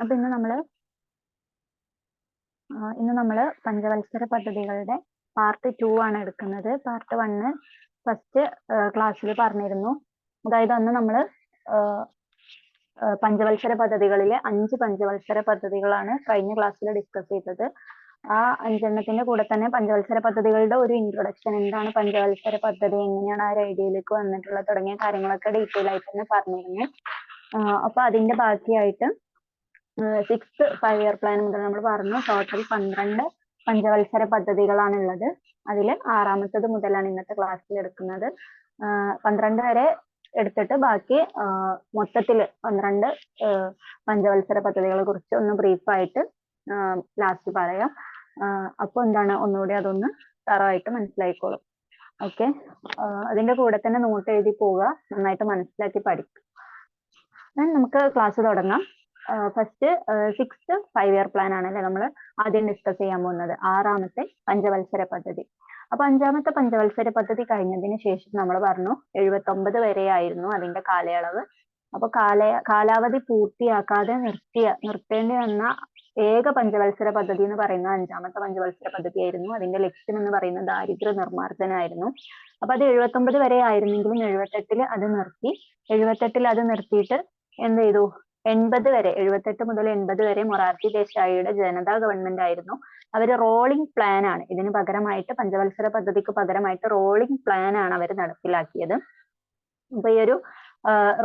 അപ്പൊ ഇന്ന് നമ്മള് പഞ്ചവത്സര പദ്ധതികളുടെ പാർട്ട് 2 ആണ് എടുക്കുന്നത്. പാർട്ട് 1 ഫസ്റ്റ് ക്ലാസ്സിൽ പറഞ്ഞിരുന്നു. അതായത് അന്ന് നമ്മള് പഞ്ചവത്സര പദ്ധതികളിലെ 5 പഞ്ചവത്സര പദ്ധതികളാണ് കഴിഞ്ഞ ക്ലാസ്സിൽ ഡിസ്കസ് ചെയ്തത്. ആ 5എണ്ണത്തിന്റെ കൂടെ തന്നെ പഞ്ചവത്സര പദ്ധതികളുടെ ഒരു ഇൻട്രൊഡക്ഷൻ, എന്താണ് പഞ്ചവത്സര പദ്ധതി, എങ്ങനെയാണ് ആ ഒരു ഐഡിയയിലേക്ക് വന്നിട്ടുള്ളത് തുടങ്ങിയ കാര്യങ്ങളൊക്കെ ഡീറ്റെയിൽ ആയിട്ട് തന്നെ പറഞ്ഞിരുന്നു. അപ്പൊ അതിന്റെ ബാക്കിയായിട്ട് 6th 5 ഇയർ പ്ലാൻ മുതൽ നമ്മൾ പറഞ്ഞു ടോട്ടൽ 12 പഞ്ചവത്സര പദ്ധതികളാണ് ഉള്ളത്. അതിൽ 6ാമത്തത് മുതലാണ് ഇന്നത്തെ ക്ലാസ്സിൽ എടുക്കുന്നത്. 12 വരെ എടുത്തിട്ട് ബാക്കി മൊത്തത്തിൽ 12 പഞ്ചവത്സര പദ്ധതികളെ കുറിച്ച് ഒന്ന് ബ്രീഫായിട്ട് ലാസ്റ്റ് പറയാം. അപ്പോൾ എന്താണ് ഒന്നുകൂടി അതൊന്ന് തറവായിട്ട് മനസ്സിലായിക്കോളും. ഓക്കെ, അതിന്റെ കൂടെ തന്നെ നോട്ട് എഴുതി പോവുക, നന്നായിട്ട് മനസ്സിലാക്കി പഠിക്കും. നമുക്ക് ക്ലാസ് തുടങ്ങാം. ഫസ്റ്റ് 6th 5 ഇയർ പ്ലാൻ ആണല്ലേ നമ്മൾ ആദ്യം ഡിസ്കസ് ചെയ്യാൻ പോകുന്നത്, 6ാമത്തെ പഞ്ചവത്സര പദ്ധതി. അപ്പൊ 5ാമത്തെ പഞ്ചവത്സര പദ്ധതി കഴിഞ്ഞതിന് ശേഷം നമ്മൾ പറഞ്ഞു 79 വരെയായിരുന്നു അതിന്റെ കാലയളവ്. അപ്പൊ കാലാവധി പൂർത്തിയാക്കാതെ നിർത്തേണ്ടി വന്ന ഏക പഞ്ചവത്സര പദ്ധതി എന്ന് പറയുന്നത് 5ാമത്തെ പഞ്ചവത്സര പദ്ധതിയായിരുന്നു. അതിന്റെ ലക്ഷ്യം എന്ന് പറയുന്നത് ദാരിദ്ര്യ നിർമ്മാർജ്ജനമായിരുന്നു. അപ്പൊ അത് 79 വരെ ആയിരുന്നെങ്കിലും 78 അത് നിർത്തി. 78 അത് നിർത്തിയിട്ട് എന്ത് ചെയ്തു, 78 മുതൽ 80 വരെ മൊറാർജി ദേശായിയുടെ ജനതാ ഗവൺമെന്റ് ആയിരുന്നു. അവര് റോളിംഗ് പ്ലാൻ ആണ് ഇതിന് പകരമായിട്ട്, പഞ്ചവത്സര പദ്ധതിക്ക് പകരമായിട്ട് റോളിംഗ് പ്ലാൻ ആണ് അവർ നടപ്പിലാക്കിയത്. അപ്പൊ ഈ ഒരു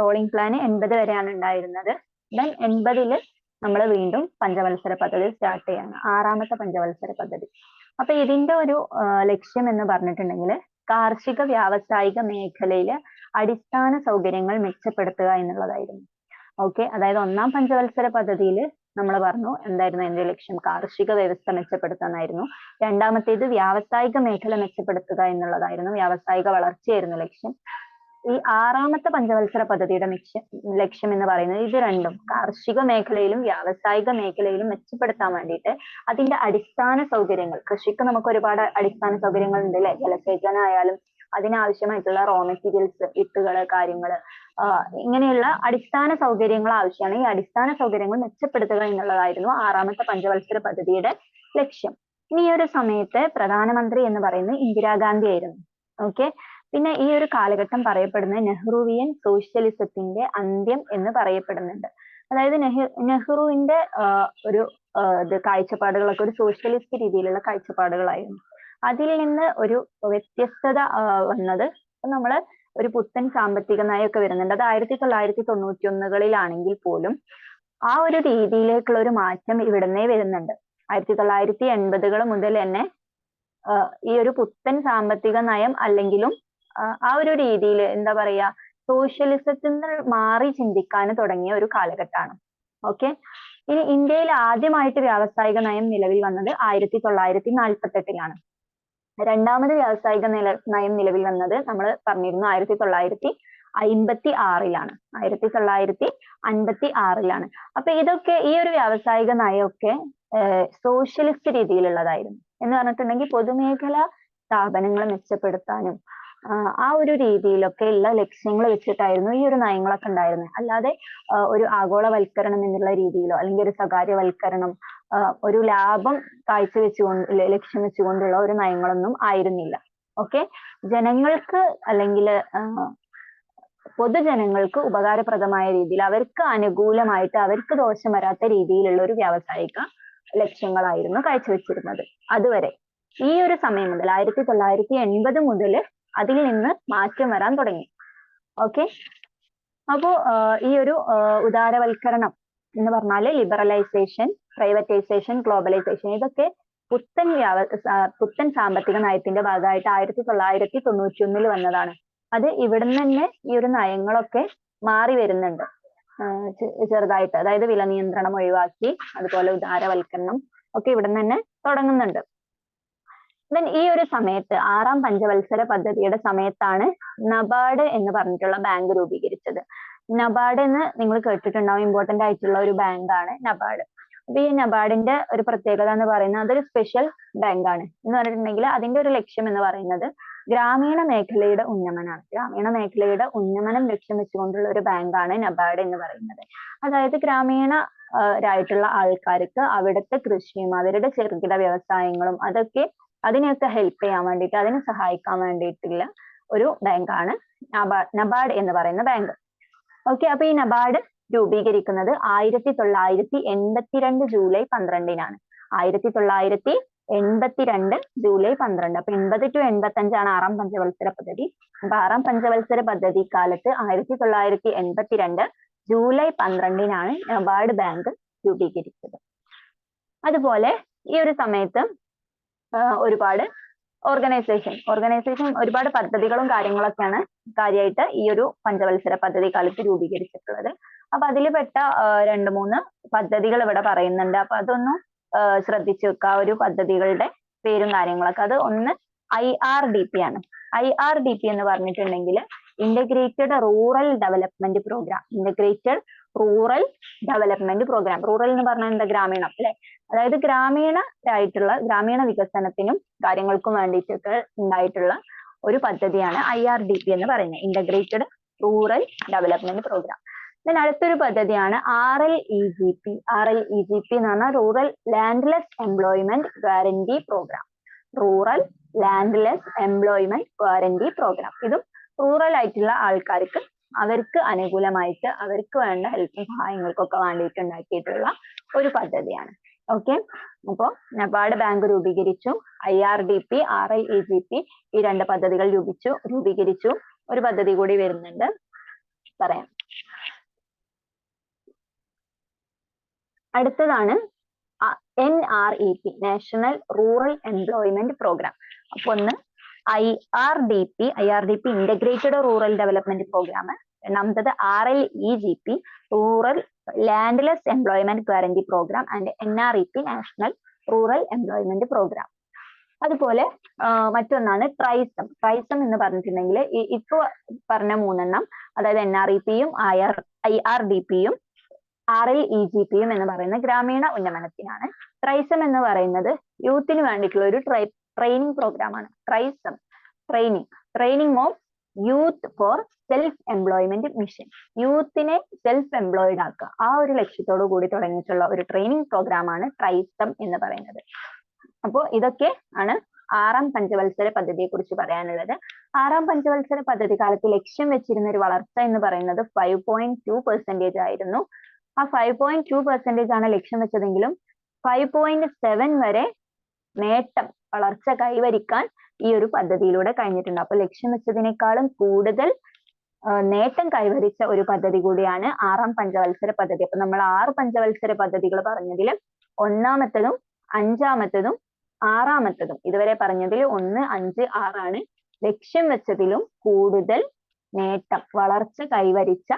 റോളിംഗ് പ്ലാൻ 80 വരെയാണ് ഉണ്ടായിരുന്നത്. ദെൻ 80 നമ്മൾ വീണ്ടും പഞ്ചവത്സര പദ്ധതി സ്റ്റാർട്ട് ചെയ്യാണ്, 6ാമത്തെ പഞ്ചവത്സര പദ്ധതി. അപ്പൊ ഇതിന്റെ ഒരു ലക്ഷ്യം എന്ന് പറഞ്ഞിട്ടുണ്ടെങ്കിൽ കാർഷിക വ്യാവസായിക മേഖലയിലെ അടിസ്ഥാന സൗകര്യങ്ങൾ മെച്ചപ്പെടുത്തുക എന്നുള്ളതായിരുന്നു. ഓക്കെ, അതായത് 1ാം പഞ്ചവത്സര പദ്ധതിയിൽ നമ്മൾ പറഞ്ഞു എന്തായിരുന്നു അതിന്റെ ലക്ഷ്യം, കാർഷിക വ്യവസ്ഥ മെച്ചപ്പെടുത്താനായിരുന്നു. 2ാമത്തേത് വ്യാവസായിക മേഖല മെച്ചപ്പെടുത്തുക എന്നുള്ളതായിരുന്നു, വ്യാവസായിക വളർച്ചയായിരുന്നു ലക്ഷ്യം. ഈ 6ാമത്തെ പഞ്ചവത്സര പദ്ധതിയുടെ ലക്ഷ്യം എന്ന് പറയുന്നത് ഇത് രണ്ടും, കാർഷിക മേഖലയിലും വ്യാവസായിക മേഖലയിലും മെച്ചപ്പെടുത്താൻ വേണ്ടിയിട്ട് അതിന്റെ അടിസ്ഥാന സൗകര്യങ്ങൾ, കൃഷിക്ക് നമുക്ക് ഒരുപാട് അടിസ്ഥാന സൗകര്യങ്ങൾ ഉണ്ട് അല്ലെ, ജലസേചനമായാലും അതിനാവശ്യമായിട്ടുള്ള റോ മെറ്റീരിയൽസ്, വിത്തുകള്, കാര്യങ്ങള്, ഇങ്ങനെയുള്ള അടിസ്ഥാന സൗകര്യങ്ങൾ ആവശ്യമാണ്. ഈ അടിസ്ഥാന സൗകര്യങ്ങൾ മെച്ചപ്പെടുത്തുക എന്നുള്ളതായിരുന്നു 6ാമത്തെ പഞ്ചവത്സര പദ്ധതിയുടെ ലക്ഷ്യം. ഇനി ഈ ഒരു സമയത്ത് പ്രധാനമന്ത്രി എന്ന് പറയുന്നത് ഇന്ദിരാഗാന്ധി ആയിരുന്നു. ഓക്കെ, പിന്നെ ഈ ഒരു കാലഘട്ടം പറയപ്പെടുന്നത് നെഹ്റുവിയൻ സോഷ്യലിസത്തിന്റെ അന്ത്യം എന്ന് പറയപ്പെടുന്നുണ്ട്. അതായത് നെഹ്റുവിന്റെ ഒരു കാഴ്ചപ്പാടുകളൊക്കെ ഒരു സോഷ്യലിസ്റ്റ് രീതിയിലുള്ള കാഴ്ചപ്പാടുകളായിരുന്നു. അതിൽ നിന്ന് ഒരു വ്യത്യസ്തത വന്നത് നമ്മള് ഒരു പുത്തൻ സാമ്പത്തിക നയമൊക്കെ വരുന്നുണ്ട്. അത് 1991-കളിലാണെങ്കിൽ പോലും ആ ഒരു രീതിയിലേക്കുള്ള ഒരു മാറ്റം ഇവിടുന്നേ വരുന്നുണ്ട്. 1980-കൾ മുതൽ തന്നെ ഈ ഒരു പുത്തൻ സാമ്പത്തിക നയം അല്ലെങ്കിലും ആ ഒരു രീതിയിൽ എന്താ പറയാ, സോഷ്യലിസത്തിൽ നിന്ന് മാറി ചിന്തിക്കാൻ തുടങ്ങിയ ഒരു കാലഘട്ടമാണ്. ഓക്കെ, ഇനി ഇന്ത്യയിൽ ആദ്യമായിട്ട് വ്യാവസായിക നയം നിലവിൽ വന്നത് 1948-ലാണ്. 2ാമത് വ്യാവസായിക നയം നിലവിൽ വന്നത് നമ്മൾ പറഞ്ഞിരുന്നു 1956-ലാണ്. 1956-ലാണ്. അപ്പൊ ഇതൊക്കെ, ഈ ഒരു വ്യാവസായിക നയമൊക്കെ സോഷ്യലിസ്റ്റ് രീതിയിലുള്ളതായിരുന്നു. എന്ന് പറഞ്ഞിട്ടുണ്ടെങ്കിൽ പൊതുമേഖലാ സ്ഥാപനങ്ങൾ മെച്ചപ്പെടുത്താനും ആ ഒരു രീതിയിലൊക്കെ ഉള്ള ലക്ഷ്യങ്ങൾ വെച്ചിട്ടായിരുന്നു ഈ ഒരു നയങ്ങളൊക്കെ ഉണ്ടായിരുന്നത്. അല്ലാതെ ഒരു ആഗോളവൽക്കരണം എന്നുള്ള രീതിയിലോ അല്ലെങ്കിൽ ഒരു സ്വകാര്യവൽക്കരണം, ഒരു ലാഭം ലക്ഷ്യം വെച്ചുകൊണ്ടുള്ള ഒരു നയങ്ങളൊന്നും ആയിരുന്നില്ല. ഓക്കെ, ജനങ്ങൾക്ക് അല്ലെങ്കിൽ പൊതുജനങ്ങൾക്ക് ഉപകാരപ്രദമായ രീതിയിൽ, അവർക്ക് അനുകൂലമായിട്ട്, അവർക്ക് ദോഷം വരാത്ത രീതിയിലുള്ള ഒരു വ്യാവസായിക ലക്ഷ്യങ്ങളായിരുന്നു കാഴ്ചവെച്ചിരുന്നത് അതുവരെ. ഈ ഒരു സമയം മുതൽ 1980 മുതൽ അതിൽ നിന്ന് മാറ്റം വരാൻ തുടങ്ങി. ഓക്കെ, അപ്പോ ഈ ഒരു ഉദാരവൽക്കരണം എന്ന് പറഞ്ഞാല് ലിബറലൈസേഷൻ, പ്രൈവറ്റൈസേഷൻ, ഗ്ലോബലൈസേഷൻ, ഇതൊക്കെ പുത്തൻ സാമ്പത്തിക നയത്തിന്റെ ഭാഗമായിട്ട് 1991 വന്നതാണ്. അത് ഇവിടുന്ന് തന്നെ ഈ ഒരു നയങ്ങളൊക്കെ മാറി വരുന്നുണ്ട് ചെറുതായിട്ട്. അതായത് വില നിയന്ത്രണം ഒഴിവാക്കി, അതുപോലെ ഉദാരവൽക്കരണം ഒക്കെ ഇവിടുന്ന് തന്നെ തുടങ്ങുന്നുണ്ട്. ദെൻ ഈ ഒരു സമയത്ത് 6ാം പഞ്ചവത്സര പദ്ധതിയുടെ സമയത്താണ് നബാർഡ് എന്ന് പറഞ്ഞിട്ടുള്ള ബാങ്ക് രൂപീകരിച്ചത്. നബാർഡ് എന്ന് നിങ്ങൾ കേട്ടിട്ടുണ്ടാവും, ഇമ്പോർട്ടന്റ് ആയിട്ടുള്ള ഒരു ബാങ്കാണ് നബാർഡ്. അപ്പൊ ഈ നബാർഡിന്റെ ഒരു പ്രത്യേകത എന്ന് പറയുന്നത് അതൊരു സ്പെഷ്യൽ ബാങ്കാണ്. എന്ന് പറഞ്ഞിട്ടുണ്ടെങ്കിൽ അതിന്റെ ഒരു ലക്ഷ്യം എന്ന് പറയുന്നത് ഗ്രാമീണ മേഖലയുടെ ഉന്നമനമാണ്. ഗ്രാമീണ മേഖലയുടെ ഉന്നമനം ലക്ഷ്യം വെച്ചുകൊണ്ടുള്ള ഒരു ബാങ്കാണ് നബാർഡ് എന്ന് പറയുന്നത്. അതായത് ഗ്രാമീണരായിട്ടുള്ള ആൾക്കാർക്ക് അവിടുത്തെ കൃഷിയും അവരുടെ ചെറുകിട വ്യവസായങ്ങളും അതിനെയൊക്കെ ഹെൽപ്പ് ചെയ്യാൻ വേണ്ടിയിട്ട്, അതിനെ സഹായിക്കാൻ വേണ്ടിയിട്ടുള്ള ഒരു ബാങ്കാണ് നബാർഡ് എന്ന് പറയുന്ന ബാങ്ക്. ഓക്കെ, അപ്പൊ ഈ നബാർഡ് രൂപീകരിക്കുന്നത് 1982 ജൂലൈ 12-നാണ്. 1982 ജൂലൈ 12. അപ്പൊ 80 to 85 ആണ് 6-ാം പഞ്ചവത്സര പദ്ധതി. അപ്പൊ 6-ാം പഞ്ചവത്സര പദ്ധതി കാലത്ത് 1982 ജൂലൈ 12-നാണ് നബാർഡ് ബാങ്ക് രൂപീകരിച്ചത്. അതുപോലെ ഈ ഒരു സമയത്ത് ഒരുപാട് ഓർഗനൈസേഷൻ ഒരുപാട് പദ്ധതികളും കാര്യങ്ങളൊക്കെയാണ് കാര്യമായിട്ട് ഈ ഒരു പഞ്ചവത്സര പദ്ധതി കാലത്ത് രൂപീകരിച്ചിട്ടുള്ളത്. അപ്പൊ അതിൽ പെട്ട 2-3 പദ്ധതികൾ ഇവിടെ പറയുന്നുണ്ട്. അപ്പൊ അതൊന്നും ശ്രദ്ധിച്ചു വെക്കുക, ആ ഒരു പദ്ധതികളുടെ പേരും കാര്യങ്ങളൊക്കെ. അത് ഒന്ന് IRDP ആണ്. IRDP എന്ന് പറഞ്ഞിട്ടുണ്ടെങ്കിൽ integrated rural development programme. Integrated rural development programme. Rural എന്ന് പറഞ്ഞാൽ എന്താ? ഗ്രാമീണം അല്ലെ? അതായത് ഗ്രാമീണ വികസനത്തിനും കാര്യങ്ങൾക്കും വേണ്ടിയിട്ടൊക്കെ ഉണ്ടായിട്ടുള്ള ഒരു പദ്ധതിയാണ് IRDP എന്ന് പറയുന്നത്, integrated rural development programme. then അടുത്തൊരു പദ്ധതിയാണ് RLEGP. RLEGP എന്ന് പറഞ്ഞാൽ rural landless employment guarantee programme. Rural landless employment guarantee programme. ഇതും റൂറൽ ആയിട്ടുള്ള ആൾക്കാർക്ക് അവർക്ക് അനുകൂലമായിട്ട് അവർക്ക് വേണ്ട ഹെൽപ്പും സഹായങ്ങൾക്കൊക്കെ വേണ്ടിയിട്ട് ഉണ്ടാക്കിയിട്ടുള്ള ഒരു പദ്ധതിയാണ്. ഓക്കെ, അപ്പോ നബാർഡ് ബാങ്ക് രൂപീകരിച്ചു. IRDP, RLEGP ഈ 2 പദ്ധതികൾ രൂപീകരിച്ചു. ഒരു പദ്ധതി കൂടി വരുന്നുണ്ട്, പറയാം. അടുത്തതാണ് NREP, national rural employment programme. അപ്പൊ ഒന്ന് IRDP integrated rural development programme. രണ്ടാമത്തത് RLEGP, rural landless employment guarantee programme. And NREP, national rural employment programme. അതുപോലെ മറ്റൊന്നാണ് ട്രൈസം എന്ന് പറഞ്ഞിട്ടുണ്ടെങ്കിൽ ഇപ്പൊ പറഞ്ഞ 3 അതായത് NREPയും IRDPയും RLEGPയും എന്ന് പറയുന്ന ഗ്രാമീണ ഉന്നമനത്തിനാണ്. ട്രൈസം എന്ന് പറയുന്നത് യൂത്തിന് വേണ്ടിയിട്ടുള്ള ഒരു ട്രെയിനിങ് പ്രോഗ്രാം ആണ്. TRYSEM training of youth for self employment mission. യൂത്തിനെ സെൽഫ് എംപ്ലോയിഡ് ആക്കുക, ആ ഒരു ലക്ഷ്യത്തോടു കൂടി തുടങ്ങിയിട്ടുള്ള ഒരു ട്രെയിനിങ് പ്രോഗ്രാം ആണ് ട്രൈസം എന്ന് പറയുന്നത്. അപ്പോൾ ഇതൊക്കെ ആണ് 6-ാം പഞ്ചവത്സര പദ്ധതിയെ കുറിച്ച് പറയാനുള്ളത്. 6-ാം പഞ്ചവത്സര പദ്ധതി കാലത്ത് ലക്ഷ്യം വെച്ചിരുന്ന ഒരു വളർച്ച എന്ന് പറയുന്നത് 5.2% ആയിരുന്നു. ആ 5.2% ആണ് ലക്ഷ്യം വെച്ചതെങ്കിലും 5.7 വരെ വളർച്ച കൈവരിക്കാൻ ഈ ഒരു പദ്ധതിയിലൂടെ കഴിഞ്ഞിട്ടുണ്ട്. അപ്പൊ ലക്ഷ്യം വെച്ചതിനേക്കാളും കൂടുതൽ നേട്ടം കൈവരിച്ച ഒരു പദ്ധതി കൂടിയാണ് 6-ാം പഞ്ചവത്സര പദ്ധതി. അപ്പൊ നമ്മൾ 6 പഞ്ചവത്സര പദ്ധതികൾ പറഞ്ഞതിൽ 1-ാമത്തതും 5-ാമത്തതും 6-ാമത്തതും ഇതുവരെ പറഞ്ഞതിൽ 1, 5, 6 ആണ് ലക്ഷ്യം വെച്ചതിലും കൂടുതൽ വളർച്ച കൈവരിച്ച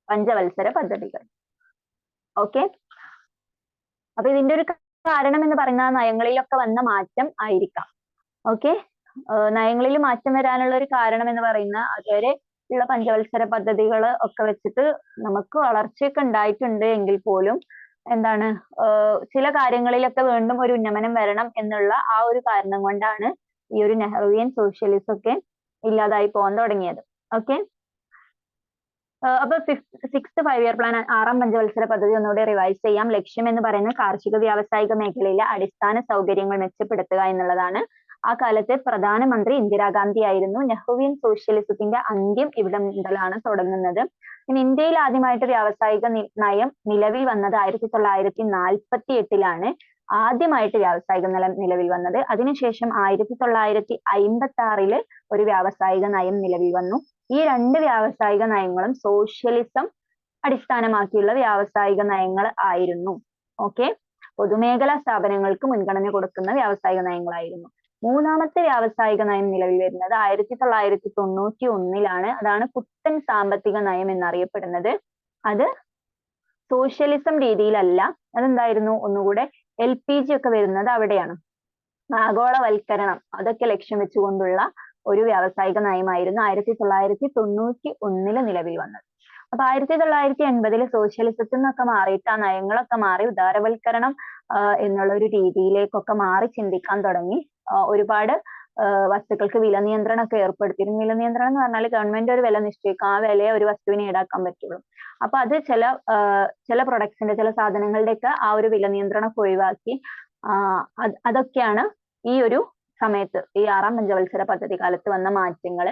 പഞ്ചവത്സര പദ്ധതികൾ. ഓക്കെ, അപ്പൊ ഇതിന്റെ ഒരു കാരണം എന്ന് പറയുന്നത് നയങ്ങളിലൊക്കെ വന്ന മാറ്റം ആയിരിക്കാം. ഓക്കെ, നയങ്ങളിൽ മാറ്റം വരാനുള്ള ഒരു കാരണം എന്ന് പറയുന്ന അതുവരെ ഉള്ള പഞ്ചവത്സര പദ്ധതികൾ ഒക്കെ വെച്ചിട്ട് നമുക്ക് വളർച്ചയൊക്കെ ഉണ്ടായിട്ടുണ്ട് എങ്കിൽ പോലും എന്താണ് ചില കാര്യങ്ങളിലൊക്കെ വീണ്ടും ഒരു ഉന്നമനം വരണം എന്നുള്ള ആ ഒരു കാരണം കൊണ്ടാണ് ഈ ഒരു നെഹ്റുവിയൻ സോഷ്യലിസം ഒക്കെ ഇല്ലാതായി പോകാൻ തുടങ്ങിയത്. ഓക്കെ, അപ്പൊ 6th 5-year പ്ലാൻ 6-ാം പഞ്ചവത്സര പദ്ധതി ഒന്നുകൂടി റിവൈസ് ചെയ്യാം. ലക്ഷ്യം എന്ന് പറയുന്നത് കാർഷിക വ്യാവസായിക മേഖലയിലെ അടിസ്ഥാന സൗകര്യങ്ങൾ മെച്ചപ്പെടുത്തുക എന്നുള്ളതാണ്. ആ കാലത്തെ പ്രധാനമന്ത്രി ഇന്ദിരാഗാന്ധി ആയിരുന്നു. നെഹ്റുവിയൻ സോഷ്യലിസത്തിന്റെ അന്ത്യം ഇവിടെ മുതലാണ് തുടങ്ങുന്നത്. പിന്നെ ഇന്ത്യയിൽ ആദ്യമായിട്ട് വ്യാവസായിക നയം നിലവിൽ വന്നത് 1948-ലാണ് ആദ്യമായിട്ട് വ്യാവസായിക നയം നിലവിൽ വന്നത്. അതിനുശേഷം 1956 ഒരു വ്യാവസായിക നയം നിലവിൽ വന്നു. ഈ 2 വ്യാവസായിക നയങ്ങളും സോഷ്യലിസം അടിസ്ഥാനമാക്കിയുള്ള വ്യാവസായിക നയങ്ങൾ ആയിരുന്നു. ഓക്കെ, പൊതുമേഖലാ സ്ഥാപനങ്ങൾക്ക് മുൻഗണന കൊടുക്കുന്ന വ്യാവസായിക നയങ്ങളായിരുന്നു. 3-ാമത്തെ വ്യാവസായിക നയം നിലവിൽ വരുന്നത് 1991-ലാണ്. അതാണ് പുത്തൻ സാമ്പത്തിക നയം എന്നറിയപ്പെടുന്നത്. അത് സോഷ്യലിസം രീതിയിലല്ല, അതെന്തായിരുന്നു ഒന്നുകൂടെ LPG ഒക്കെ വരുന്നത് അവിടെയാണ്. ആഗോളവൽക്കരണം അതൊക്കെ ലക്ഷ്യം വെച്ചുകൊണ്ടുള്ള ഒരു വ്യാവസായിക നയമായിരുന്നു 1991 നിലവിൽ വന്നത്. അപ്പൊ 1980 സോഷ്യലിസത്തിൽ നിന്നൊക്കെ മാറിയിട്ട് ആ നയങ്ങളൊക്കെ മാറി ഉദാരവൽക്കരണം എന്നുള്ള ഒരു രീതിയിലേക്കൊക്കെ മാറി ചിന്തിക്കാൻ തുടങ്ങി. ഒരുപാട് വസ്തുക്കൾക്ക് വില നിയന്ത്രണമൊക്കെ ഏർപ്പെടുത്തിയിരുന്നു. വില നിയന്ത്രണം എന്ന് പറഞ്ഞാൽ ഗവൺമെന്റ് ഒരു വില നിശ്ചയിക്കും, ആ വിലയെ ഒരു വസ്തുവിന് ഈടാക്കാൻ പറ്റുള്ളൂ. അപ്പൊ അത് ചില പ്രൊഡക്ട്സിന്റെ ചില സാധനങ്ങളുടെയൊക്കെ ആ ഒരു വില നിയന്ത്രണമൊക്കെ ഒഴിവാക്കി. അതൊക്കെയാണ് ഈ ഒരു സമയത്ത് ഈ 6ാം പഞ്ചവത്സര പദ്ധതി കാലത്ത് വന്ന മാറ്റങ്ങൾ.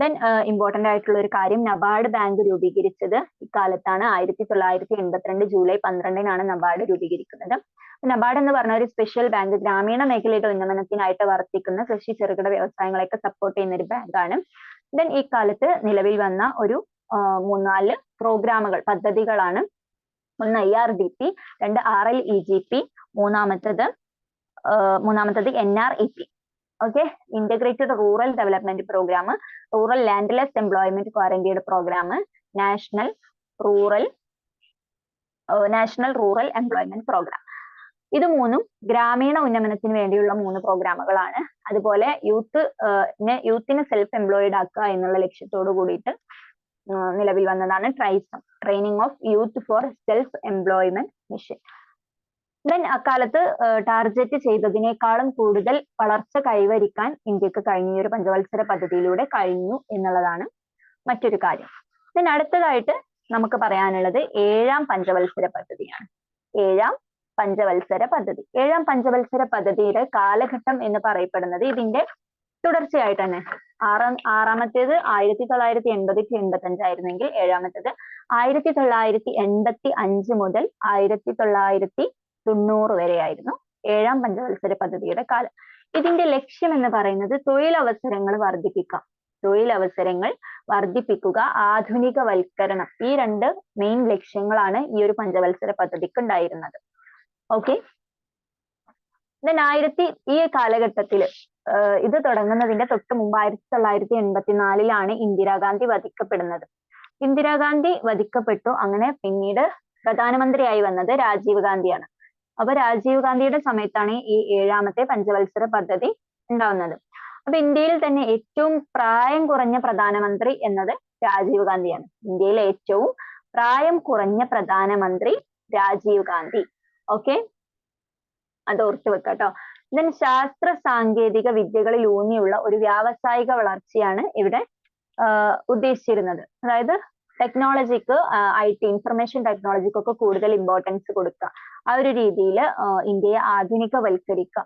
ദെൻ ഇമ്പോർട്ടന്റ് ആയിട്ടുള്ള ഒരു കാര്യം, നബാർഡ് ബാങ്ക് രൂപീകരിച്ചത് ഇക്കാലത്താണ്. 1982 ജൂലൈ 12-നാണ് നബാർഡ് രൂപീകരിക്കുന്നത്. നബാർഡ് എന്ന് പറഞ്ഞ ഒരു സ്പെഷ്യൽ ബാങ്ക്, ഗ്രാമീണ മേഖലയുടെ ഉന്നമനത്തിനായിട്ട് വർത്തിക്കുന്ന കൃഷി ചെറുകിട വ്യവസായങ്ങളെയൊക്കെ സപ്പോർട്ട് ചെയ്യുന്ന ഒരു ബാങ്കാണ്. ദെൻ ഈ കാലത്ത് നിലവിൽ വന്ന ഒരു 3-4 പ്രോഗ്രാമുകൾ, പദ്ധതികളാണ്. ഒന്ന് IRDP, 2 RLEGP, മൂന്നാമത്തത് NREP. Okay, integrated rural development programme, rural landless employment guaranteed programme, national rural employment programme. ഇത് മൂന്നും ഗ്രാമീണ ഉന്നമനത്തിന് വേണ്ടിയുള്ള 3 പ്രോഗ്രാമുകളാണ്. അതുപോലെ യൂത്തിനെ സെൽഫ് എംപ്ലോയിഡ് ആക്കുക എന്നുള്ള ലക്ഷ്യത്തോട് കൂടിയിട്ട് നിലവിൽ വന്നതാണ് TRYSEM, training of youth for self employment mission. Then അക്കാലത്ത് ടാർഗറ്റ് ചെയ്തതിനേക്കാളും കൂടുതൽ വളർച്ച കൈവരിക്കാൻ ഇന്ത്യക്ക് കഴിഞ്ഞ ഒരു പഞ്ചവത്സര പദ്ധതിയിലൂടെ കഴിഞ്ഞു എന്നുള്ളതാണ് മറ്റൊരു കാര്യം. ദെൻ അടുത്തതായിട്ട് നമുക്ക് പറയാനുള്ളത് 7ാം പഞ്ചവത്സര പദ്ധതിയാണ്. 7ാം പഞ്ചവത്സര പദ്ധതി. 7ാം പഞ്ചവത്സര പദ്ധതിയുടെ കാലഘട്ടം എന്ന് പറയപ്പെടുന്നത് ഇതിന്റെ തുടർച്ചയായിട്ട് തന്നെ, ആറാമത്തേത് 1980-85 ആയിരുന്നെങ്കിൽ 7ാമത്തേത് 1985 മുതൽ 1990 വരെയായിരുന്നു 7ാം പഞ്ചവത്സര പദ്ധതിയുടെ കാലം. ഇതിന്റെ ലക്ഷ്യം എന്ന് പറയുന്നത് തൊഴിലവസരങ്ങൾ വർദ്ധിപ്പിക്കുക, ആധുനികവൽക്കരണം. ഈ 2 മെയിൻ ലക്ഷ്യങ്ങളാണ് ഈ ഒരു പഞ്ചവത്സര പദ്ധതിക്ക് ഉണ്ടായിരുന്നത്. ഓക്കെ, ദെൻ ഈ കാലഘട്ടത്തിൽ ഇത് തുടങ്ങുന്നതിന്റെ തൊട്ട് മുമ്പ് 1984-ലാണ് ഇന്ദിരാഗാന്ധി വധിക്കപ്പെടുന്നത്. ഇന്ദിരാഗാന്ധി വധിക്കപ്പെട്ടു. അങ്ങനെ പിന്നീട് പ്രധാനമന്ത്രിയായി വന്നത് രാജീവ് ഗാന്ധിയാണ്. അപ്പൊ രാജീവ് ഗാന്ധിയുടെ സമയത്താണ് ഈ 7ാമത്തെ പഞ്ചവത്സര പദ്ധതി ഉണ്ടാവുന്നത്. അപ്പൊ ഇന്ത്യയിൽ തന്നെ ഏറ്റവും പ്രായം കുറഞ്ഞ പ്രധാനമന്ത്രി എന്നത് രാജീവ് ഗാന്ധിയാണ്. ഇന്ത്യയിലെ ഏറ്റവും പ്രായം കുറഞ്ഞ പ്രധാനമന്ത്രി രാജീവ് ഗാന്ധി. ഓക്കെ, അത് ഓർത്തു വെക്കാട്ടോ. ദെൻ ശാസ്ത്ര സാങ്കേതിക വിദ്യകളിൽ ഊന്നിയുള്ള ഒരു വ്യാവസായിക വളർച്ചയാണ് ഇവിടെ ഉദ്ദേശിച്ചിരുന്നത്. അതായത് ടെക്നോളജിക്ക്, IT, ഇൻഫർമേഷൻ ടെക്നോളജിക്കൊക്കെ കൂടുതൽ ഇമ്പോർട്ടൻസ് കൊടുക്കുക, ആ ഒരു രീതിയിൽ ഇന്ത്യയെ ആധുനികവൽക്കരിക്കുക,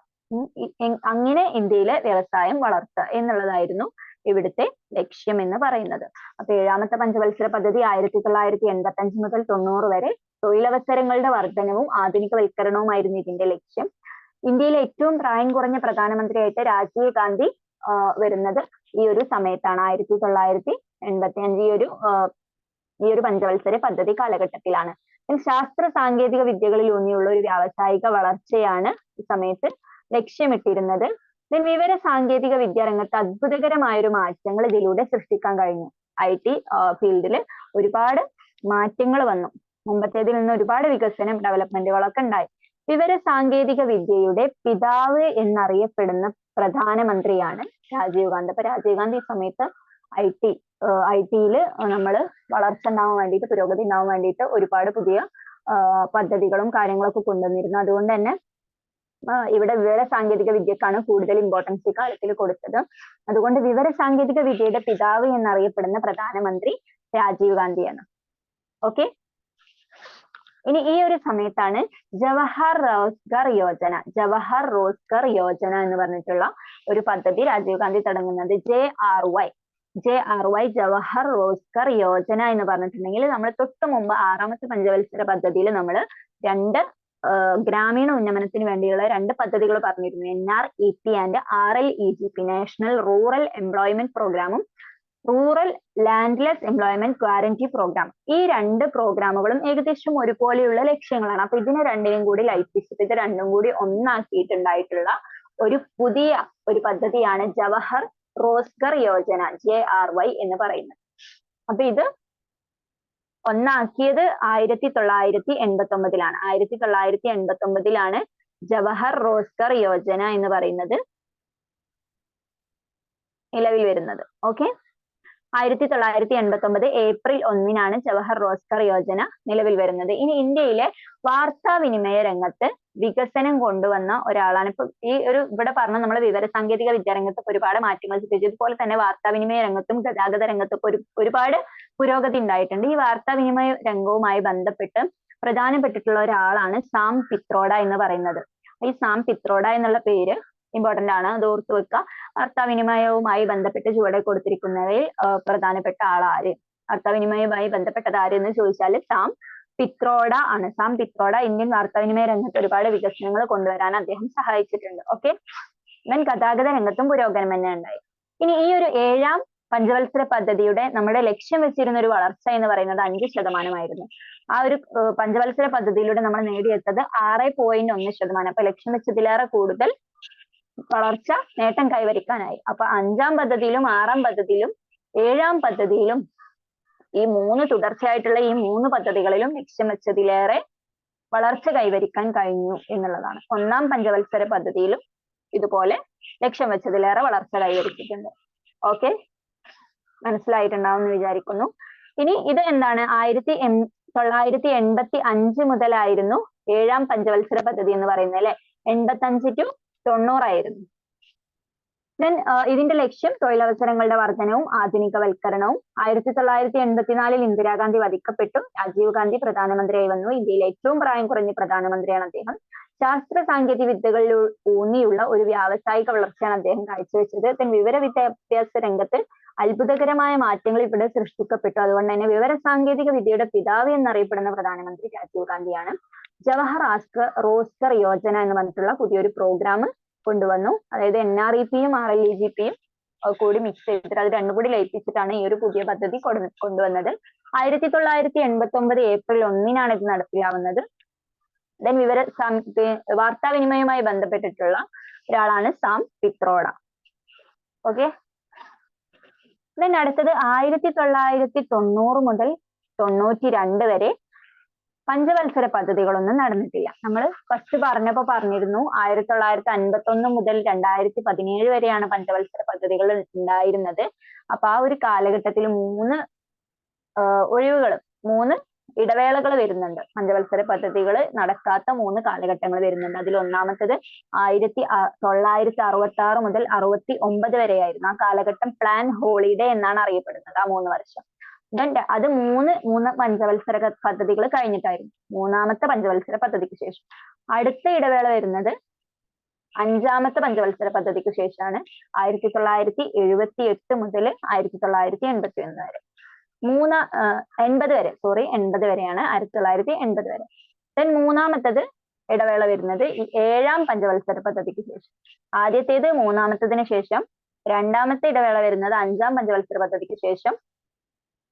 അങ്ങനെ ഇന്ത്യയിലെ വ്യവസായം വളർത്തുക എന്നുള്ളതായിരുന്നു ഇവിടുത്തെ ലക്ഷ്യം എന്ന് പറയുന്നത്. അപ്പൊ 7ാമത്തെ പഞ്ചവത്സര പദ്ധതി 1985 മുതൽ 90 വരെ തൊഴിലവസരങ്ങളുടെ വർധനവും ആധുനികവൽക്കരണവുമായിരുന്നു ഇതിന്റെ ലക്ഷ്യം. ഇന്ത്യയിലെ ഏറ്റവും പ്രായം കുറഞ്ഞ പ്രധാനമന്ത്രിയായിട്ട് രാജീവ് ഗാന്ധി വരുന്നത് ഈ ഒരു സമയത്താണ്, 1985 ഈ ഒരു പഞ്ചവത്സര പദ്ധതി കാലഘട്ടത്തിലാണ്. ശാസ്ത്ര സാങ്കേതിക വിദ്യകളിൽ ഊന്നിയുള്ള ഒരു വ്യാവസായിക വളർച്ചയാണ് ഈ സമയത്ത് ലക്ഷ്യമിട്ടിരുന്നത്. വിവര സാങ്കേതിക വിദ്യ രംഗത്ത് അത്ഭുതകരമായൊരു മാറ്റങ്ങൾ ഇതിലൂടെ സൃഷ്ടിക്കാൻ കഴിഞ്ഞു. IT ഫീൽഡിൽ ഒരുപാട് മാറ്റങ്ങൾ വന്നു. മുമ്പത്തേതിൽ നിന്ന് ഒരുപാട് വികസനം, ഡെവലപ്മെന്റുകളൊക്കെ ഉണ്ടായി. വിവര സാങ്കേതിക വിദ്യയുടെ പിതാവ് എന്നറിയപ്പെടുന്ന പ്രധാനമന്ത്രിയാണ് രാജീവ് ഗാന്ധി. അപ്പൊ രാജീവ് ഗാന്ധി ഈ സമയത്ത് IT-യിൽ നമ്മൾ വളർച്ച ഉണ്ടാവാൻ വേണ്ടിയിട്ട്, പുരോഗതി ഉണ്ടാവാൻ വേണ്ടിയിട്ട് ഒരുപാട് പുതിയ പദ്ധതികളും കാര്യങ്ങളൊക്കെ കൊണ്ടുവന്നിരുന്നു. അതുകൊണ്ട് തന്നെ ഇവിടെ വിവര സാങ്കേതിക വിദ്യക്കാണ് കൂടുതൽ ഇമ്പോർട്ടൻസ് ഈ കാലത്തിൽ കൊടുത്തത്. അതുകൊണ്ട് വിവര സാങ്കേതിക വിദ്യയുടെ പിതാവ് എന്നറിയപ്പെടുന്ന പ്രധാനമന്ത്രി രാജീവ് ഗാന്ധിയാണ്. ഓക്കെ, ഇനി ഈ ഒരു സമയത്താണ് ജവഹർ റോസ്ഗർ യോജന എന്ന് പറഞ്ഞിട്ടുള്ള ഒരു പദ്ധതി രാജീവ് ഗാന്ധി തുടങ്ങുന്നത്. JRY ജവഹർ റോസ്ഗർ യോജന എന്ന് പറഞ്ഞിട്ടുണ്ടെങ്കിൽ നമ്മൾ തൊട്ട് മുമ്പ് 6ാമത്തെ പഞ്ചവത്സര പദ്ധതിയിൽ നമ്മൾ 2 ഗ്രാമീണ ഉന്നമനത്തിന് വേണ്ടിയുള്ള 2 പദ്ധതികൾ പറഞ്ഞിരുന്നു. NREP and RLEGP, national rural employment പ്രോഗ്രാമും rural landless employment guarantee programme. ഈ 2 പ്രോഗ്രാമുകളും ഏകദേശം ഒരുപോലെയുള്ള ലക്ഷ്യങ്ങളാണ്. അപ്പൊ ഇതിനെ രണ്ടിനും കൂടി ലയിപ്പിച്ചിട്ട് ഇത് രണ്ടും കൂടി ഒന്നാക്കിയിട്ടുണ്ടായിട്ടുള്ള ഒരു പുതിയ ഒരു പദ്ധതിയാണ് ജവഹർ റോസ്ഗർ യോജന, JRY എന്ന് പറയുന്നത്. അപ്പൊ ഇത് ഒന്നാക്കിയത് 1989-ലാണ്. 1989-ലാണ് ജവഹർ റോസ്ഗർ യോജന എന്ന് പറയുന്നത് നിലവിൽ വരുന്നത്. ഓക്കെ, 1989 ഏപ്രിൽ 1 ജവഹർ റോസ്ഗർ യോജന നിലവിൽ വരുന്നത്. ഇനി ഇന്ത്യയിലെ വാർത്താവിനിമയ രംഗത്ത് വികസനം കൊണ്ടുവന്ന ഒരാളാണ്. ഇപ്പൊ ഈ ഒരു ഇവിടെ പറഞ്ഞ നമ്മൾ വിവരസാങ്കേതിക വിദ്യ രംഗത്ത് ഒരുപാട് മാറ്റങ്ങൾ സൃഷ്ടിച്ചു. ഇതുപോലെ തന്നെ വാർത്താവിനിമയ രംഗത്തും ഗതാഗത രംഗത്തും ഒരുപാട് പുരോഗതി ഉണ്ടായിട്ടുണ്ട്. ഈ വാർത്താവിനിമയ രംഗവുമായി ബന്ധപ്പെട്ട് പ്രധാനപ്പെട്ടിട്ടുള്ള ഒരാളാണ് സാം പിത്രോഡ എന്ന് പറയുന്നത്. ഈ സാം പിത്രോഡ എന്നുള്ള പേര് ഇമ്പോർട്ടന്റ് ആണ്, അത് ഓർത്തു വെക്കുക. വാർത്താവിനിമയവുമായി ബന്ധപ്പെട്ട് ചുവടെ കൊടുത്തിരിക്കുന്നവയിൽ പ്രധാനപ്പെട്ട ആളാര്, വാർത്താവിനിമയവുമായി ബന്ധപ്പെട്ടത് ആര് എന്ന് ചോദിച്ചാൽ സാം പിത്രോഡ ആണ്. സാം പിത്രോഡ ഇന്ത്യൻ വാർത്താവിനിമയ രംഗത്ത് ഒരുപാട് വികസനങ്ങൾ കൊണ്ടുവരാൻ അദ്ദേഹം സഹായിച്ചിട്ടുണ്ട്. ഓക്കെ, ദെൻ ഗതാഗത രംഗത്തും പുരോഗമനം തന്നെ ഉണ്ടായി. ഇനി ഈ ഒരു 7ാം പഞ്ചവത്സര പദ്ധതിയുടെ നമ്മുടെ ലക്ഷ്യം വെച്ചിരുന്ന ഒരു വളർച്ച എന്ന് പറയുന്നത് 5%. ആ ഒരു പഞ്ചവത്സര പദ്ധതിയിലൂടെ നമ്മൾ നേടിയെടുത്തത് 6.1%. അപ്പൊ ലക്ഷ്യം വെച്ചതിലേറെ കൂടുതൽ വളർച്ച നേട്ടം കൈവരിക്കാനായി. അപ്പൊ 5ാം പദ്ധതിയിലും 6ാം പദ്ധതിയിലും 7ാം പദ്ധതിയിലും ഈ തുടർച്ചയായിട്ടുള്ള ഈ 3 പദ്ധതികളിലും ലക്ഷ്യം വെച്ചതിലേറെ വളർച്ച കൈവരിക്കാൻ കഴിഞ്ഞു എന്നുള്ളതാണ്. 1ാം പഞ്ചവത്സര പദ്ധതിയിലും ഇതുപോലെ ലക്ഷ്യം വെച്ചതിലേറെ വളർച്ച കൈവരിച്ചിട്ടുണ്ട്. ഓക്കെ, മനസ്സിലായിട്ടുണ്ടാവും എന്ന് വിചാരിക്കുന്നു. ഇനി ഇത് എന്താണ്, 1985 മുതലായിരുന്നു 7ാം പഞ്ചവത്സര പദ്ധതി എന്ന് പറയുന്നത് അല്ലെ. 85 to 90 ആയിരുന്നു. ദെൻ ഇതിന്റെ ലക്ഷ്യം തൊഴിലവസരങ്ങളുടെ വർധനവും ആധുനികവൽക്കരണവും. 1984 ഇന്ദിരാഗാന്ധി വധിക്കപ്പെട്ടു, രാജീവ് ഗാന്ധി പ്രധാനമന്ത്രിയായി വന്നു. ഇന്ത്യയിലെ ഏറ്റവും പ്രായം കുറഞ്ഞ പ്രധാനമന്ത്രിയാണ് അദ്ദേഹം. ശാസ്ത്ര സാങ്കേതിക വിദ്യകളിൽ ഊന്നിയുള്ള ഒരു വ്യാവസായിക വളർച്ചയാണ് അദ്ദേഹം കാഴ്ചവെച്ചത്. ദെൻ വിവര വിദ്യാഭ്യാസ രംഗത്ത് അത്ഭുതകരമായ മാറ്റങ്ങൾ ഇവിടെ സൃഷ്ടിക്കപ്പെട്ടു. അതുകൊണ്ട് തന്നെ വിവര സാങ്കേതിക വിദ്യയുടെ പിതാവ് എന്നറിയപ്പെടുന്ന പ്രധാനമന്ത്രി രാജീവ് ഗാന്ധിയാണ്. ജവഹർ റോസ്ഗർ യോജന എന്ന് പറഞ്ഞിട്ടുള്ള പുതിയൊരു പ്രോഗ്രാം കൊണ്ടുവന്നു. അതായത് NREPയും RLEGPയും കൂടി മിക്സ് ചെയ്തിട്ട് അത് രണ്ടും കൂടി ലയിപ്പിച്ചിട്ടാണ് ഈ ഒരു പുതിയ പദ്ധതി കൊണ്ടുവന്നത്. 1989 ഏപ്രിൽ 1 ഇത് നടപ്പിലാവുന്നത്. ദെൻ വാർത്താവിനിമയവുമായി ബന്ധപ്പെട്ടിട്ടുള്ള ഒരാളാണ് സാം പിത്രോഡ. ഓക്കെ, ദെൻ അടുത്തത് 1990 മുതൽ 92 വരെ പഞ്ചവത്സര പദ്ധതികളൊന്നും നടന്നിട്ടില്ല. നമ്മൾ ഫസ്റ്റ് പറഞ്ഞിരുന്നു 1951 മുതൽ 2017 വരെയാണ് പഞ്ചവത്സര പദ്ധതികൾ ഉണ്ടായിരുന്നത്. അപ്പൊ ആ ഒരു കാലഘട്ടത്തിൽ 3 ഒഴിവുകൾ, 3 ഇടവേളകൾ വരുന്നുണ്ട്. പഞ്ചവത്സര പദ്ധതികൾ നടക്കാത്ത 3 കാലഘട്ടങ്ങൾ വരുന്നുണ്ട്. അതിൽ ഒന്നാമത്തത് 1966 മുതൽ 69 വരെയായിരുന്നു. ആ കാലഘട്ടം പ്ലാൻ ഹോളിഡേ എന്നാണ് അറിയപ്പെടുന്നത്, ആ 3 വർഷം. അത് മൂന്ന് പഞ്ചവത്സര പദ്ധതികൾ കഴിഞ്ഞിട്ടായിരുന്നു, 3ാമത്തെ പഞ്ചവത്സര പദ്ധതിക്ക് ശേഷം. അടുത്ത ഇടവേള വരുന്നത് 5ാമത്തെ പഞ്ചവത്സര പദ്ധതിക്ക് ശേഷമാണ്, 1978 മുതൽ 1981 വരെ. 80 വരെയാണ്, 1980 വരെ. ദെൻ 3ാമത്തത് ഇടവേള വരുന്നത് 7ാം പഞ്ചവത്സര പദ്ധതിക്ക് ശേഷം. ആദ്യത്തേത് 3ാമത്തതിന് ശേഷം, 2ാമത്തെ ഇടവേള വരുന്നത് 5ാം പഞ്ചവത്സര പദ്ധതിക്ക് ശേഷം,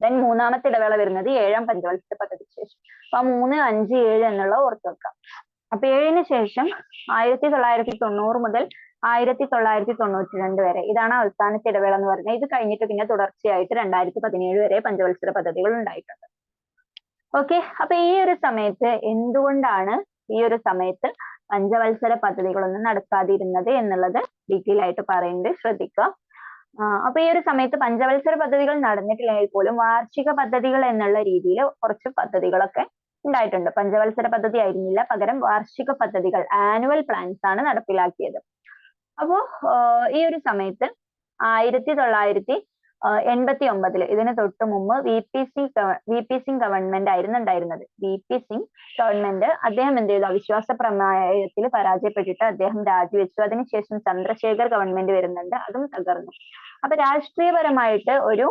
ദെൻ 3ാമത്തെ ഇടവേള വരുന്നത് 7ാം പഞ്ചവത്സര പദ്ധതിക്ക് ശേഷം. അപ്പൊ 3, 5, 7 എന്നുള്ള ഓർത്ത് വെക്കാം. അപ്പൊ 7ന് ശേഷം 1990 മുതൽ 1992 വരെ, ഇതാണ് അവസാനത്തെ ഇടവേള എന്ന് പറയുന്നത്. ഇത് കഴിഞ്ഞിട്ട് പിന്നെ തുടർച്ചയായിട്ട് 2017 വരെ പഞ്ചവത്സര പദ്ധതികൾ ഉണ്ടായിട്ടുണ്ട്. ഓക്കെ, അപ്പൊ ഈ ഒരു സമയത്ത് എന്തുകൊണ്ടാണ് പഞ്ചവത്സര പദ്ധതികളൊന്നും നടക്കാതിരുന്നത് എന്നുള്ളത് ഡീറ്റെയിൽ ആയിട്ട് പറയുന്നത് ശ്രദ്ധിക്കുക. അപ്പൊ ഈ ഒരു സമയത്ത് പഞ്ചവത്സര പദ്ധതികൾ നടന്നിട്ടില്ലെങ്കിൽ പോലും വാർഷിക പദ്ധതികൾ എന്നുള്ള രീതിയിൽ കുറച്ച് പദ്ധതികളൊക്കെ ഉണ്ടായിട്ടുണ്ട്. പഞ്ചവത്സര പദ്ധതി ആയിരുന്നില്ല, പകരം വാർഷിക പദ്ധതികൾ, ആനുവൽ പ്ലാൻസ് ആണ് നടപ്പിലാക്കിയത്. അപ്പോ ഈ ഒരു സമയത്ത് 1989 ഇതിന് തൊട്ട് മുമ്പ് VP സിംഗ് ഗവൺമെന്റ് ആയിരുന്നു ഉണ്ടായിരുന്നത്. VP സിംഗ് ഗവൺമെന്റ് അദ്ദേഹം എന്ത് ചെയ്തു, അവിശ്വാസ പ്രമേയത്തിൽ പരാജയപ്പെട്ടിട്ട് അദ്ദേഹം രാജിവെച്ചു. അതിനുശേഷം ചന്ദ്രശേഖർ ഗവൺമെന്റ് വരുന്നുണ്ട്, അതും തകർന്നു. അപ്പൊ രാഷ്ട്രീയപരമായിട്ട് ഒരു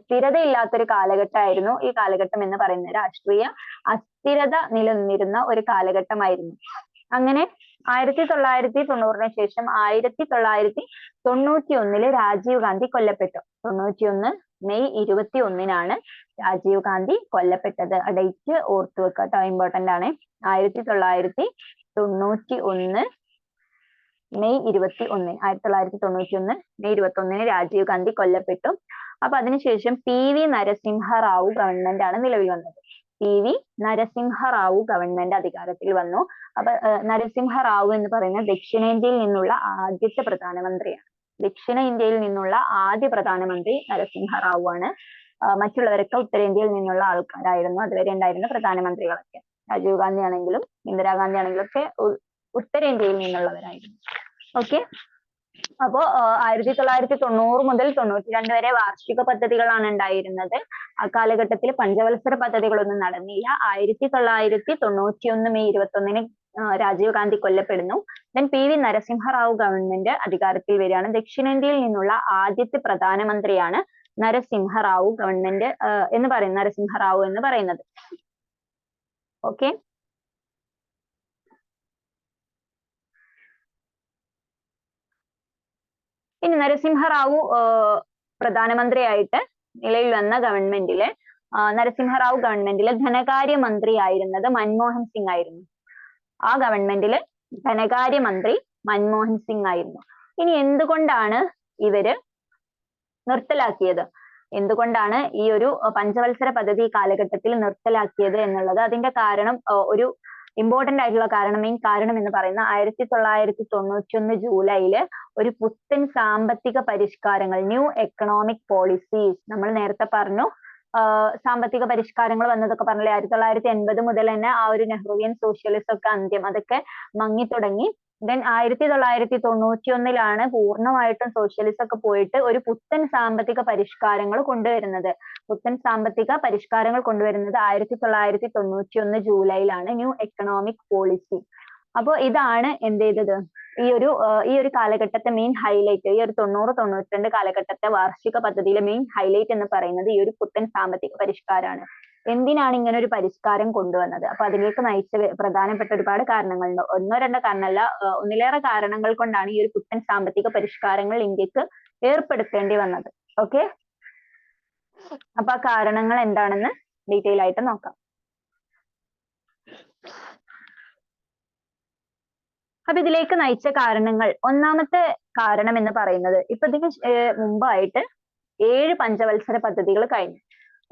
സ്ഥിരതയില്ലാത്തൊരു കാലഘട്ടമായിരുന്നു ഈ കാലഘട്ടം എന്ന് പറയുന്നത്. രാഷ്ട്രീയ അസ്ഥിരത നിലനിന്നിരുന്ന ഒരു കാലഘട്ടമായിരുന്നു. അങ്ങനെ 1990 ശേഷം 1991 രാജീവ് ഗാന്ധി കൊല്ലപ്പെട്ടു. 91 മെയ് 21 രാജീവ് ഗാന്ധി കൊല്ലപ്പെട്ടത്. ആ ഡേറ്റ് ഓർത്തു വെക്കുക കേട്ടോ, ഇമ്പോർട്ടന്റ് ആണ്. 1991 മെയ് 21 രാജീവ് ഗാന്ധി കൊല്ലപ്പെട്ടു. അപ്പൊ അതിനുശേഷം PV നരസിംഹറാവു ഗവൺമെന്റ് ആണ് നിലവിൽ വന്നത്. PV നരസിംഹറാവു ഗവൺമെന്റ് അധികാരത്തിൽ വന്നു. അപ്പൊ നരസിംഹറാവു എന്ന് പറയുന്നത് ദക്ഷിണേന്ത്യയിൽ നിന്നുള്ള ആദ്യത്തെ പ്രധാനമന്ത്രിയാണ്. ദക്ഷിണ ഇന്ത്യയിൽ നിന്നുള്ള ആദ്യ പ്രധാനമന്ത്രി നരസിംഹറാവു ആണ്. മറ്റുള്ളവരൊക്കെ ഉത്തരേന്ത്യയിൽ നിന്നുള്ള ആൾക്കാരായിരുന്നു അതുവരെ ഉണ്ടായിരുന്ന പ്രധാനമന്ത്രികളൊക്കെ. രാജീവ് ഗാന്ധി ആണെങ്കിലും ഇന്ദിരാഗാന്ധി ആണെങ്കിലും ഒക്കെ ഉത്തരേന്ത്യയിൽ നിന്നുള്ളവരായിരുന്നു. ഓക്കെ, അപ്പോ 1990 മുതൽ 92 വരെ വാർഷിക പദ്ധതികളാണ് ഉണ്ടായിരുന്നത്. ആ കാലഘട്ടത്തിൽ പഞ്ചവത്സര പദ്ധതികളൊന്നും നടന്നില്ല. 1991 മെയ് 21 രാജീവ് ഗാന്ധി കൊല്ലപ്പെടുന്നു. ദെൻ PV നരസിംഹറാവു ഗവൺമെന്റ് അധികാരത്തിൽ വരികയാണ്. ദക്ഷിണേന്ത്യയിൽ നിന്നുള്ള ആദ്യത്തെ പ്രധാനമന്ത്രിയാണ് നരസിംഹറാവു ഗവൺമെന്റ് എന്ന് പറയുന്നത്, നരസിംഹറാവു എന്ന് പറയുന്നത്. ഓക്കെ, ഇനി നരസിംഹറാവു പ്രധാനമന്ത്രിയായിട്ട് നിലയിൽ വന്ന ഗവൺമെന്റിലെ നരസിംഹറാവു ഗവൺമെന്റിലെ ധനകാര്യ മന്ത്രി ആയിരുന്നത് മൻമോഹൻ സിംഗ് ആയിരുന്നു. ആ ഗവൺമെന്റിലെ ധനകാര്യമന്ത്രി മൻമോഹൻ സിംഗ് ആയിരുന്നു. ഇനി എന്തുകൊണ്ടാണ് ഇവര് നിർത്തലാക്കിയത്, എന്തുകൊണ്ടാണ് ഈ ഒരു പഞ്ചവത്സര പദ്ധതി കാലഘട്ടത്തിൽ നിർത്തലാക്കിയത് എന്നുള്ളത്, അതിന്റെ കാരണം ഒരു ഇമ്പോർട്ടന്റ് ആയിട്ടുള്ള കാരണം, മെയിൻ കാരണം എന്ന് പറയുന്ന 1991 ജൂലൈയില് ഒരു പുത്തൻ സാമ്പത്തിക പരിഷ്കാരങ്ങൾ, ന്യൂ എക്കണോമിക് പോളിസീസ്, നമ്മൾ നേരത്തെ പറഞ്ഞു സാമ്പത്തിക പരിഷ്കാരങ്ങൾ വന്നതൊക്കെ പറഞ്ഞില്ലേ, 1980 മുതൽ തന്നെ ആ ഒരു നെഹ്റുവിയൻ സോഷ്യലിസം ഒക്കെ അന്ത്യം, അതൊക്കെ മങ്ങിത്തുടങ്ങി. ദെൻ 1991 പൂർണ്ണമായിട്ടും സോഷ്യലിസം ഒക്കെ പോയിട്ട് ഒരു പുത്തൻ സാമ്പത്തിക പരിഷ്കാരങ്ങൾ കൊണ്ടുവരുന്നത്. പുത്തൻ സാമ്പത്തിക പരിഷ്കാരങ്ങൾ കൊണ്ടുവരുന്നത് 1991 ജൂലൈയിലാണ്, ന്യൂ എക്കണോമിക് പോളിസി. അപ്പൊ ഇതാണ് എന്ത് ചെയ്തത്, ഈ ഒരു കാലഘട്ടത്തെ മെയിൻ ഹൈലൈറ്റ്, ഈ ഒരു 90-92 കാലഘട്ടത്തെ വാർഷിക പദ്ധതിയിലെ മെയിൻ ഹൈലൈറ്റ് എന്ന് പറയുന്നത് ഈ ഒരു പുത്തൻ സാമ്പത്തിക പരിഷ്കാരമാണ്. എന്തിനാണ് ഇങ്ങനെ ഒരു പരിഷ്കാരം കൊണ്ടുവന്നത്? അപ്പൊ അതിലേക്ക് നയിച്ച പ്രധാനപ്പെട്ട ഒരുപാട് കാരണങ്ങളുണ്ട്. ഒന്നോ രണ്ടോ കാരണമല്ല, ഒന്നിലേറെ കാരണങ്ങൾ കൊണ്ടാണ് ഈ ഒരു പുത്തൻ സാമ്പത്തിക പരിഷ്കാരങ്ങൾ ഇന്ത്യക്ക് ഏർപ്പെടുത്തേണ്ടി വന്നത്. ഓക്കെ, അപ്പൊ ആ കാരണങ്ങൾ എന്താണെന്ന് ഡീറ്റെയിൽ ആയിട്ട് നോക്കാം. അപ്പൊ ഇതിലേക്ക് നയിച്ച കാരണങ്ങൾ, ഒന്നാമത്തെ കാരണം എന്ന് പറയുന്നത്, ഇപ്പൊ ഇതിന് മുമ്പായിട്ട് 7 പഞ്ചവത്സര പദ്ധതികൾ കഴിഞ്ഞു.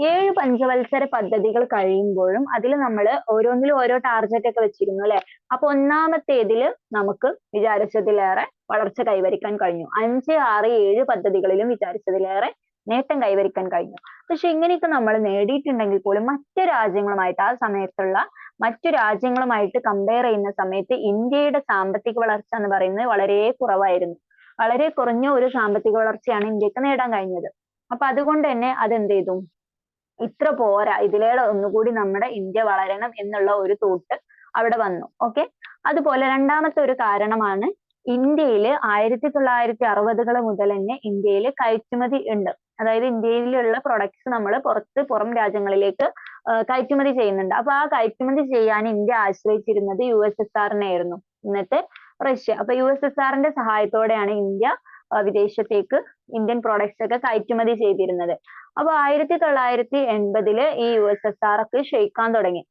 7 പഞ്ചവത്സര പദ്ധതികൾ കഴിയുമ്പോഴും അതിൽ നമ്മൾ ഓരോന്നിലും ഓരോ ടാർഗറ്റ് ഒക്കെ വെച്ചിരുന്നു അല്ലെ. അപ്പൊ ഒന്നാമത്തേതില് നമുക്ക് വിചാരിച്ചതിലേറെ വളർച്ച കൈവരിക്കാൻ കഴിഞ്ഞു. 5, 6, 7 പദ്ധതികളിലും വിചാരിച്ചതിലേറെ നേട്ടം കൈവരിക്കാൻ കഴിഞ്ഞു. പക്ഷെ ഇങ്ങനെയൊക്കെ നമ്മൾ നേടിയിട്ടുണ്ടെങ്കിൽ പോലും മറ്റു രാജ്യങ്ങളുമായിട്ട്, ആ സമയത്തുള്ള മറ്റു രാജ്യങ്ങളുമായിട്ട് കമ്പയർ ചെയ്യുന്ന സമയത്ത് ഇന്ത്യയുടെ സാമ്പത്തിക വളർച്ച എന്ന് പറയുന്നത് വളരെ കുറവായിരുന്നു. വളരെ കുറഞ്ഞ ഒരു സാമ്പത്തിക വളർച്ചയാണ് ഇന്ത്യക്ക് നേടാൻ കഴിഞ്ഞത്. അപ്പൊ അതുകൊണ്ട് തന്നെ അതെന്ത് ചെയ്തു, ഇത്ര പോരാ, ഇതിലേറെ ഒന്നുകൂടി നമ്മുടെ ഇന്ത്യ വളരണം എന്നുള്ള ഒരു തോട്ട് അവിടെ വന്നു. ഓക്കെ, അതുപോലെ രണ്ടാമത്തെ ഒരു കാരണമാണ്, ഇന്ത്യയില് 1960 മുതൽ തന്നെ ഇന്ത്യയിൽ കയറ്റുമതി ഉണ്ട്. അതായത് ഇന്ത്യയിലുള്ള പ്രൊഡക്ട്സ് നമ്മൾ പുറം രാജ്യങ്ങളിലേക്ക് കയറ്റുമതി ചെയ്യുന്നുണ്ട്. അപ്പൊ ആ കയറ്റുമതി ചെയ്യാൻ ഇന്ത്യ ആശ്രയിച്ചിരുന്നത് USSR ആയിരുന്നു, ഇന്നത്തെ റഷ്യ. അപ്പൊ USSR സഹായത്തോടെയാണ് ഇന്ത്യ വിദേശത്തേക്ക് ഇന്ത്യൻ പ്രോഡക്ട്സ് ഒക്കെ കയറ്റുമതി ചെയ്തിരുന്നത്. അപ്പൊ 1980 ഈ USSR ഒക്കെ ക്ഷയിക്കാൻ തുടങ്ങി.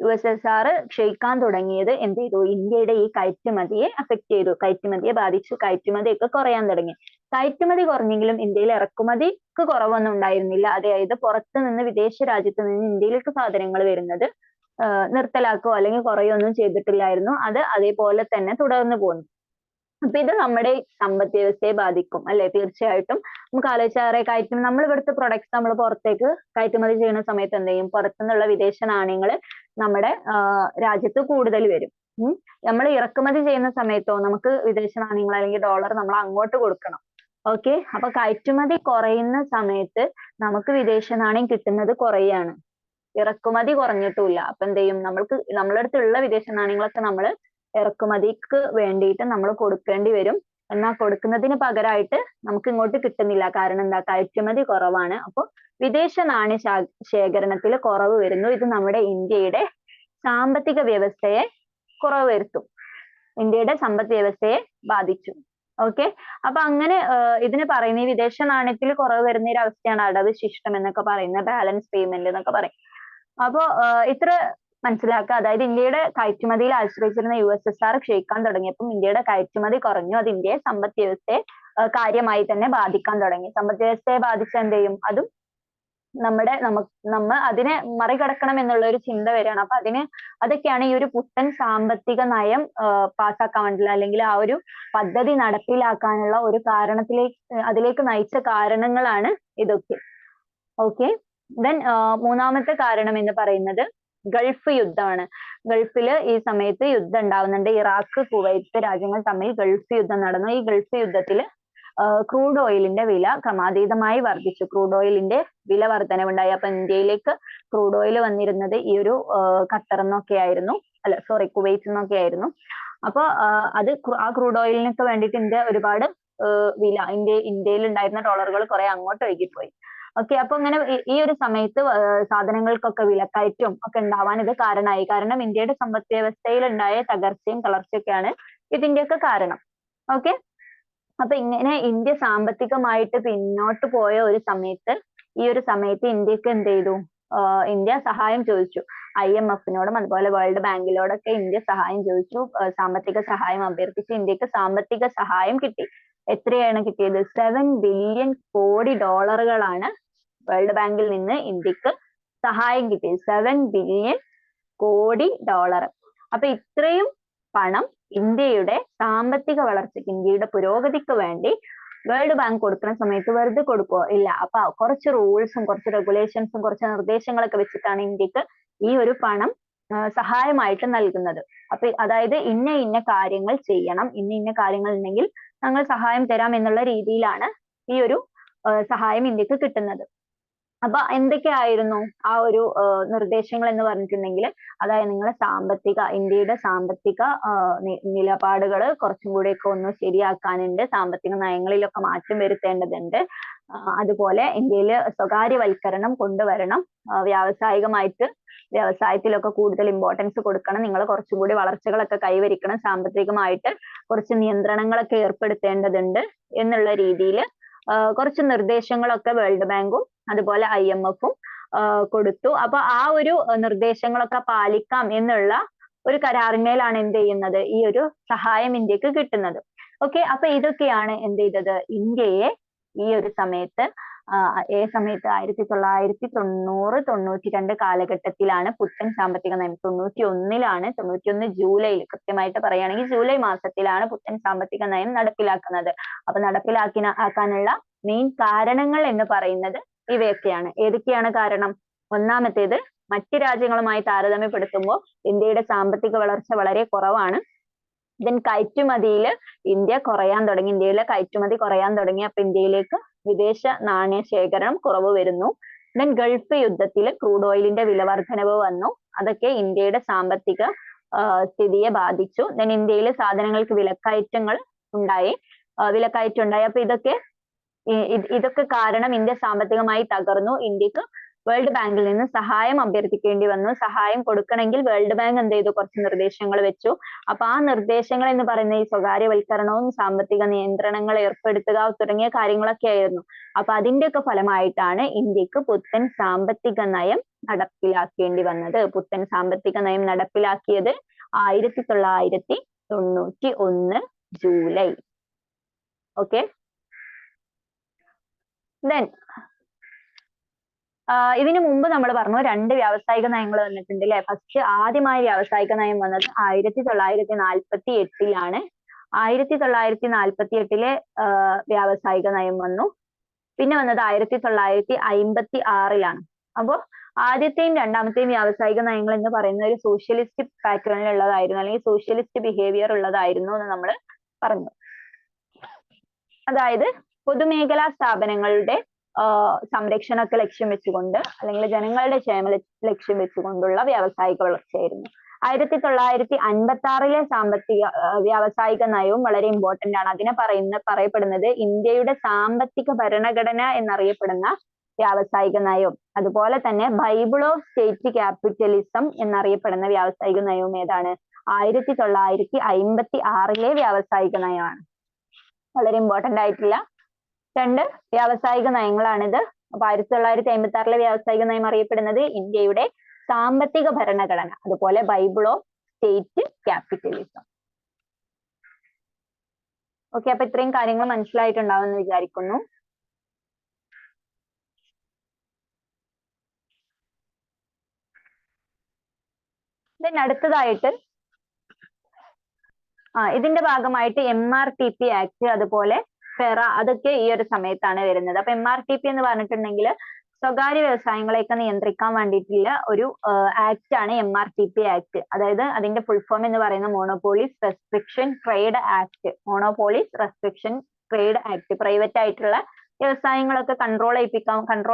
USSR ക്ഷയിക്കാൻ തുടങ്ങിയത് എന്ത് ചെയ്തു, ഇന്ത്യയുടെ ഈ കയറ്റുമതിയെ അഫക്ട് ചെയ്തു, കയറ്റുമതിയെ ബാധിച്ചു, കയറ്റുമതിയൊക്കെ കുറയാൻ തുടങ്ങി. കയറ്റുമതി കുറഞ്ഞെങ്കിലും ഇന്ത്യയിൽ ഇറക്കുമതിക്ക് കുറവൊന്നും ഉണ്ടായിരുന്നില്ല. അതായത് പുറത്തു നിന്ന്, വിദേശ രാജ്യത്ത് നിന്ന് ഇന്ത്യയിലേക്ക് സാധനങ്ങൾ വരുന്നത് നിർത്തലാക്കുകയോ അല്ലെങ്കിൽ കുറയൊന്നും ചെയ്തിട്ടില്ലായിരുന്നു. അത് അതേപോലെ തന്നെ തുടർന്നു പോന്നു. അപ്പൊ ഇത് നമ്മുടെ സമ്പദ് വ്യവസ്ഥയെ ബാധിക്കും അല്ലെ, തീർച്ചയായിട്ടും. നമുക്ക് ആലോചിച്ചാറേ, നമ്മൾ ഇവിടുത്തെ പ്രൊഡക്ട്സ് നമ്മൾ പുറത്തേക്ക് കയറ്റുമതി ചെയ്യുന്ന സമയത്ത് എന്ത് ചെയ്യും, പുറത്തുനിന്നുള്ള വിദേശ നാണ്യങ്ങൾ നമ്മുടെ രാജ്യത്ത് കൂടുതൽ വരും. നമ്മൾ ഇറക്കുമതി ചെയ്യുന്ന സമയത്തോ നമുക്ക് വിദേശ നാണ്യങ്ങൾ അല്ലെങ്കിൽ ഡോളർ നമ്മൾ അങ്ങോട്ട് കൊടുക്കണം. ഓക്കെ, അപ്പൊ കയറ്റുമതി കുറയുന്ന സമയത്ത് നമുക്ക് വിദേശ നാണ്യം കിട്ടുന്നത് കുറയാണ്, ഇറക്കുമതി കുറഞ്ഞിട്ടുമില്ല. അപ്പൊ എന്ത് ചെയ്യും, നമ്മുടെ അടുത്തുള്ള വിദേശ നാണ്യങ്ങളൊക്കെ നമ്മൾ ഇറക്കുമതിക്ക് വേണ്ടിയിട്ട് നമ്മൾ കൊടുക്കേണ്ടി വരും. എന്നാൽ കൊടുക്കുന്നതിന് പകരമായിട്ട് നമുക്ക് ഇങ്ങോട്ട് കിട്ടുന്നില്ല. കാരണം എന്താ, കയറ്റുമതി കുറവാണ്. അപ്പൊ വിദേശ നാണ്യ ശേഖരണത്തിൽ കുറവ് വരുന്നു. ഇത് നമ്മുടെ ഇന്ത്യയുടെ സാമ്പത്തിക വ്യവസ്ഥയെ കുറവ് വരുത്തും, ഇന്ത്യയുടെ സമ്പദ് വ്യവസ്ഥയെ ബാധിച്ചു. ഓക്കെ, അപ്പൊ അങ്ങനെ ഇതിന് പറയുന്ന, ഈ വിദേശ നാണ്യത്തിൽ കുറവ് വരുന്ന ഒരു അവസ്ഥയാണ് അടവ് ശിഷ്ടം എന്നൊക്കെ പറയുന്ന, ബാലൻസ് പേയ്മെന്റ് എന്നൊക്കെ പറയും. അപ്പോ ഇത്ര മനസ്സിലാക്കുക. അതായത് ഇന്ത്യയുടെ കയറ്റുമതിയിൽ ആശ്രയിച്ചിരുന്ന USSR ക്ഷയിക്കാൻ തുടങ്ങിയപ്പോൾ ഇന്ത്യയുടെ കയറ്റുമതി കുറഞ്ഞു. അത് ഇന്ത്യയെ സമ്പദ് വ്യവസ്ഥയെ കാര്യമായി തന്നെ ബാധിക്കാൻ തുടങ്ങി. സമ്പദ് വ്യവസ്ഥയെ ബാധിച്ച എന്ത് ചെയ്യും, അതും നമ്മ അതിനെ മറികടക്കണം എന്നുള്ള ഒരു ചിന്ത വരികയാണ്. അപ്പൊ അതൊക്കെയാണ് ഈ ഒരു പുത്തൻ സാമ്പത്തിക നയം പാസ്സാക്കാൻ വേണ്ടിയുള്ള അല്ലെങ്കിൽ ആ ഒരു പദ്ധതി നടപ്പിലാക്കാനുള്ള ഒരു അതിലേക്ക് നയിച്ച കാരണങ്ങളാണ് ഇതൊക്കെ. ഓക്കെ. ദെൻ മൂന്നാമത്തെ കാരണം എന്ന് പറയുന്നത് ഗൾഫ് യുദ്ധമാണ്. ഗൾഫില് ഈ സമയത്ത് യുദ്ധം ഉണ്ടാവുന്നുണ്ട്. ഇറാഖ്, കുവൈത്ത് രാജ്യങ്ങൾ തമ്മിൽ ഗൾഫ് യുദ്ധം നടന്നു. ഈ ഗൾഫ് യുദ്ധത്തില് ക്രൂഡ് ഓയിലിന്റെ വില ക്രമാതീതമായി വർദ്ധിച്ചു. ക്രൂഡ് ഓയിലിന്റെ വില വർധനവുണ്ടായി. അപ്പൊ ഇന്ത്യയിലേക്ക് ക്രൂഡ് ഓയിൽ വന്നിരുന്നത് ഈ ഒരു ഖത്തർ നിന്നൊക്കെ ആയിരുന്നു, കുവൈറ്റ് നിന്നൊക്കെ ആയിരുന്നു. അപ്പൊ ആ ക്രൂഡ് ഓയിലിനൊക്കെ വേണ്ടിയിട്ട് ഇന്ത്യ ഒരുപാട് ഇന്ത്യയിൽ ഉണ്ടായിരുന്ന ഡോളറുകൾ കുറെ അങ്ങോട്ട് ഒഴുകിപ്പോയി. ഓക്കെ. അപ്പൊ ഇങ്ങനെ ഈ ഒരു സമയത്ത് സാധനങ്ങൾക്കൊക്കെ വിലക്കയറ്റവും ഒക്കെ ഉണ്ടാവാൻ ഇത് കാരണമായി. കാരണം ഇന്ത്യയുടെ സമ്പദ് വ്യവസ്ഥയിൽ ഉണ്ടായ തകർച്ചയും തളർച്ചയൊക്കെയാണ് ഇതിന്റെയൊക്കെ കാരണം. ഓക്കെ. അപ്പൊ ഇങ്ങനെ ഇന്ത്യ സാമ്പത്തികമായിട്ട് പിന്നോട്ട് പോയ ഈ ഒരു സമയത്ത് ഇന്ത്യക്ക് എന്ത് ചെയ്തു? ഇന്ത്യ സഹായം ചോദിച്ചു. IMF-നോടും അതുപോലെ വേൾഡ് ബാങ്കിനോടൊക്കെ ഇന്ത്യ സഹായം ചോദിച്ചു. സാമ്പത്തിക സഹായം അഭ്യർത്ഥിച്ചു. ഇന്ത്യക്ക് സാമ്പത്തിക സഹായം കിട്ടി. എത്രയാണ് കിട്ടിയത്? 7 ബില്യൺ കോടി ഡോളറുകളാണ് വേൾഡ് ബാങ്കിൽ നിന്ന് ഇന്ത്യക്ക് സഹായം കിട്ടിയത്. 7 ബില്യൺ കോടി ഡോളർ. അപ്പൊ ഇത്രയും പണം ഇന്ത്യയുടെ സാമ്പത്തിക വളർച്ചയ്ക്ക്, ഇന്ത്യയുടെ പുരോഗതിക്ക് വേണ്ടി വേൾഡ് ബാങ്ക് കൊടുക്കുന്ന സമയത്ത് വെറുതെ കൊടുക്കുവോ? ഇല്ല. അപ്പൊ കുറച്ച് റൂൾസും കുറച്ച് റെഗുലേഷൻസും കുറച്ച് നിർദ്ദേശങ്ങളൊക്കെ വെച്ചിട്ടാണ് ഇന്ത്യക്ക് ഈ ഒരു പണം സഹായമായിട്ട് നൽകുന്നത്. അപ്പൊ അതായത് ഇന്ന കാര്യങ്ങൾ ചെയ്യണം, ഇന്ന കാര്യങ്ങൾ ഉണ്ടെങ്കിൽ ഞങ്ങൾ സഹായം തരാം എന്നുള്ള രീതിയിലാണ് ഈ ഒരു സഹായം ഇന്ത്യക്ക് കിട്ടുന്നത്. അപ്പൊ എന്തൊക്കെയായിരുന്നു ആ ഒരു നിർദ്ദേശങ്ങൾ എന്ന് പറഞ്ഞിട്ടുണ്ടെങ്കിൽ, അതായത് നിങ്ങളെ ഇന്ത്യയുടെ സാമ്പത്തിക നിലപാടുകൾ കുറച്ചും കൂടിയൊക്കെ ഒന്ന് ശരിയാക്കാനുണ്ട്. സാമ്പത്തിക നയങ്ങളിലൊക്കെ മാറ്റം വരുത്തേണ്ടതുണ്ട്. അതുപോലെ ഇന്ത്യയിൽ സ്വകാര്യവൽക്കരണം കൊണ്ടുവരണം. വ്യവസായത്തിലൊക്കെ കൂടുതൽ ഇമ്പോർട്ടൻസ് കൊടുക്കണം. നിങ്ങൾ കുറച്ചും കൂടി വളർച്ചകളൊക്കെ കൈവരിക്കണം. സാമ്പത്തികമായിട്ട് കുറച്ച് നിയന്ത്രണങ്ങളൊക്കെ ഏർപ്പെടുത്തേണ്ടതുണ്ട് എന്നുള്ള രീതിയിൽ കുറച്ച് നിർദ്ദേശങ്ങളൊക്കെ വേൾഡ് ബാങ്കും അതുപോലെ IMF-ഉം കൊടുത്തു. അപ്പൊ ആ ഒരു നിർദ്ദേശങ്ങളൊക്കെ പാലിക്കാം എന്നുള്ള ഒരു കരാറിന്മേലാണ് എന്ത് ചെയ്യുന്നത്? ഈ ഒരു സഹായം ഇന്ത്യക്ക് കിട്ടുന്നത്. ഓക്കെ. അപ്പൊ ഇതൊക്കെയാണ് എന്ത് ചെയ്തത്? ഇന്ത്യയെ ഈ ഒരു സമയത്ത് 1990-92 കാലഘട്ടത്തിലാണ് പുത്തൻ സാമ്പത്തിക നയം 91 ജൂലൈയിൽ, കൃത്യമായിട്ട് പറയുകയാണെങ്കിൽ ജൂലൈ മാസത്തിലാണ് പുത്തൻ സാമ്പത്തിക നയം നടപ്പിലാക്കുന്നത്. അപ്പൊ നടപ്പിലാക്കാനുള്ള മെയിൻ കാരണങ്ങൾ എന്ന് പറയുന്നത് ഇവയൊക്കെയാണ്. ഏതൊക്കെയാണ് കാരണം? ഒന്നാമത്തേത്, മറ്റ് രാജ്യങ്ങളുമായി താരതമ്യപ്പെടുത്തുമ്പോൾ ഇന്ത്യയുടെ സാമ്പത്തിക വളർച്ച വളരെ കുറവാണ്. ദെൻ കയറ്റുമതിയിൽ ഇന്ത്യയിലെ കയറ്റുമതി കുറയാൻ തുടങ്ങി. അപ്പൊ ഇന്ത്യയിലേക്ക് വിദേശ നാണയ ശേഖരണം കുറവ് വരുന്നു. ദെൻ ഗൾഫ് യുദ്ധത്തിൽ ക്രൂഡ് ഓയിലിന്റെ വില വർധനവ് വന്നു. അതൊക്കെ ഇന്ത്യയുടെ സാമ്പത്തിക സ്ഥിതിയെ ബാധിച്ചു. ദെൻ ഇന്ത്യയിൽ സാധനങ്ങൾക്ക് വിലക്കയറ്റം ഉണ്ടായി. അപ്പൊ ഇതൊക്കെ കാരണം ഇന്ത്യ സാമ്പത്തികമായി തകർന്നു. ഇന്ത്യക്ക് വേൾഡ് ബാങ്കിൽ നിന്ന് സഹായം അഭ്യർത്ഥിക്കേണ്ടി വന്നു. സഹായം കൊടുക്കണമെങ്കിൽ വേൾഡ് ബാങ്ക് എന്ത് ചെയ്തു? കുറച്ച് നിർദ്ദേശങ്ങൾ വെച്ചു. അപ്പൊ ആ നിർദ്ദേശങ്ങൾ എന്ന് പറയുന്ന ഈ സ്വകാര്യവൽക്കരണവും സാമ്പത്തിക നിയന്ത്രണങ്ങൾ ഏർപ്പെടുത്തുക തുടങ്ങിയ കാര്യങ്ങളൊക്കെ ആയിരുന്നു. അപ്പൊ അതിന്റെയൊക്കെ ഫലമായിട്ടാണ് ഇന്ത്യക്ക് പുത്തൻ സാമ്പത്തിക നയം നടപ്പിലാക്കേണ്ടി വന്നത്. പുത്തൻ സാമ്പത്തിക നയം നടപ്പിലാക്കിയത് 1991 ജൂലൈ. ഓക്കെ. ദെൻ ഇതിനു മുമ്പ് നമ്മൾ പറഞ്ഞു 2 വ്യാവസായിക നയങ്ങൾ വന്നിട്ടുണ്ട് അല്ലെ. ഫസ്റ്റ് ആദ്യമായി വ്യാവസായിക നയം വന്നത് 1948-ലാണ്. 1948-ലെ വ്യാവസായിക നയം വന്നു. പിന്നെ വന്നത് 1956-ലാണ്. അപ്പോ ആദ്യത്തെയും രണ്ടാമത്തെയും വ്യാവസായിക നയങ്ങൾ എന്ന് പറയുന്നത് ഒരു സോഷ്യലിസ്റ്റ് പാറ്റേണിലുള്ളതായിരുന്നു, അല്ലെങ്കിൽ സോഷ്യലിസ്റ്റ് ബിഹേവിയർ ഉള്ളതായിരുന്നു എന്ന് നമ്മൾ പറഞ്ഞു. അതായത് പൊതുമേഖലാ സ്ഥാപനങ്ങളുടെ സംരക്ഷണമൊക്കെ ലക്ഷ്യം വെച്ചുകൊണ്ട്, അല്ലെങ്കിൽ ജനങ്ങളുടെ ക്ഷേമം ലക്ഷ്യം വെച്ചുകൊണ്ടുള്ള വ്യാവസായിക വളർച്ചയായിരുന്നു. 1956-ലെ വ്യാവസായിക നയവും വളരെ ഇമ്പോർട്ടന്റ് ആണ്. അതിനെ പറയപ്പെടുന്നത് ഇന്ത്യയുടെ സാമ്പത്തിക ഭരണഘടന എന്നറിയപ്പെടുന്ന വ്യാവസായിക നയവും, അതുപോലെ തന്നെ ബൈബിൾ ഓഫ് സ്റ്റേറ്റ് ക്യാപിറ്റലിസം എന്നറിയപ്പെടുന്ന വ്യാവസായിക നയവും ഏതാണ്? 1956-ലെ വ്യാവസായിക നയമാണ്. വളരെ ഇമ്പോർട്ടന്റ് ആയിട്ടുള്ള 2 വ്യാവസായിക നയങ്ങളാണിത്. അപ്പൊ 1956-ലെ വ്യാവസായിക നയം അറിയപ്പെടുന്നത് ഇന്ത്യയുടെ സാമ്പത്തിക ഭരണഘടന, അതുപോലെ Bible of state capitalism. Okay. അപ്പൊ ഇത്രയും കാര്യങ്ങൾ മനസ്സിലായിട്ടുണ്ടാവുമെന്ന് വിചാരിക്കുന്നു. ദെൻ അടുത്തതായിട്ട് ഇതിന്റെ ഭാഗമായിട്ട് MRTP ആക്ട് അതുപോലെ ഫെറ അതൊക്കെ ഈ ഒരു സമയത്താണ് വരുന്നത്. അപ്പൊ MRTP എന്ന് പറഞ്ഞിട്ടുണ്ടെങ്കിൽ സ്വകാര്യ വ്യവസായങ്ങളെയൊക്കെ നിയന്ത്രിക്കാൻ വേണ്ടിയിട്ടുള്ള ഒരു ആക്ട് ആണ് MRTP ആക്ട്. അതായത് അതിന്റെ ഫുൾ ഫോം എന്ന് പറയുന്ന monopolies restriction trade act. Monopolies restriction trade act. Private ആയിട്ടുള്ള വ്യവസായങ്ങളൊക്കെ കൺട്രോൾ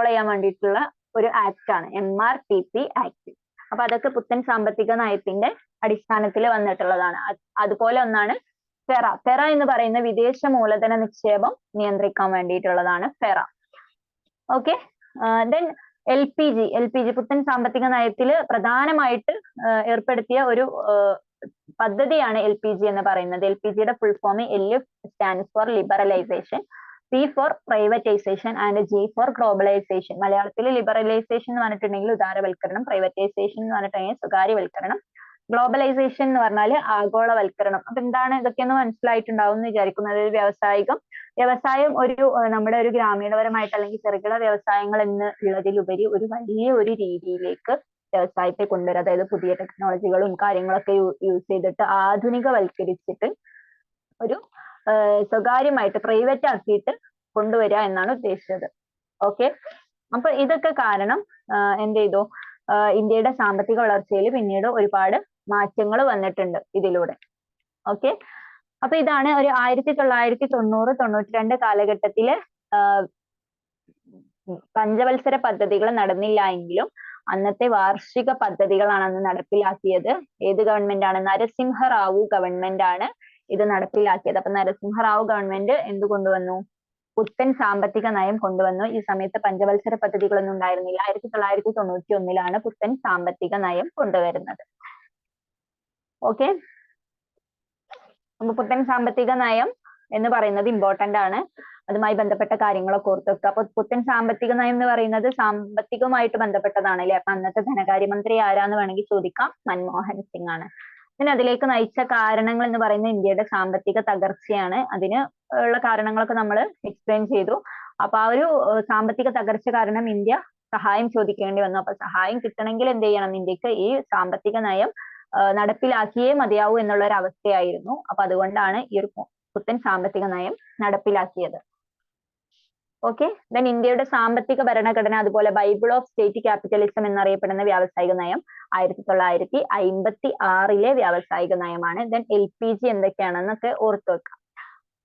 ചെയ്യാൻ വേണ്ടിയിട്ടുള്ള ഒരു ആക്ട് ആണ് MRTP ആക്ട്. അപ്പൊ അതൊക്കെ പുത്തൻ സാമ്പത്തിക നയത്തിന്റെ അടിസ്ഥാനത്തിൽ വന്നിട്ടുള്ളതാണ്. അതുപോലെ ഒന്നാണ് ഫെറ. ഫെറ എന്ന് പറയുന്ന വിദേശ മൂലധന നിക്ഷേപം നിയന്ത്രിക്കാൻ വേണ്ടിയിട്ടുള്ളതാണ് ഫെറ. ഓക്കെ. ദെൻ LPG പുത്തൻ സാമ്പത്തിക നയത്തിൽ പ്രധാനമായിട്ട് ഏർപ്പെടുത്തിയ ഒരു പദ്ധതിയാണ് LPG എന്ന് പറയുന്നത്. LPGയുടെ full form L stands for liberalisation, P for privatisation and G for globalisation. മലയാളത്തിൽ ലിബറലൈസേഷൻ എന്ന് പറഞ്ഞിട്ടുണ്ടെങ്കിൽ ഉദാരവൽക്കരണം, പ്രൈവറ്റൈസേഷൻ എന്ന് പറഞ്ഞിട്ടുണ്ടെങ്കിൽ സ്വകാര്യവൽക്കരണം, ഗ്ലോബലൈസേഷൻ എന്ന് പറഞ്ഞാൽ ആഗോളവൽക്കരണം. അപ്പൊ എന്താണ് ഇതൊക്കെയൊന്ന് മനസ്സിലായിട്ടുണ്ടാവും എന്ന് വിചാരിക്കുന്നു. അതായത് വ്യവസായം ഒരു നമ്മുടെ ഒരു ഗ്രാമീണപരമായിട്ട് അല്ലെങ്കിൽ ചെറുകിട വ്യവസായങ്ങൾ എന്നുള്ളതിലുപരി ഒരു വലിയ ഒരു രീതിയിലേക്ക് വ്യവസായത്തെ കൊണ്ടുവരിക. അതായത് പുതിയ ടെക്നോളജികളും കാര്യങ്ങളൊക്കെ യൂസ് ചെയ്തിട്ട് ആധുനികവൽക്കരിച്ചിട്ട് ഒരു സ്വകാര്യമായിട്ട് പ്രൈവറ്റ് ആക്കിയിട്ട് കൊണ്ടുവരിക എന്നാണ് ഉദ്ദേശിച്ചത്. ഓക്കെ. അപ്പൊ ഇതൊക്കെ കാരണം എന്ത് ചെയ്തു, ഇന്ത്യയുടെ സാമ്പത്തിക വളർച്ചയിൽ പിന്നീട് ഒരുപാട് മാറ്റങ്ങൾ വന്നിട്ടുണ്ട് ഇതിലൂടെ. ഓക്കെ. അപ്പൊ ഇതാണ് ഒരു 1990-92 കാലഘട്ടത്തിലെ പഞ്ചവത്സര പദ്ധതികൾ നടന്നില്ല എങ്കിലും അന്നത്തെ വാർഷിക പദ്ധതികളാണ് അന്ന് നടപ്പിലാക്കിയത്. ഏത് ഗവൺമെന്റ് ആണ്? നരസിംഹറാവു ഗവൺമെന്റ് ആണ് ഇത് നടപ്പിലാക്കിയത്. അപ്പൊ നരസിംഹറാവു ഗവൺമെന്റ് എന്ത് കൊണ്ടുവന്നു? പുത്തൻ സാമ്പത്തിക നയം കൊണ്ടുവന്നു. ഈ സമയത്ത് പഞ്ചവത്സര പദ്ധതികളൊന്നും ഉണ്ടായിരുന്നില്ല. 1991 പുത്തൻ സാമ്പത്തിക നയം കൊണ്ടുവരുന്നത്. ഓക്കെ. അപ്പൊ പുത്തൻ സാമ്പത്തിക നയം എന്ന് പറയുന്നത് ഇമ്പോർട്ടന്റ് ആണ്. അതുമായി ബന്ധപ്പെട്ട കാര്യങ്ങളൊക്കെ ഓർത്ത് വെക്കുക. അപ്പൊ പുത്തൻ സാമ്പത്തിക നയം എന്ന് പറയുന്നത് സാമ്പത്തികവുമായിട്ട് ബന്ധപ്പെട്ടതാണ് അല്ലെ. അപ്പൊ അന്നത്തെ ധനകാര്യമന്ത്രി ആരാന്ന് വേണമെങ്കിൽ ചോദിക്കാം, മൻമോഹൻ സിംഗ് ആണ്. പിന്നെ അതിലേക്ക് നയിച്ച കാരണങ്ങൾ എന്ന് പറയുന്നത് ഇന്ത്യയുടെ സാമ്പത്തിക തകർച്ചയാണ്. അതിന് ഉള്ള കാരണങ്ങളൊക്കെ നമ്മൾ എക്സ്പ്ലെയിൻ ചെയ്തു. അപ്പൊ ആ ഒരു സാമ്പത്തിക തകർച്ച കാരണം ഇന്ത്യ സഹായം ചോദിക്കേണ്ടി വന്നു. അപ്പൊ സഹായം കിട്ടണമെങ്കിൽ എന്ത് ചെയ്യണം? ഇന്ത്യക്ക് ഈ സാമ്പത്തിക നയം നടപ്പിലാക്കിയേ മതിയാവൂ എന്നുള്ള ഒരു അവസ്ഥയായിരുന്നു. അപ്പൊ അതുകൊണ്ടാണ് ഈ ഒരു പുത്തൻ സാമ്പത്തിക നയം നടപ്പിലാക്കിയത്. ഓക്കെ. ദെൻ ഇന്ത്യയുടെ സാമ്പത്തിക ഭരണഘടന അതുപോലെ ബൈബിൾ ഓഫ് സ്റ്റേറ്റ് ക്യാപിറ്റലിസം എന്നറിയപ്പെടുന്ന വ്യാവസായിക നയം 1956 വ്യാവസായിക നയമാണ്. ദെൻ LPG എന്തൊക്കെയാണെന്നൊക്കെ ഓർത്തു വെക്കാം.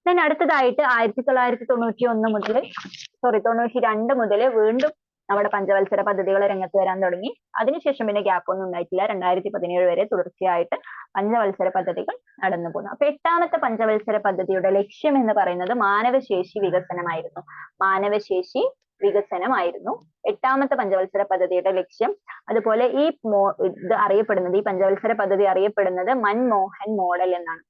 ദെൻ അടുത്തതായിട്ട് 1992 മുതൽ വീണ്ടും നമ്മുടെ പഞ്ചവത്സര പദ്ധതികൾ രംഗത്ത് വരാൻ തുടങ്ങി. അതിനുശേഷം പിന്നെ ഗ്യാപ്പ് ഒന്നും ഉണ്ടായിട്ടില്ല. 2017 വരെ തുടർച്ചയായിട്ട് പഞ്ചവത്സര പദ്ധതികൾ നടന്നു പോകുന്നു. അപ്പൊ 8ാമത്തെ പഞ്ചവത്സര പദ്ധതിയുടെ ലക്ഷ്യം എന്ന് പറയുന്നത് മാനവശേഷി വികസനമായിരുന്നു. മാനവശേഷി വികസനമായിരുന്നു 8ാമത്തെ പഞ്ചവത്സര പദ്ധതിയുടെ ലക്ഷ്യം. അതുപോലെ ഈ പഞ്ചവത്സര പദ്ധതി അറിയപ്പെടുന്നത് മൻമോഹൻ മോഡൽ എന്നാണ്.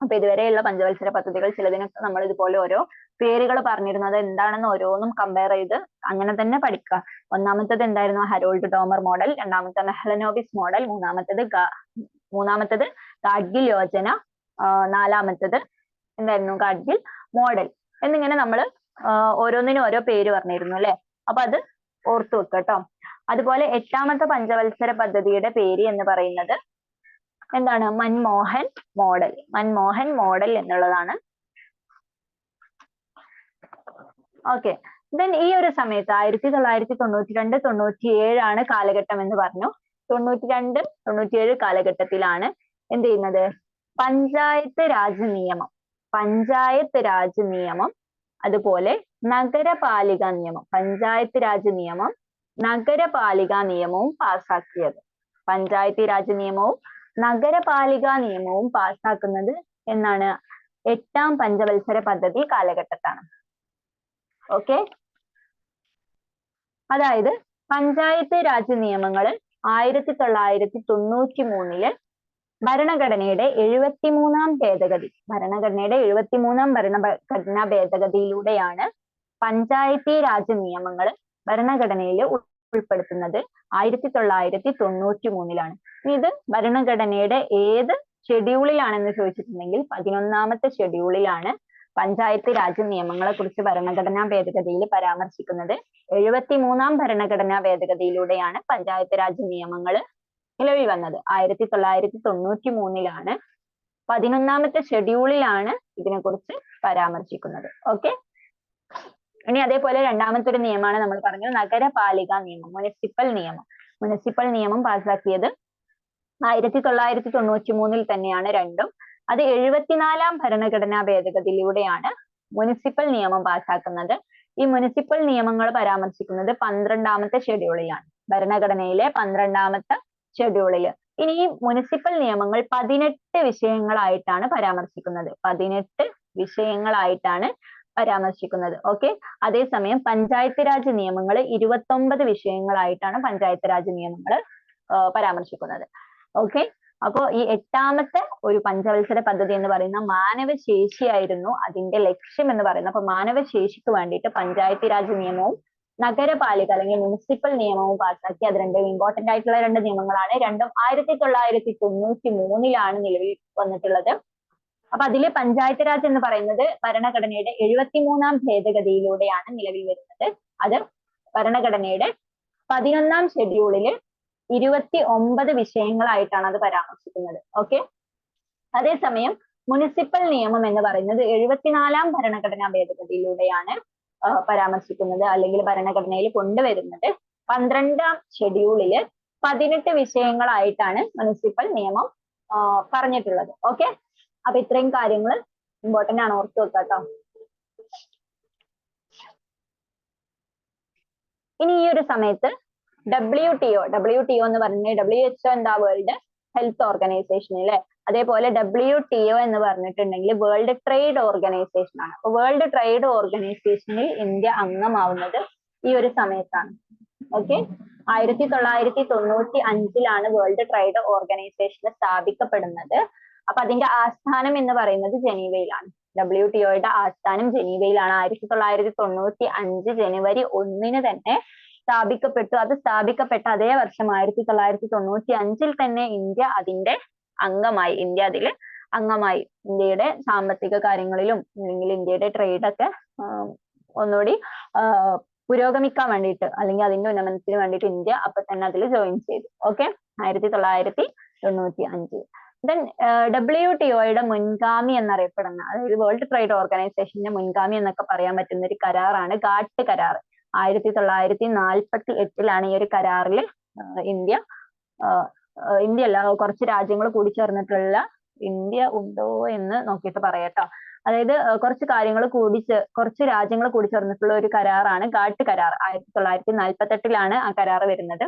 അപ്പൊ ഇതുവരെയുള്ള പഞ്ചവത്സര പദ്ധതികൾ ചിലതിനൊക്കെ നമ്മൾ ഇതുപോലെ ഓരോ പേരുകൾ പറഞ്ഞിരുന്നത് എന്താണെന്ന് ഓരോന്നും കമ്പയർ ചെയ്ത് അങ്ങനെ തന്നെ പഠിക്കുക. ഒന്നാമത്തത് എന്തായിരുന്നു? Harold Domar model. രണ്ടാമത്തെ മെഹ്ലനോബിസ് മോഡൽ. മൂന്നാമത്തത് ഗാഡ്ഗിൽ യോജന. നാലാമത്തത് എന്തായിരുന്നു? ഗാഡ്ഗിൽ മോഡൽ. എന്നിങ്ങനെ നമ്മൾ ഓരോന്നിനും ഓരോ പേര് പറഞ്ഞിരുന്നു അല്ലെ. അപ്പൊ അത് ഓർത്തു വെക്കുക കേട്ടോ. അതുപോലെ 8ാമത്തെ പഞ്ചവത്സര പദ്ധതിയുടെ പേര് എന്ന് പറയുന്നത് എന്താണ്? മൻമോഹൻ മോഡൽ. മൻമോഹൻ മോഡൽ എന്നുള്ളതാണ്. ഓക്കെ. ദെൻ ഈ ഒരു സമയത്ത് 1992-97 കാലഘട്ടം എന്ന് പറഞ്ഞു. 92-97 കാലഘട്ടത്തിലാണ് എന്ത് ചെയ്യുന്നത്? പഞ്ചായത്ത് രാജ് നിയമം അതുപോലെ നഗരപാലിക നിയമം. പഞ്ചായത്ത് രാജ് നിയമം, നഗരപാലിക നിയമവും പാസ്സാക്കിയത്. പഞ്ചായത്ത് രാജ് നിയമവും നഗരപാലിക നിയമവും പാസ്സാക്കുന്നത് എന്നാണ്? 8ാം പഞ്ചവത്സര പദ്ധതി കാലഘട്ടത്താണ്. ഓക്കെ. അതായത് പഞ്ചായത്ത് രാജ് നിയമങ്ങൾ 1993 ഭരണഘടനയുടെ 73ാം ഭരണഘടനാ ഭേദഗതിയിലൂടെയാണ് പഞ്ചായത്തി രാജ് നിയമങ്ങൾ ഭരണഘടനയിൽ ഉൾപ്പെടുത്തുന്നത്. 1993 ഇത് ഭരണഘടനയുടെ ഏത് ഷെഡ്യൂളിലാണെന്ന് ചോദിച്ചിട്ടുണ്ടെങ്കിൽ 11ാമത്തെ ഷെഡ്യൂളിലാണ് പഞ്ചായത്ത് രാജ് നിയമങ്ങളെ കുറിച്ച് ഭരണഘടനാ ഭേദഗതിയിൽ പരാമർശിക്കുന്നത്. 73ാം ഭരണഘടനാ ഭേദഗതിയിലൂടെയാണ് പഞ്ചായത്ത് രാജ് നിയമങ്ങൾ നിലവിൽ വന്നത്. 1993 11ാമത്തെ ഷെഡ്യൂളിലാണ് ഇതിനെക്കുറിച്ച് പരാമർശിക്കുന്നത്. ഓക്കെ, ഇനി അതേപോലെ രണ്ടാമത്തെ ഒരു നിയമമാണ് നമ്മൾ പറഞ്ഞു നഗരപാലിക നിയമം, മുനിസിപ്പൽ നിയമം. മുനിസിപ്പൽ നിയമം പാസാക്കിയത് 1993 തന്നെയാണ് രണ്ടും. അത് 74ാം ഭരണഘടനാ ഭേദഗതിയിലൂടെയാണ് മുനിസിപ്പൽ നിയമം പാസാക്കുന്നത്. ഈ മുനിസിപ്പൽ നിയമങ്ങൾ പരാമർശിക്കുന്നത് 12ാമത്തെ ഷെഡ്യൂളിലാണ്, ഭരണഘടനയിലെ 12ാമത്തെ ഷെഡ്യൂളിൽ. ഇനി ഈ മുനിസിപ്പൽ നിയമങ്ങൾ 18 വിഷയങ്ങളായിട്ടാണ് പരാമർശിക്കുന്നത്. 18 വിഷയങ്ങളായിട്ടാണ് പരാമർശിക്കുന്നത്. ഓക്കെ, അതേസമയം പഞ്ചായത്ത് രാജ് നിയമങ്ങൾ 29 വിഷയങ്ങളായിട്ടാണ് പഞ്ചായത്ത് രാജ് നിയമങ്ങൾ പരാമർശിക്കുന്നത്. ഓക്കെ, അപ്പോ ഈ 8ാമത്തെ ഒരു പഞ്ചവത്സര പദ്ധതി എന്ന് പറയുന്ന മാനവശേഷിയായിരുന്നു അതിന്റെ ലക്ഷ്യം എന്ന് പറയുന്നത്. അപ്പൊ മാനവശേഷിക്ക് വേണ്ടിയിട്ട് പഞ്ചായത്ത് രാജ് നിയമവും നഗരപാലിക അല്ലെങ്കിൽ മുനിസിപ്പൽ നിയമവും പാസാക്കി. അത് രണ്ടും ഇമ്പോർട്ടന്റ് ആയിട്ടുള്ള രണ്ട് നിയമങ്ങളാണ്. രണ്ടും 1993 നിലവിൽ വന്നിട്ടുള്ളത്. അപ്പൊ അതിലെ പഞ്ചായത്ത് രാജ് എന്ന് പറയുന്നത് ഭരണഘടനയുടെ 73ാം ഭേദഗതിയിലൂടെയാണ് നിലവിൽ വരുന്നത്. അത് ഭരണഘടനയുടെ 11ാം ഷെഡ്യൂളില് 29 വിഷയങ്ങളായിട്ടാണ് അത് പരാമർശിക്കുന്നത്. ഓക്കെ, അതേസമയം മുനിസിപ്പൽ നിയമം എന്ന് പറയുന്നത് 74ാം ഭരണഘടനാ ഭേദഗതിയിലൂടെയാണ് പരാമർശിക്കുന്നത് അല്ലെങ്കിൽ ഭരണഘടനയിൽ കൊണ്ടുവരുന്നത്. 12ാം ഷെഡ്യൂളില് 18 വിഷയങ്ങളായിട്ടാണ് മുനിസിപ്പൽ നിയമം പറഞ്ഞിട്ടുള്ളത്. ഓക്കെ, അപ്പൊ ഇത്രയും കാര്യങ്ങൾ ഇമ്പോർട്ടന്റ് ആണ്, ഓർത്തു വെക്കുക കേട്ടോ. ഇനി ഈ ഒരു സമയത്ത് WTO എന്ന് പറഞ്ഞാൽ WHO എന്താ, വേൾഡ് ഹെൽത്ത് ഓർഗനൈസേഷൻ അല്ലെ. അതേപോലെ WTO എന്ന് പറഞ്ഞിട്ടുണ്ടെങ്കിൽ വേൾഡ് ട്രേഡ് ഓർഗനൈസേഷൻ ആണ്. അപ്പൊ വേൾഡ് ട്രേഡ് ഓർഗനൈസേഷനിൽ ഇന്ത്യ അംഗമാവുന്നത് ഈ ഒരു സമയത്താണ്. ഓക്കെ, 1995 വേൾഡ് ട്രേഡ് ഓർഗനൈസേഷൻ സ്ഥാപിക്കപ്പെടുന്നത്. അപ്പൊ അതിന്റെ ആസ്ഥാനം എന്ന് പറയുന്നത് ജനീവയിലാണ്. WTOയുടെ ആസ്ഥാനം ജനീവയിലാണ്. 1995 ജനുവരി 1 തന്നെ സ്ഥാപിക്കപ്പെട്ടു. അത് സ്ഥാപിക്കപ്പെട്ട അതേ വർഷം 1995 തന്നെ ഇന്ത്യ അതിന്റെ അംഗമായി. ഇന്ത്യയുടെ സാമ്പത്തിക കാര്യങ്ങളിലും അല്ലെങ്കിൽ ഇന്ത്യയുടെ ട്രേഡൊക്കെ ഒന്നുകൂടി പുരോഗമിക്കാൻ വേണ്ടിയിട്ട് അല്ലെങ്കിൽ അതിന്റെ ഉന്നമനത്തിന് വേണ്ടിയിട്ട് ഇന്ത്യ അപ്പൊ തന്നെ അതിൽ ജോയിൻ ചെയ്തു. ഓക്കെ, 1995. ദെൻ WTOയുടെ മുൻഗാമി എന്നറിയപ്പെടുന്ന, അതായത് വേൾഡ് ട്രേഡ് ഓർഗനൈസേഷന്റെ മുൻഗാമി എന്നൊക്കെ പറയാൻ പറ്റുന്ന ഒരു കരാറാണ് ഗാട്ട് കരാർ. 1948 ഈ ഒരു കരാറിൽ ഇന്ത്യ അല്ല, കുറച്ച് രാജ്യങ്ങൾ കൂടി ചേർന്നിട്ടുള്ള, ഇന്ത്യ ഉണ്ടോ എന്ന് നോക്കിയിട്ട് പറയാട്ടോ. അതായത് കുറച്ച് രാജ്യങ്ങൾ കൂടി ചേർന്നിട്ടുള്ള ഒരു കരാറാണ് ഗാട്ട് കരാർ. 1948 ആ കരാർ വരുന്നത്.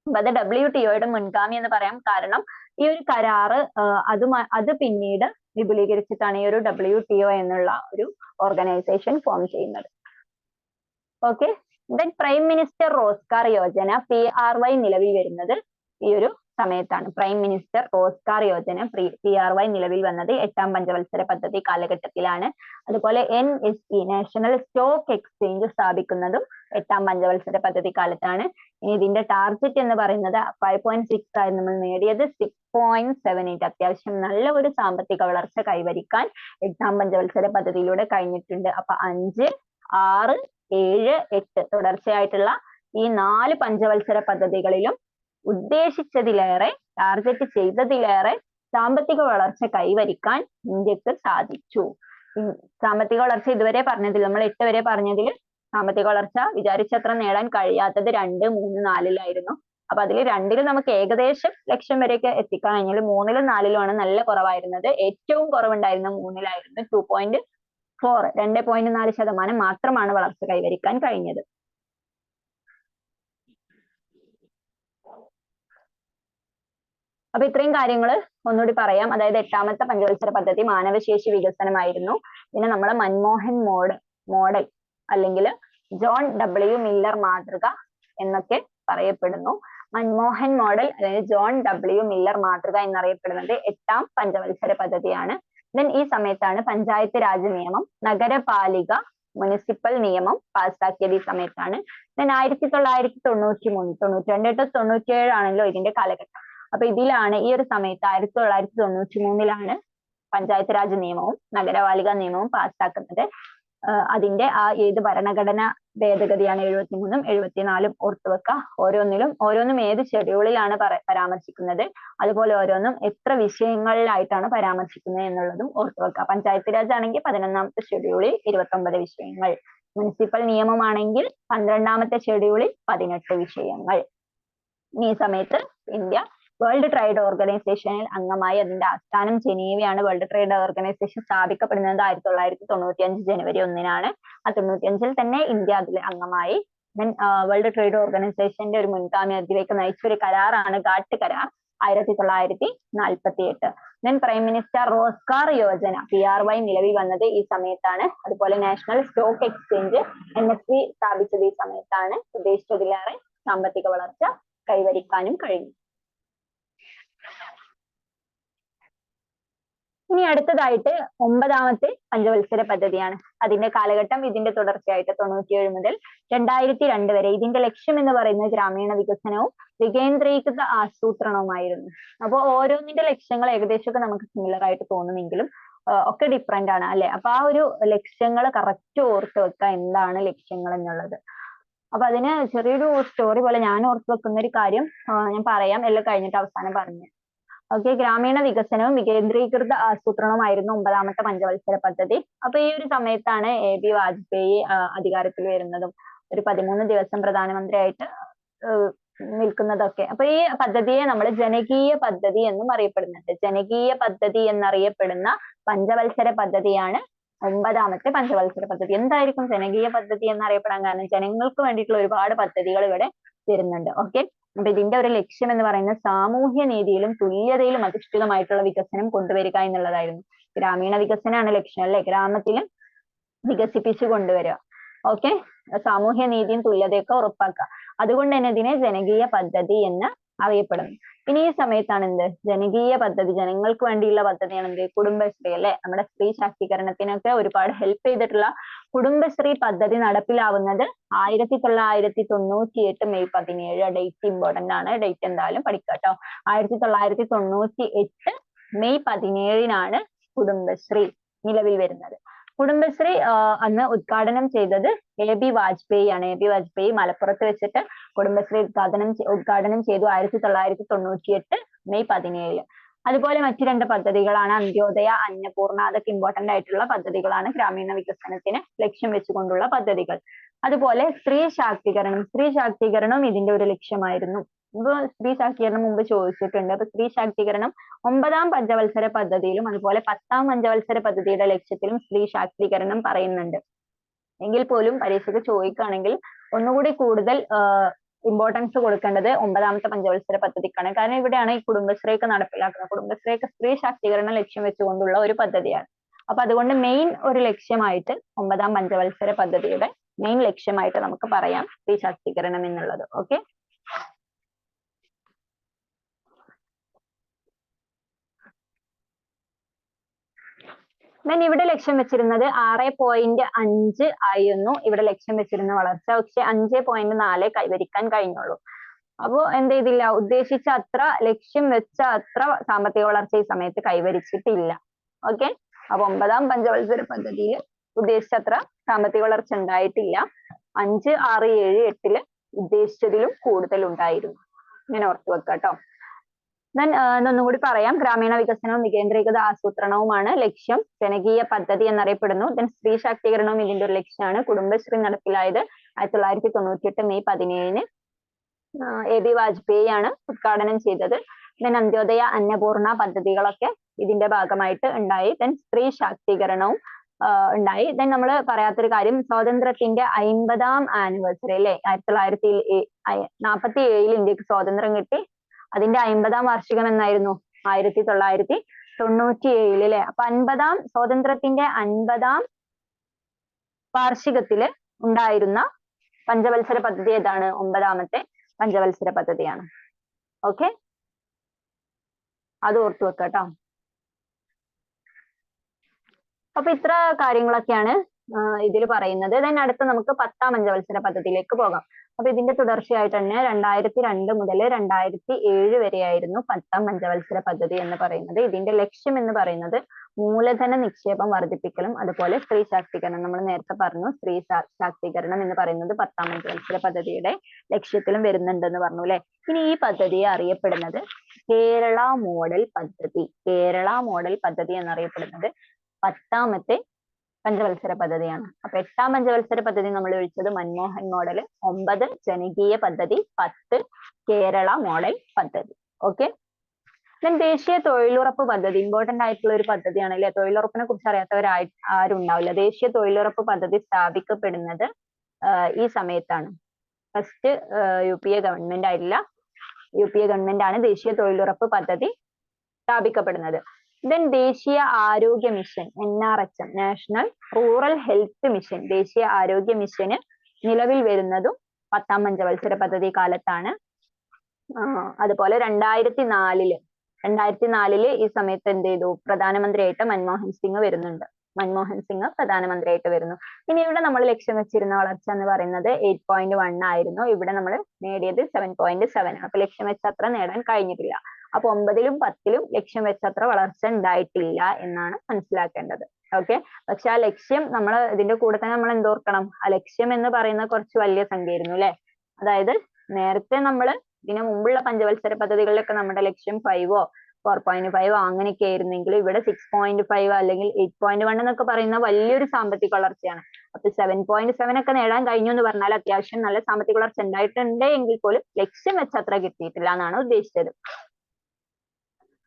അപ്പൊ അത് WTOയുടെ മുൻഗാമി എന്ന് പറയാം. കാരണം ഈ ഒരു കരാറ് അത് പിന്നീട് വിപുലീകരിച്ചിട്ടാണ് ഈ ഒരു WTO എന്നുള്ള ഒരു ഓർഗനൈസേഷൻ ഫോം ചെയ്യുന്നത്. Okay, then prime minister Rozgar Yojana PRY നിലവിൽ വരുന്നത് ഈ ഒരു സമയത്താണ്. Prime minister Rozgar Yojana PRY നിലവിൽ വന്നത് 8ാം പഞ്ചവത്സര പദ്ധതി കാലഘട്ടത്തിലാണ്. അതുപോലെ NSE നാഷണൽ സ്റ്റോക്ക് എക്സ്ചേഞ്ച് സ്ഥാപിക്കുന്നതും 8ാം പഞ്ചവത്സര പദ്ധതി കാലത്താണ്. ഇനി ഇതിന്റെ ടാർഗറ്റ് എന്ന് പറയുന്നത് 5.6 ആയി നമ്മൾ നേടിയത് 6.78. അത്യാവശ്യം നല്ല ഒരു സാമ്പത്തിക വളർച്ച കൈവരിക്കാൻ 8ാം പഞ്ചവത്സര പദ്ധതിയിലൂടെ കഴിഞ്ഞിട്ടുണ്ട്. അപ്പൊ 5, 6, 7, 8 തുടർച്ചയായിട്ടുള്ള ഈ 4 പഞ്ചവത്സര പദ്ധതികളിലും ഉദ്ദേശിച്ചതിലേറെ, ടാർഗറ്റ് ചെയ്തതിലേറെ സാമ്പത്തിക വളർച്ച കൈവരിക്കാൻ ഇന്ത്യക്ക് സാധിച്ചു. സാമ്പത്തിക വളർച്ച ഇതുവരെ പറഞ്ഞതിൽ, നമ്മൾ 8 വരെ പറഞ്ഞതിൽ സാമ്പത്തിക വളർച്ച വിചാരിച്ചത്ര നേടാൻ കഴിയാത്തത് 2, 3, 4 അപ്പൊ അതിൽ 2 നമുക്ക് ഏകദേശം ലക്ഷ്യം വരെയൊക്കെ എത്തിക്കാൻ കഴിഞ്ഞാൽ 3, 4 നല്ല കുറവായിരുന്നത്. ഏറ്റവും കുറവുണ്ടായിരുന്ന 3 2.4 2.4% മാത്രമാണ് വളർച്ച കൈവരിക്കാൻ കഴിഞ്ഞത്. അപ്പൊ ഇത്രയും കാര്യങ്ങൾ ഒന്നുകൂടി പറയാം. അതായത് 8ാമത്തെ പഞ്ചവത്സര പദ്ധതി മാനവശേഷി വികസനമായിരുന്നു. പിന്നെ നമ്മൾ മൻമോഹൻ മോഡൽ അല്ലെങ്കിൽ ജോൺ W മില്ലർ മാതൃക എന്നൊക്കെ പറയപ്പെടുന്നു. മൻമോഹൻ മോഡൽ അതായത് ജോൺ W മില്ലർ മാതൃക എന്നറിയപ്പെടുന്നത് 8ാം പഞ്ചവത്സര പദ്ധതിയാണ്. ദെൻ ഈ സമയത്താണ് പഞ്ചായത്ത് രാജ് നിയമം, നഗരപാലിക, മുനിസിപ്പൽ നിയമം പാസ്സാക്കിയത് ഈ സമയത്താണ്. ദെൻ 1993, 92 to 97 ആണല്ലോ ഇതിന്റെ കാലഘട്ടം. അപ്പൊ ഇതിലാണ് ഈ ഒരു സമയത്ത് 1993 പഞ്ചായത്ത് രാജ് നിയമവും നഗരപാലിക നിയമവും പാസ്സാക്കുന്നത്. അതിന്റെ ഏത് ഭരണഘടന ഭേദഗതിയാണ് 73ഉം 74ഉം ഓർത്തു വെക്കുക. ഓരോന്നും ഏത് ഷെഡ്യൂളിലാണ് പരാമർശിക്കുന്നത്, അതുപോലെ ഓരോന്നും എത്ര വിഷയങ്ങളിലായിട്ടാണ് പരാമർശിക്കുന്നത് എന്നുള്ളതും ഓർത്തു വെക്കുക. പഞ്ചായത്ത് രാജ് ആണെങ്കിൽ 11ാമത്തെ ഷെഡ്യൂളിൽ 29 വിഷയങ്ങൾ, മുനിസിപ്പൽ നിയമമാണെങ്കിൽ 12ാമത്തെ ഷെഡ്യൂളിൽ 18 വിഷയങ്ങൾ. ഈ സമയത്ത് ഇന്ത്യ വേൾഡ് ട്രേഡ് ഓർഗനൈസേഷനിൽ അംഗമായി. അതിന്റെ ആസ്ഥാനം ജനീവയാണ്. വേൾഡ് ട്രേഡ് ഓർഗനൈസേഷൻ സ്ഥാപിക്കപ്പെടുന്നത് 1995 ജനുവരി 1-നാണ്. ആ 95-ൽ തന്നെ ഇന്ത്യ അതിൽ അംഗമായി. വേൾഡ് ട്രേഡ് ഓർഗനൈസേഷന്റെ ഒരു മുൻഗാമി അതിലേക്ക് നയിച്ച ഒരു കരാറാണ് ഗാട്ട് കരാർ 1948. Then prime minister Rozgar Yojana PRY നിലവിൽ വന്നത് ഈ സമയത്താണ്. അതുപോലെ നാഷണൽ സ്റ്റോക്ക് എക്സ്ചേഞ്ച് NSE സ്ഥാപിച്ചത് ഈ സമയത്താണ്. ഉദ്ദേശിച്ചതിലേറെ സാമ്പത്തിക വളർച്ച കൈവരിക്കാനും കഴിഞ്ഞു. ഇനി അടുത്തതായിട്ട് 9ാമത്തെ പഞ്ചവത്സര പദ്ധതിയാണ്. അതിന്റെ കാലഘട്ടം ഇതിന്റെ തുടർച്ചയായിട്ട് 97 മുതൽ 2002 വരെ. ഇതിന്റെ ലക്ഷ്യം എന്ന് പറയുന്നത് ഗ്രാമീണ വികസനവും വികേന്ദ്രീകൃത ആസൂത്രണവുമായിരുന്നു. അപ്പോൾ ഓരോന്നിന്റെ ലക്ഷ്യങ്ങൾ ഏകദേശമൊക്കെ നമുക്ക് സിമിലർ ആയിട്ട് തോന്നുമെങ്കിലും ഒക്കെ ഡിഫറെന്റ് ആണ് അല്ലെ. അപ്പൊ ആ ഒരു ലക്ഷ്യങ്ങൾ കറക്റ്റ് ഓർത്ത് വെക്കുക, എന്താണ് ലക്ഷ്യങ്ങൾ എന്നുള്ളത്. അപ്പൊ അതിന് ചെറിയൊരു സ്റ്റോറി പോലെ ഞാൻ ഓർത്ത് വെക്കുന്ന ഒരു കാര്യം ഞാൻ പറയാം, എല്ലാം കഴിഞ്ഞിട്ട് അവസാനം പറഞ്ഞു. ഓക്കെ, ഗ്രാമീണ വികസനവും വികേന്ദ്രീകൃത ആസൂത്രണവുമായിരുന്നു 9ാമത്തെ പഞ്ചവത്സര പദ്ധതി. അപ്പൊ ഈ ഒരു സമയത്താണ് AB വാജ്പേയി അധികാരത്തിൽ വരുന്നതും ഒരു 13 ദിവസം പ്രധാനമന്ത്രിയായിട്ട് നിൽക്കുന്നതൊക്കെ. അപ്പൊ ഈ പദ്ധതിയെ നമ്മൾ ജനകീയ പദ്ധതി എന്നും അറിയപ്പെടുന്നുണ്ട്. ജനകീയ പദ്ധതി എന്നറിയപ്പെടുന്ന പഞ്ചവത്സര പദ്ധതിയാണ് 9ാമത്തെ പഞ്ചവത്സര പദ്ധതി. എന്തായിരിക്കും ജനകീയ പദ്ധതി എന്നറിയപ്പെടാൻ കാരണം? ജനങ്ങൾക്ക് വേണ്ടിയിട്ടുള്ള ഒരുപാട് പദ്ധതികൾ ഇവിടെ വരുന്നുണ്ട്. ഓക്കെ, അപ്പൊ ഇതിന്റെ ഒരു ലക്ഷ്യം എന്ന് പറയുന്നത് സാമൂഹ്യ നീതിയിലും തുല്യതയിലും അധിഷ്ഠിതമായിട്ടുള്ള വികസനം കൊണ്ടുവരിക എന്നുള്ളതായിരുന്നു. ഗ്രാമീണ വികസനമാണ് ലക്ഷ്യം അല്ലെ, ഗ്രാമത്തിലും വികസിപ്പിച്ചു കൊണ്ടുവരിക. ഓക്കെ, സാമൂഹ്യ നീതിയും തുല്യതയൊക്കെ ഉറപ്പാക്കുക. അതുകൊണ്ട് തന്നെ ഇതിനെ ജനകീയ പദ്ധതി എന്ന് അറിയപ്പെടുന്നു. ഇനി ഈ സമയത്താണ് എന്ത് ജനകീയ പദ്ധതി, ജനങ്ങൾക്ക് വേണ്ടിയുള്ള പദ്ധതിയാണ് എന്ത് കുടുംബശ്രീ അല്ലെ. നമ്മുടെ സ്ത്രീ ശാക്തീകരണത്തിനൊക്കെ ഒരുപാട് ഹെൽപ്പ് ചെയ്തിട്ടുള്ള കുടുംബശ്രീ പദ്ധതി നടപ്പിലാവുന്നത് 1998 മെയ് 17. ഡേറ്റ് ഇമ്പോർട്ടന്റ് ആണ്, ഡേറ്റ് എന്തായാലും പഠിക്കാട്ടോ. 1998 മെയ് 17-നാണ് കുടുംബശ്രീ നിലവിൽ വരുന്നത്. കുടുംബശ്രീ അന്ന് ഉദ്ഘാടനം ചെയ്തത് AB വാജ്പേയി ആണ്. AB വാജ്പേയി മലപ്പുറത്ത് വെച്ചിട്ട് കുടുംബശ്രീ ഉദ്ഘാടനം ചെയ്തു 1998 മെയ് 17. അതുപോലെ മറ്റു 2 പദ്ധതികളാണ് അന്ത്യോദയ, അന്നപൂർണ. അതൊക്കെ ഇമ്പോർട്ടന്റ് ആയിട്ടുള്ള പദ്ധതികളാണ്, ഗ്രാമീണ വികസനത്തിന് ലക്ഷ്യം വെച്ചുകൊണ്ടുള്ള പദ്ധതികൾ. അതുപോലെ സ്ത്രീ ശാക്തീകരണവും ഇതിന്റെ ഒരു ലക്ഷ്യമായിരുന്നു. ഇപ്പൊ സ്ത്രീ ശാക്തീകരണം മുമ്പ് ചോദിച്ചിട്ടുണ്ട്. അപ്പൊ സ്ത്രീ ശാക്തീകരണം 9ാം പഞ്ചവത്സര പദ്ധതിയിലും അതുപോലെ 10ാം പഞ്ചവത്സര പദ്ധതിയുടെ ലക്ഷ്യത്തിലും സ്ത്രീ ശാക്തീകരണം പറയുന്നുണ്ട്. എങ്കിൽ പോലും പരീക്ഷയ്ക്ക് ചോദിക്കുകയാണെങ്കിൽ ഒന്നുകൂടി കൂടുതൽ ഇമ്പോർട്ടൻസ് കൊടുക്കേണ്ടത് 9ാമത്തെ പഞ്ചവത്സര പദ്ധതിക്കാണ്. കാരണം ഇവിടെയാണ് ഈ കുടുംബശ്രീയൊക്കെ നടപ്പിലാക്കുന്നത്. കുടുംബശ്രീയൊക്കെ സ്ത്രീ ശാക്തീകരണം ലക്ഷ്യം വെച്ചുകൊണ്ടുള്ള ഒരു പദ്ധതിയാണ്. അപ്പൊ അതുകൊണ്ട് മെയിൻ ഒരു ലക്ഷ്യമായിട്ട് 9ാം പഞ്ചവത്സര പദ്ധതിയുടെ മെയിൻ ലക്ഷ്യമായിട്ട് നമുക്ക് പറയാം സ്ത്രീ ശാക്തീകരണം എന്നുള്ളത്. ഓക്കെ, ഇവിടെ ലക്ഷ്യം വെച്ചിരുന്നത് 6.5 ആയിരുന്നു ഇവിടെ ലക്ഷ്യം വെച്ചിരുന്ന വളർച്ച. പക്ഷെ 5.4 കൈവരിക്കാൻ കഴിഞ്ഞുള്ളൂ. അപ്പോ എന്ത് ചെയ്തില്ല, ഉദ്ദേശിച്ച അത്ര ലക്ഷ്യം വെച്ച അത്ര സാമ്പത്തിക വളർച്ച ഈ സമയത്ത് കൈവരിച്ചിട്ടില്ല. ഓക്കെ, അപ്പൊ 9ാം പഞ്ചവത്സര പദ്ധതിയിൽ ഉദ്ദേശിച്ചത്ര സാമ്പത്തിക വളർച്ച ഉണ്ടായിട്ടില്ല. 5, 6, 7, 8 ഉദ്ദേശിച്ചതിലും കൂടുതൽ ഉണ്ടായിരുന്നു. ഇങ്ങനെ ഓർത്തു വെക്കുക കേട്ടോ. ഒന്നും കൂടി പറയാം, ഗ്രാമീണ വികസനവും വികേന്ദ്രീകൃത ആസൂത്രണവുമാണ് ലക്ഷ്യം. ജനകീയ പദ്ധതി എന്നറിയപ്പെടുന്നു. സ്ത്രീ ശാക്തീകരണവും ഇതിന്റെ ഒരു ലക്ഷ്യമാണ്. കുടുംബശ്രീ നടപ്പിലായത് 1998 മെയ് 17-ന്. AB വാജ്പേയി ആണ് ഉദ്ഘാടനം ചെയ്തത്. അന്ത്യോദയ, അന്നപൂർണ പദ്ധതികളൊക്കെ ഇതിന്റെ ഭാഗമായിട്ട് ഉണ്ടായി. സ്ത്രീ ശാക്തീകരണവും ഉണ്ടായി. നമ്മൾ പറയാത്തൊരു കാര്യം, സ്വാതന്ത്ര്യത്തിന്റെ 50ാം ആനിവേഴ്സറി അല്ലെ, 1947 ഇന്ത്യക്ക് സ്വാതന്ത്ര്യം കിട്ടി. അതിന്റെ 50ാം വാർഷികം എന്നായിരുന്നു 1997 അല്ലെ. അപ്പൊ സ്വാതന്ത്ര്യത്തിന്റെ 50ാം വാർഷികത്തില് ഉണ്ടായിരുന്ന പഞ്ചവത്സര പദ്ധതി ഏതാണ്? 9ാമത്തെ പഞ്ചവത്സര പദ്ധതിയാണ്. ഓക്കെ, അത് ഓർത്തു വെക്കുക കേട്ടോ. അപ്പൊ ഇത്ര കാര്യങ്ങളൊക്കെയാണ് ഇതിൽ പറയുന്നത്. അടുത്ത നമുക്ക് 10ാം പഞ്ചവത്സര പദ്ധതിയിലേക്ക് പോകാം. അപ്പൊ ഇതിന്റെ തുടർച്ചയായിട്ട് തന്നെ 2002 മുതൽ 2007 വരെയായിരുന്നു 10ാം പഞ്ചവത്സര പദ്ധതി എന്ന് പറയുന്നത്. ഇതിന്റെ ലക്ഷ്യം എന്ന് പറയുന്നത് മൂലധന നിക്ഷേപം വർദ്ധിപ്പിക്കലും അതുപോലെ സ്ത്രീ ശാക്തീകരണം. നമ്മൾ നേരത്തെ പറഞ്ഞു സ്ത്രീ ശാക്തീകരണം എന്ന് പറയുന്നത് 10ാം പഞ്ചവത്സര പദ്ധതിയുടെ ലക്ഷ്യത്തിലും വരുന്നുണ്ടെന്ന് പറഞ്ഞു അല്ലെ. ഇനി ഈ പദ്ധതിയെ അറിയപ്പെടുന്നത് കേരള മോഡൽ പദ്ധതി. കേരള മോഡൽ പദ്ധതി എന്നറിയപ്പെടുന്നത് 10ാമത്തെ പഞ്ചവത്സര പദ്ധതിയാണ്. അപ്പൊ 8ാം പഞ്ചവത്സര പദ്ധതി നമ്മൾ വിളിച്ചത് മൻമോഹൻ മോഡൽ, 9 ജനകീയ പദ്ധതി, 10 കേരള മോഡൽ പദ്ധതി. ഓക്കെ. ദേശീയ തൊഴിലുറപ്പ് പദ്ധതി ഇമ്പോർട്ടന്റ് ആയിട്ടുള്ള ഒരു പദ്ധതിയാണ് അല്ലെ. തൊഴിലുറപ്പിനെ കുറിച്ച് അറിയാത്തവർ ആരും ഉണ്ടാവില്ല. ദേശീയ തൊഴിലുറപ്പ് പദ്ധതി സ്ഥാപിക്കപ്പെടുന്നത് ഈ സമയത്താണ്. ഫസ്റ്റ് UPA ഗവൺമെന്റ് ആയിട്ടില്ല, UPA ഗവൺമെന്റ് ആണ് ദേശീയ തൊഴിലുറപ്പ് പദ്ധതി സ്ഥാപിക്കപ്പെടുന്നത്. ദേശീയ ആരോഗ്യ mission NRHM, national rural health mission, ദേശീയ ആരോഗ്യ മിഷന് നിലവിൽ വരുന്നതും 10ാം പഞ്ചവത്സര പദ്ധതി കാലത്താണ്. അതുപോലെ 2004 ഈ സമയത്ത് എന്ത് ചെയ്തു, പ്രധാനമന്ത്രിയായിട്ട് മൻമോഹൻ സിംഗ് വരുന്നുണ്ട്. മൻമോഹൻ സിംഗ് പ്രധാനമന്ത്രിയായിട്ട് വരുന്നു. ഇനി ഇവിടെ നമ്മൾ ലക്ഷ്യം വെച്ചിരുന്ന വളർച്ച എന്ന് പറയുന്നത് 8.1 ആയിരുന്നു. ഇവിടെ നമ്മൾ നേടിയത് 7.7 ആണ്. അപ്പൊ ലക്ഷ്യം വെച്ച അത്ര നേടാൻ കഴിഞ്ഞിട്ടില്ല. അപ്പൊ 9ലും 10ലും ലക്ഷ്യം വെച്ചത്ര വളർച്ച ഉണ്ടായിട്ടില്ല എന്നാണ് മനസ്സിലാക്കേണ്ടത്. ഓക്കെ. പക്ഷെ ആ ലക്ഷ്യം നമ്മൾ ഇതിന്റെ കൂടെ തന്നെ നമ്മൾ എന്തോർക്കണം, ആ ലക്ഷ്യം എന്ന് പറയുന്നത് കുറച്ച് വലിയ സംഖ്യ ആയിരുന്നു അല്ലെ. അതായത് നേരത്തെ നമ്മൾ ഇതിനു മുമ്പുള്ള പഞ്ചവത്സര പദ്ധതികളിലൊക്കെ നമ്മുടെ ലക്ഷ്യം 5ഓ 4.5 അങ്ങനെയൊക്കെ ആയിരുന്നെങ്കിൽ ഇവിടെ 6.5 അല്ലെങ്കിൽ 8.1 എന്നൊക്കെ പറയുന്ന വലിയൊരു സാമ്പത്തിക വളർച്ചയാണ്. അപ്പൊ 7.7 ഒക്കെ നേടാൻ കഴിഞ്ഞു എന്ന് പറഞ്ഞാൽ അത്യാവശ്യം നല്ല സാമ്പത്തിക വളർച്ച ഉണ്ടായിട്ടുണ്ട് എങ്കിൽ പോലും ലക്ഷ്യം വെച്ച അത്ര കിട്ടിയിട്ടില്ല എന്നാണ് ഉദ്ദേശിച്ചത്.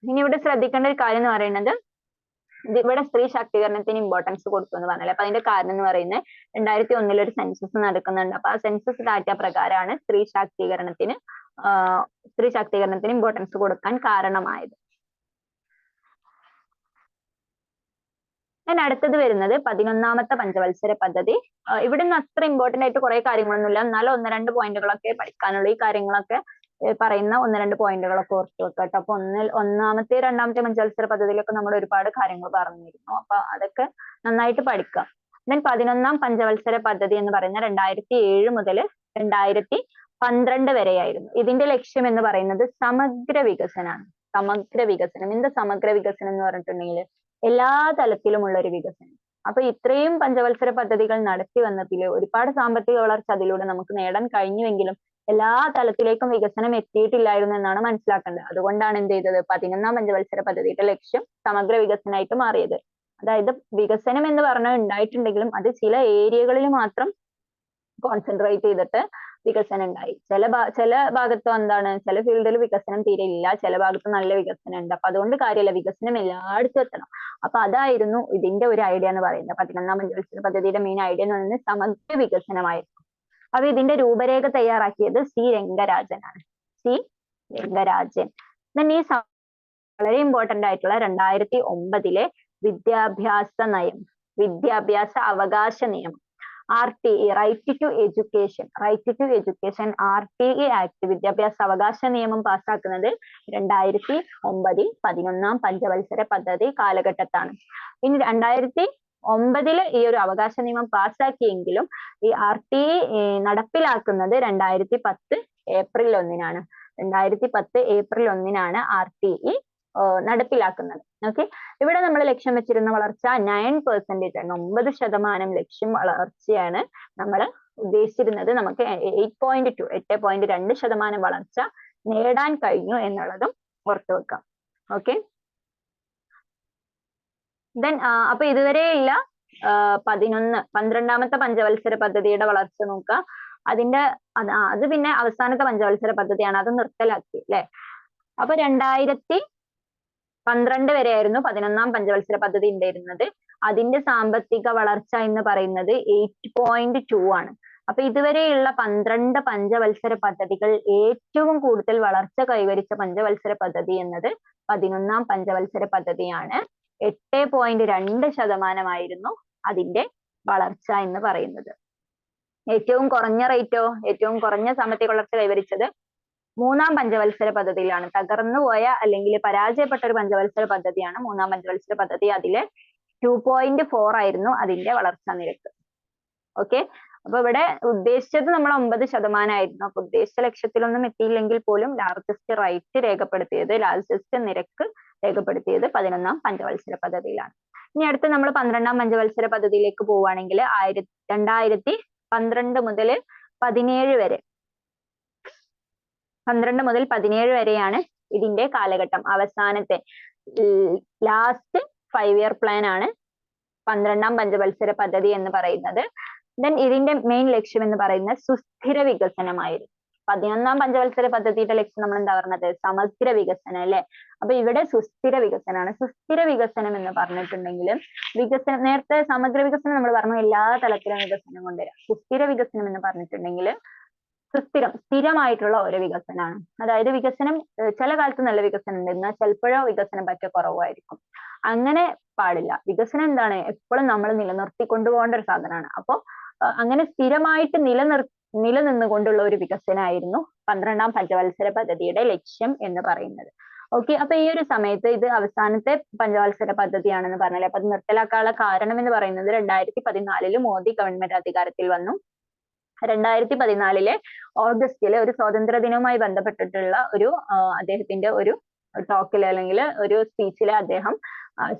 ഇനി ഇവിടെ ശ്രദ്ധിക്കേണ്ട ഒരു കാര്യം എന്ന് പറയുന്നത് ഇവിടെ സ്ത്രീ ശാക്തീകരണത്തിന് ഇമ്പോർട്ടൻസ് കൊടുത്തു എന്ന് പറഞ്ഞാൽ അപ്പൊ അതിന്റെ കാരണം എന്ന് പറയുന്നത് 2001 ഒരു സെൻസസ് നടക്കുന്നുണ്ട്. അപ്പൊ ആ സെൻസസ് ഡാറ്റ പ്രകാരമാണ് സ്ത്രീ ശാക്തീകരണത്തിന് ഇമ്പോർട്ടൻസ് കൊടുക്കാൻ കാരണമായത്. അടുത്തത് വരുന്നത് 11ാമത്തെ പഞ്ചവത്സര പദ്ധതി. ഇവിടെ നിന്ന് അത്ര ഇമ്പോർട്ടന്റ് ആയിട്ട് കുറെ കാര്യങ്ങളൊന്നുമില്ല, എന്നാലും 1-2 പോയിന്റുകളൊക്കെ പഠിക്കാനുള്ള. ഈ കാര്യങ്ങളൊക്കെ പറയുന്ന 1-2 പോയിന്റുകളൊക്കെ ഓർത്തു വെക്കുക കേട്ടോ. അപ്പൊ ഒന്നാമത്തെ 2ാമത്തെ പഞ്ചവത്സര പദ്ധതിയിലൊക്കെ നമ്മൾ ഒരുപാട് കാര്യങ്ങൾ പറഞ്ഞിരുന്നു. അപ്പൊ അതൊക്കെ നന്നായിട്ട് പഠിക്കാം. 11ാം പഞ്ചവത്സര പദ്ധതി എന്ന് പറയുന്നത് 2007 മുതൽ 2012 വരെയായിരുന്നു. ഇതിന്റെ ലക്ഷ്യം എന്ന് പറയുന്നത് സമഗ്ര വികസനമാണ്. സമഗ്ര വികസനം. എന്താ സമഗ്ര വികസനം എന്ന് പറഞ്ഞിട്ടുണ്ടെങ്കിൽ എല്ലാ തലത്തിലുമുള്ള ഒരു വികസനം. അപ്പൊ ഇത്രയും പഞ്ചവത്സര പദ്ധതികൾ നടത്തി വന്നതിൽ ഒരുപാട് സാമ്പത്തിക വളർച്ച അതിലൂടെ നമുക്ക് നേടാൻ കഴിഞ്ഞുവെങ്കിലും എല്ലാ തലത്തിലേക്കും വികസനം എത്തിയിട്ടില്ലായിരുന്നു എന്നാണ് മനസ്സിലാക്കേണ്ടത്. അതുകൊണ്ടാണ് എന്ത് ചെയ്തത്, 11ാം പഞ്ചവത്സര പദ്ധതിയുടെ ലക്ഷ്യം സമഗ്ര വികസനമായിട്ട് മാറിയത്. അതായത് വികസനം എന്ന് പറഞ്ഞാൽ ഉണ്ടായിട്ടുണ്ടെങ്കിലും അത് ചില ഏരിയകളിൽ മാത്രം കോൺസെൻട്രേറ്റ് ചെയ്തിട്ട് വികസനം ഉണ്ടായി. ചില ഭാഗത്ത് എന്താണ്, ചില ഫീൽഡിൽ വികസനം തീരെ ഇല്ല, ചില ഭാഗത്ത് നല്ല വികസനം ഉണ്ട്. അപ്പൊ അതുകൊണ്ട് കാര്യമില്ല, വികസനം എല്ലായിടത്തും എത്തണം. അപ്പൊ അതായിരുന്നു ഇതിന്റെ ഒരു ഐഡിയ എന്ന് പറയുന്നത്. 11ാം പഞ്ചവത്സര പദ്ധതിയുടെ മെയിൻ ഐഡിയ എന്ന് പറയുന്നത് സമഗ്ര വികസനമായിരുന്നു. അപ്പൊ ഇതിന്റെ രൂപരേഖ തയ്യാറാക്കിയത് C. രംഗരാജനാണ്. C. രംഗരാജൻ. ഈ വളരെ ഇമ്പോർട്ടന്റ് ആയിട്ടുള്ള 2009 വിദ്യാഭ്യാസ അവകാശ നിയമം RTE, right to education RTE act, വിദ്യാഭ്യാസ അവകാശ നിയമം പാസ്സാക്കുന്നത് 2009 11ാം പഞ്ചവത്സര പദ്ധതി കാലഘട്ടത്താണ്. ഇനി 2009 ഈ ഒരു അവകാശ നിയമം പാസ്സാക്കിയെങ്കിലും ഈ RTE നടപ്പിലാക്കുന്നത് 2010 ഏപ്രിൽ 1-നാണ്. 2010 ഏപ്രിൽ 1-നാണ് RTE നടപ്പിലാക്കുന്നത്. ഓക്കെ. ഇവിടെ നമ്മൾ ലക്ഷ്യം വെച്ചിരുന്ന വളർച്ച 9% ആണ്. 9% ലക്ഷ്യം വളർച്ചയാണ് നമ്മൾ ഉദ്ദേശിച്ചിരുന്നത്. നമുക്ക് 8.2% വളർച്ച നേടാൻ കഴിഞ്ഞു എന്നുള്ളതും ഓർത്തു വെക്കാം. ഓക്കെ. അപ്പൊ ഇതുവരെയുള്ള 12ാമത്തെ പഞ്ചവത്സര പദ്ധതിയുടെ വളർച്ച നോക്കുക. അത് പിന്നെ അവസാനത്തെ പഞ്ചവത്സര പദ്ധതിയാണ്, അത് നിർത്തലാക്കി അല്ലെ. അപ്പൊ 2012 വരെയായിരുന്നു 11ാം പഞ്ചവത്സര പദ്ധതി ഉണ്ടായിരുന്നത്. അതിന്റെ സാമ്പത്തിക വളർച്ച എന്ന് പറയുന്നത് 8.2 ആണ്. അപ്പൊ ഇതുവരെയുള്ള 12 പഞ്ചവത്സര പദ്ധതികൾ ഏറ്റവും കൂടുതൽ വളർച്ച കൈവരിച്ച പഞ്ചവത്സര പദ്ധതി എന്നത് 11ാം പഞ്ചവത്സര പദ്ധതിയാണ്. 8.2% അതിന്റെ വളർച്ച എന്ന് പറയുന്നത്. ഏറ്റവും കുറഞ്ഞ സാമ്പത്തിക വളർച്ച കൈവരിച്ചത് 3ാം പഞ്ചവത്സര പദ്ധതിയിലാണ്. തകർന്നുപോയ അല്ലെങ്കിൽ പരാജയപ്പെട്ട ഒരു പഞ്ചവത്സര പദ്ധതിയാണ് 3ാം പഞ്ചവത്സര പദ്ധതി. അതിലെ 2.4 ആയിരുന്നു അതിന്റെ വളർച്ചാ നിരക്ക്. ഓക്കെ. അപ്പൊ ഇവിടെ ഉദ്ദേശിച്ചത് നമ്മൾ 9% അപ്പൊ ഉദ്ദേശിച്ച ലക്ഷ്യത്തിലൊന്നും എത്തിയില്ലെങ്കിൽ പോലും ലാർജസ്റ്റ് റൈറ്റ് രേഖപ്പെടുത്തിയത്, ലാർജസ്റ്റ് നിരക്ക് രേഖപ്പെടുത്തിയത് 11ാം പഞ്ചവത്സര പദ്ധതിയിലാണ്. ഇനി അടുത്ത് നമ്മൾ 12ാം പഞ്ചവത്സര പദ്ധതിയിലേക്ക് പോവുകയാണെങ്കിൽ 2012 മുതൽ 17 വരെ 12 മുതൽ 17 വരെയാണ് ഇതിന്റെ കാലഘട്ടം. അവസാനത്തെ ലാസ്റ്റ് 5-year പ്ലാൻ ആണ് 12ാം പഞ്ചവത്സര പദ്ധതി എന്ന് പറയുന്നത്. ദെൻ ഇതിന്റെ മെയിൻ ലക്ഷ്യം എന്ന് പറയുന്നത് സുസ്ഥിര വികസനമായിരുന്നു. 11ാം പഞ്ചവത്സര പദ്ധതിയുടെ ലക്ഷ്യം നമ്മൾ എന്താ പറഞ്ഞത്? സമഗ്ര വികസനം അല്ലെ. അപ്പൊ ഇവിടെ സുസ്ഥിര വികസനമാണ്. സുസ്ഥിര വികസനം എന്ന് പറഞ്ഞിട്ടുണ്ടെങ്കിൽ വികസനം, നേരത്തെ സമഗ്ര വികസനം നമ്മൾ പറഞ്ഞു എല്ലാ തലത്തിലും വികസനം കൊണ്ടുവരാം. സുസ്ഥിര വികസനം എന്ന് പറഞ്ഞിട്ടുണ്ടെങ്കിൽ സ്ഥിരമായിട്ടുള്ള ഒരു വികസനമാണ്. അതായത് വികസനം ചില കാലത്ത് നല്ല വികസനം ഉണ്ട്, എന്നാൽ ചിലപ്പോഴോ വികസനം പറ്റ കുറവായിരിക്കും. അങ്ങനെ പാടില്ല. വികസനം എന്താണ്? എപ്പോഴും നമ്മൾ നിലനിർത്തി കൊണ്ടുപോകേണ്ട ഒരു സാധനമാണ്. അപ്പൊ അങ്ങനെ സ്ഥിരമായിട്ട് നിലനിന്നുകൊണ്ടുള്ള ഒരു വികസനമായിരുന്നു 12ാം പഞ്ചവത്സര പദ്ധതിയുടെ ലക്ഷ്യം എന്ന് പറയുന്നത്. ഓക്കെ, അപ്പൊ ഈ ഒരു സമയത്ത് ഇത് അവസാനത്തെ പഞ്ചവത്സര പദ്ധതിയാണെന്ന് പറഞ്ഞാൽ അപ്പൊ അത് നിർത്തലാക്കാനുള്ള കാരണം എന്ന് പറയുന്നത് 2014 മോദി ഗവൺമെന്റ് അധികാരത്തിൽ വന്നു. 2014 ഓഗസ്റ്റില് ഒരു സ്വാതന്ത്ര്യ ദിനവുമായി ബന്ധപ്പെട്ടിട്ടുള്ള ഒരു അദ്ദേഹത്തിന്റെ ഒരു ടോക്കിൽ അല്ലെങ്കിൽ ഒരു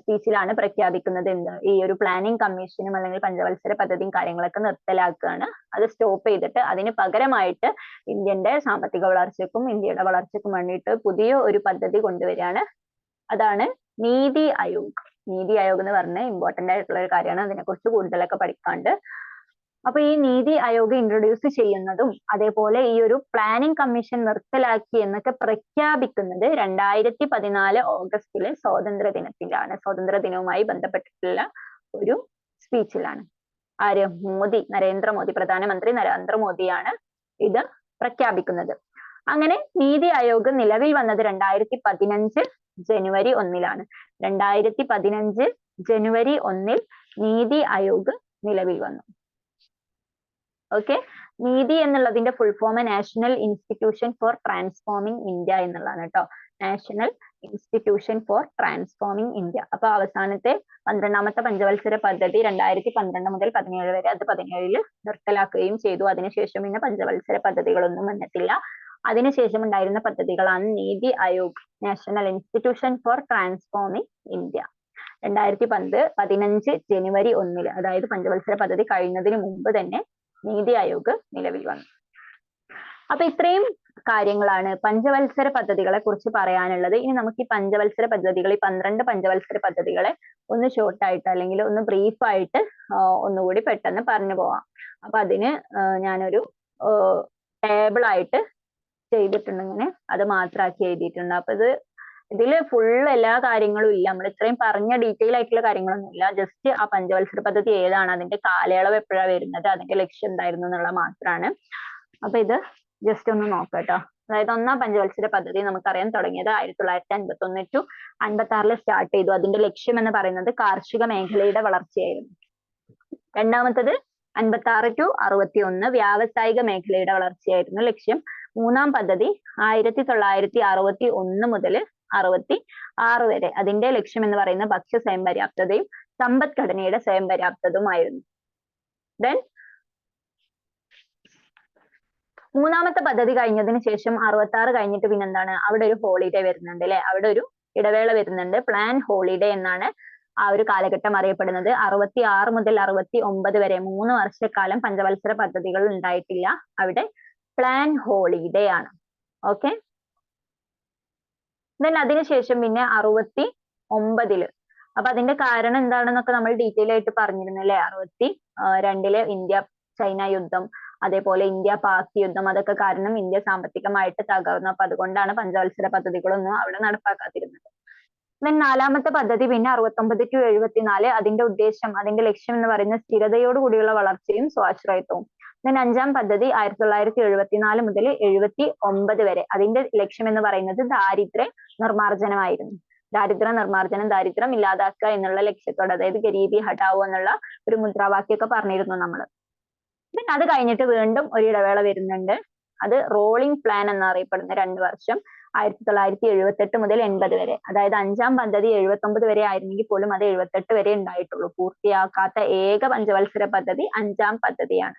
സ്പീച്ചിലാണ് പ്രഖ്യാപിക്കുന്നത് എന്ത്? ഈ ഒരു പ്ലാനിംഗ് കമ്മീഷനും അല്ലെങ്കിൽ പഞ്ചവത്സര പദ്ധതിയും കാര്യങ്ങളൊക്കെ നിർത്തലാക്കുകയാണ്. അത് സ്റ്റോപ്പ് ചെയ്തിട്ട് അതിന് പകരമായിട്ട് ഇന്ത്യന്റെ സാമ്പത്തിക വളർച്ചയ്ക്കും ഇന്ത്യയുടെ വളർച്ചയ്ക്കും വേണ്ടിയിട്ട് പുതിയ ഒരു പദ്ധതി കൊണ്ടുവരികയാണ്. അതാണ് നീതി ആയോഗ്. നീതി ആയോഗ് എന്ന് പറഞ്ഞ ഇമ്പോർട്ടന്റ് ആയിട്ടുള്ള ഒരു കാര്യമാണ്. അതിനെക്കുറിച്ച് കൂടുതലൊക്കെ പഠിക്കാണ്ട്. അപ്പൊ ഈ നീതി ആയോഗ് ഇൻട്രൊഡ്യൂസ് ചെയ്യുന്നതും അതേപോലെ ഈ ഒരു പ്ലാനിംഗ് കമ്മീഷൻ നിർത്തലാക്കി എന്നൊക്കെ പ്രഖ്യാപിക്കുന്നത് 2014 ഓഗസ്റ്റിലെ സ്വാതന്ത്ര്യ ദിനത്തിലാണ്. സ്വാതന്ത്ര്യ ദിനവുമായി ബന്ധപ്പെട്ടിട്ടുള്ള ഒരു സ്പീച്ചിലാണ്. ആര്? നരേന്ദ്രമോദി, പ്രധാനമന്ത്രി നരേന്ദ്രമോദിയാണ് ഇത് പ്രഖ്യാപിക്കുന്നത്. അങ്ങനെ നീതി ആയോഗ് നിലവിൽ വന്നത് 2015 ജനുവരി 1-ലാണ്. 2015 ജനുവരി 1 നീതി ആയോഗ് നിലവിൽ വന്നു. ഓക്കെ, നീതി എന്നുള്ളതിന്റെ full form national institution for transforming India എന്നുള്ളതാണ് കേട്ടോ. National institution for transforming India. അപ്പൊ അവസാനത്തെ 12ാമത്തെ പഞ്ചവത്സര പദ്ധതി 2012 മുതൽ 17 വരെ, അത് 17 നിർത്തലാക്കുകയും ചെയ്തു. അതിനുശേഷം പിന്നെ പഞ്ചവത്സര പദ്ധതികളൊന്നും വന്നിട്ടില്ല. അതിനുശേഷം ഉണ്ടായിരുന്ന പദ്ധതികളാണ് NITI Aayog, national institution for transforming India. 2015 ജനുവരി 1 അതായത് പഞ്ചവത്സര പദ്ധതി കഴിയുന്നതിന് മുമ്പ് തന്നെ നീതി ആയോഗ് നിലവിൽ വന്നു. അപ്പൊ ഇത്രയും കാര്യങ്ങളാണ് പഞ്ചവത്സര പദ്ധതികളെ കുറിച്ച് പറയാനുള്ളത്. ഇനി നമുക്ക് ഈ പഞ്ചവത്സര പദ്ധതികൾ, ഈ 12 പഞ്ചവത്സര പദ്ധതികളെ ഒന്ന് ഷോർട്ടായിട്ട് അല്ലെങ്കിൽ ഒന്ന് ബ്രീഫായിട്ട് ഒന്നുകൂടി പെട്ടെന്ന് പറഞ്ഞു പോവാം. അപ്പൊ അതിന് ഞാനൊരു ടേബിൾ ആയിട്ട് ചെയ്തിട്ടുണ്ട്, ഇങ്ങനെ അത് മാത്രമാക്കി എഴുതിയിട്ടുണ്ട്. അപ്പൊ ഇതില് ഫുൾ എല്ലാ കാര്യങ്ങളും ഇല്ല, നമ്മൾ ഇത്രയും പറഞ്ഞ ഡീറ്റെയിൽ ആയിട്ടുള്ള കാര്യങ്ങളൊന്നും ഇല്ല. ജസ്റ്റ് ആ പഞ്ചവത്സര പദ്ധതി ഏതാണ്, അതിന്റെ കാലയളവ് എപ്പോഴാണ് വരുന്നത്, അതിന്റെ ലക്ഷ്യം എന്തായിരുന്നു എന്നുള്ള മാത്രമാണ്. അപ്പൊ ഇത് ജസ്റ്റ് ഒന്ന് നോക്കട്ടോ. അതായത് 1ാം പഞ്ചവത്സര പദ്ധതി നമുക്കറിയാൻ തുടങ്ങിയത് 1951 to 1956 സ്റ്റാർട്ട് ചെയ്തു. അതിന്റെ ലക്ഷ്യം എന്ന് പറയുന്നത് കാർഷിക മേഖലയുടെ വളർച്ചയായിരുന്നു. 2ാമത്തത് 1956 to 1961 വ്യാവസായിക മേഖലയുടെ വളർച്ചയായിരുന്നു ലക്ഷ്യം. 3ാം പദ്ധതി 1961 മുതൽ 1966 വരെ, അതിന്റെ ലക്ഷ്യം എന്ന് പറയുന്നത് ഭക്ഷ്യ സ്വയം പര്യാപ്തതയും സമ്പദ്ഘടനയുടെ സ്വയം പര്യാപ്തതയുമായിരുന്നു. ദെൻ 3ാമത്തെ പദ്ധതി കഴിഞ്ഞതിന് ശേഷം 1966 കഴിഞ്ഞിട്ട് പിന്നെന്താണ്, അവിടെ ഒരു ഹോളിഡേ വരുന്നുണ്ട് അല്ലെ, അവിടെ ഒരു ഇടവേള വരുന്നുണ്ട്. പ്ലാൻ ഹോളിഡേ എന്നാണ് ആ ഒരു കാലഘട്ടം അറിയപ്പെടുന്നത്. 1966 മുതൽ 1969 വരെ 3 വർഷക്കാലം പഞ്ചവത്സര പദ്ധതികൾ ഉണ്ടായിട്ടില്ല. അവിടെ പ്ലാൻ ഹോളിഡേ ആണ്. ഓക്കെ, ദെൻ അതിനുശേഷം പിന്നെ 1969 അപ്പൊ അതിന്റെ കാരണം എന്താണെന്നൊക്കെ നമ്മൾ ഡീറ്റെയിൽ ആയിട്ട് പറഞ്ഞിരുന്നു അല്ലെ. 1962 ഇന്ത്യ ചൈന യുദ്ധം, അതേപോലെ ഇന്ത്യ പാക് യുദ്ധം, അതൊക്കെ കാരണം ഇന്ത്യ സാമ്പത്തികമായിട്ട് തകർന്നു. അപ്പൊ അതുകൊണ്ടാണ് പഞ്ചവത്സര പദ്ധതികളൊന്നും അവിടെ നടപ്പാക്കാതിരുന്നത്. ദെൻ 4ാമത്തെ പദ്ധതി പിന്നെ 69 to 74, അതിന്റെ ഉദ്ദേശം, അതിന്റെ ലക്ഷ്യം എന്ന് പറയുന്നത് സ്ഥിരതയോട് കൂടിയുള്ള വളർച്ചയും സ്വാശ്രയത്വവും. ദെൻ 5ാം പദ്ധതി 1974 മുതൽ 79 വരെ, അതിന്റെ ലക്ഷ്യം എന്ന് പറയുന്നത് ദാരിദ്ര്യ നിർമ്മാർജ്ജനമായിരുന്നു. ദാരിദ്ര്യം ഇല്ലാതാക്കുക എന്നുള്ള ലക്ഷ്യത്തോടെ, അതായത് ഗരീബി ഹഠാവോ എന്നുള്ള ഒരു മുദ്രാവാക്യമൊക്കെ പറഞ്ഞിരുന്നു നമ്മൾ. ദെൻ അത് കഴിഞ്ഞിട്ട് വീണ്ടും ഒരു ഇടവേള വരുന്നുണ്ട്. അത് റോളിംഗ് പ്ലാൻ എന്നറിയപ്പെടുന്ന 2 വർഷം 1978 മുതൽ 80 വരെ, അതായത് 5ാം പദ്ധതി 79 വരെ ആയിരുന്നെങ്കിൽ പോലും അത് 78 വരെ ഉണ്ടായിട്ടുള്ളൂ. പൂർത്തിയാക്കാത്ത ഏക പഞ്ചവത്സര പദ്ധതി 5ാം പദ്ധതിയാണ്.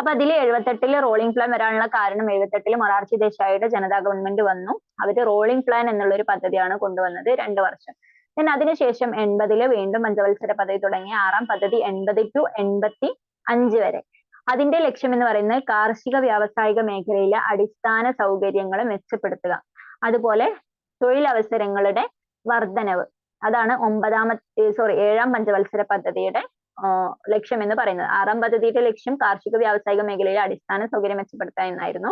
അപ്പൊ അതിൽ 78 റോളിംഗ് പ്ലാൻ വരാനുള്ള കാരണം 78 മൊറാർജി ദേശായിയുടെ ജനതാ ഗവൺമെന്റ് വന്നു. അവര് റോളിംഗ് പ്ലാൻ എന്നുള്ള ഒരു പദ്ധതിയാണ് കൊണ്ടുവന്നത് 2 വർഷം. then അതിനുശേഷം 80 വീണ്ടും പഞ്ചവത്സര പദ്ധതി തുടങ്ങി 6ാം പദ്ധതി 80 to 85 വരെ. അതിന്റെ ലക്ഷ്യം എന്ന് പറയുന്നത് കാർഷിക വ്യാവസായിക മേഖലയിലെ അടിസ്ഥാന സൗകര്യങ്ങൾ മെച്ചപ്പെടുത്തുക, അതുപോലെ തൊഴിലവസരങ്ങളുടെ വർധനവ്. അതാണ് 7ാം പഞ്ചവത്സര പദ്ധതിയുടെ ലക്ഷ്യം എന്ന് പറയുന്നത്. 6ാം പദ്ധതിയുടെ ലക്ഷ്യം കാർഷിക വ്യാവസായിക മേഖലയിലെ അടിസ്ഥാന സൗകര്യം മെച്ചപ്പെടുത്തുക എന്നായിരുന്നു.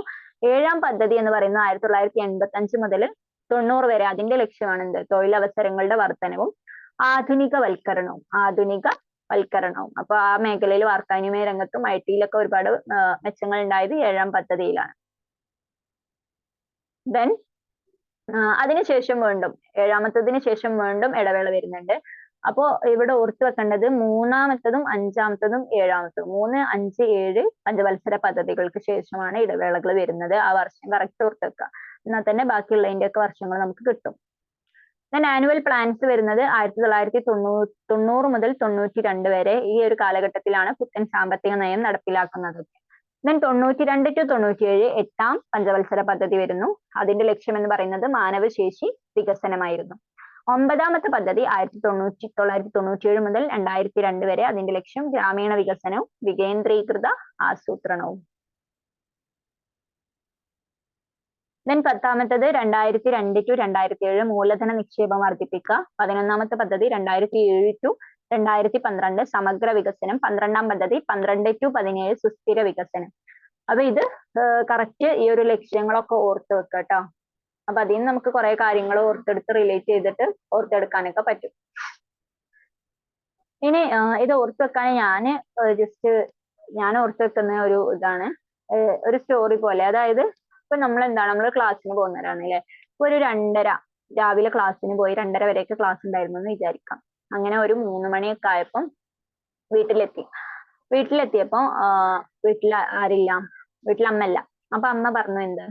7ാം പദ്ധതി എന്ന് പറയുന്നത് 1985 മുതൽ 90 വരെ. അതിന്റെ ലക്ഷ്യമാണ് എന്ത്? തൊഴിലവസരങ്ങളുടെ വർധനവും ആധുനികവൽക്കരണവും. അപ്പൊ ആ മേഖലയിൽ വാർത്താവിനിമയ രംഗത്തും IT-ലൊക്കെ ഒരുപാട് മെച്ചങ്ങൾ ഉണ്ടായത് 7ാം പദ്ധതിയിലാണ്. then അതിനുശേഷം വീണ്ടും 7ാമത്തതിന് ശേഷം വീണ്ടും ഇടവേള വരുന്നുണ്ട്. അപ്പോ ഇവിടെ ഓർത്തു വെക്കേണ്ടത് 3ാമത്തതും 5ാമത്തതും 7ാമത്തതും 3, 5, 7 പഞ്ചവത്സര പദ്ധതികൾക്ക് ശേഷമാണ് ഇടവേളകൾ വരുന്നത്. ആ വർഷം കറക്റ്റ് ഓർത്ത് വെക്കുക, എന്നാൽ തന്നെ ബാക്കിയുള്ളതിന്റെ ഒക്കെ വർഷങ്ങൾ നമുക്ക് കിട്ടും. then ആനുവൽ പ്ലാൻസ് വരുന്നത് 1990 മുതൽ 92 വരെ. ഈ ഒരു കാലഘട്ടത്തിലാണ് പുത്തൻ സാമ്പത്തിക നയം നടപ്പിലാക്കുന്നത്. then 92 to 97 8ാം പഞ്ചവത്സര പദ്ധതി വരുന്നു. അതിന്റെ ലക്ഷ്യം എന്ന് പറയുന്നത് മാനവശേഷി വികസനമായിരുന്നു. 9ാമത്തെ പദ്ധതി 1997 മുതൽ 2002 വരെ. അതിന്റെ ലക്ഷ്യം ഗ്രാമീണ വികസനവും വികേന്ദ്രീകൃത ആസൂത്രണവും. then 10ാമത്തത് 2002 to 2007 മൂലധന നിക്ഷേപം വർദ്ധിപ്പിക്കുക. 11ാമത്തെ പദ്ധതി 2007 to 2012 സമഗ്ര വികസനം. 12ാം പദ്ധതി 12 to 17 സുസ്ഥിര വികസനം. അപ്പൊ ഇത് കറക്റ്റ് ഈ ഒരു ലക്ഷ്യങ്ങളൊക്കെ ഓർത്ത് വെക്കുക കേട്ടോ. അപ്പൊ അതിൽ നിന്ന് നമുക്ക് കുറെ കാര്യങ്ങൾ ഓർത്തെടുത്ത് റിലേറ്റ് ചെയ്തിട്ട് ഓർത്തെടുക്കാനൊക്കെ പറ്റും. ഇനി ഇത് ഓർത്ത് വെക്കാൻ ഞാൻ ഓർത്ത് വെക്കുന്ന ഒരു ഇതാണ് ഒരു സ്റ്റോറി പോലെ. അതായത് ഇപ്പൊ നമ്മൾ ക്ലാസ്സിന് പോകുന്നവരാണ് അല്ലെ. ഇപ്പൊ ഒരു 2:30 രാവിലെ ക്ലാസ്സിന് പോയി 2:30 വരെയൊക്കെ ക്ലാസ് ഉണ്ടായിരുന്നു എന്ന് വിചാരിക്കാം. അങ്ങനെ ഒരു 3 മണിയൊക്കെ ആയപ്പം വീട്ടിലെത്തിയപ്പോ വീട്ടിൽ ആരില്ല, വീട്ടിൽ അമ്മല്ല. അപ്പൊ അമ്മ പറഞ്ഞു എന്ത്,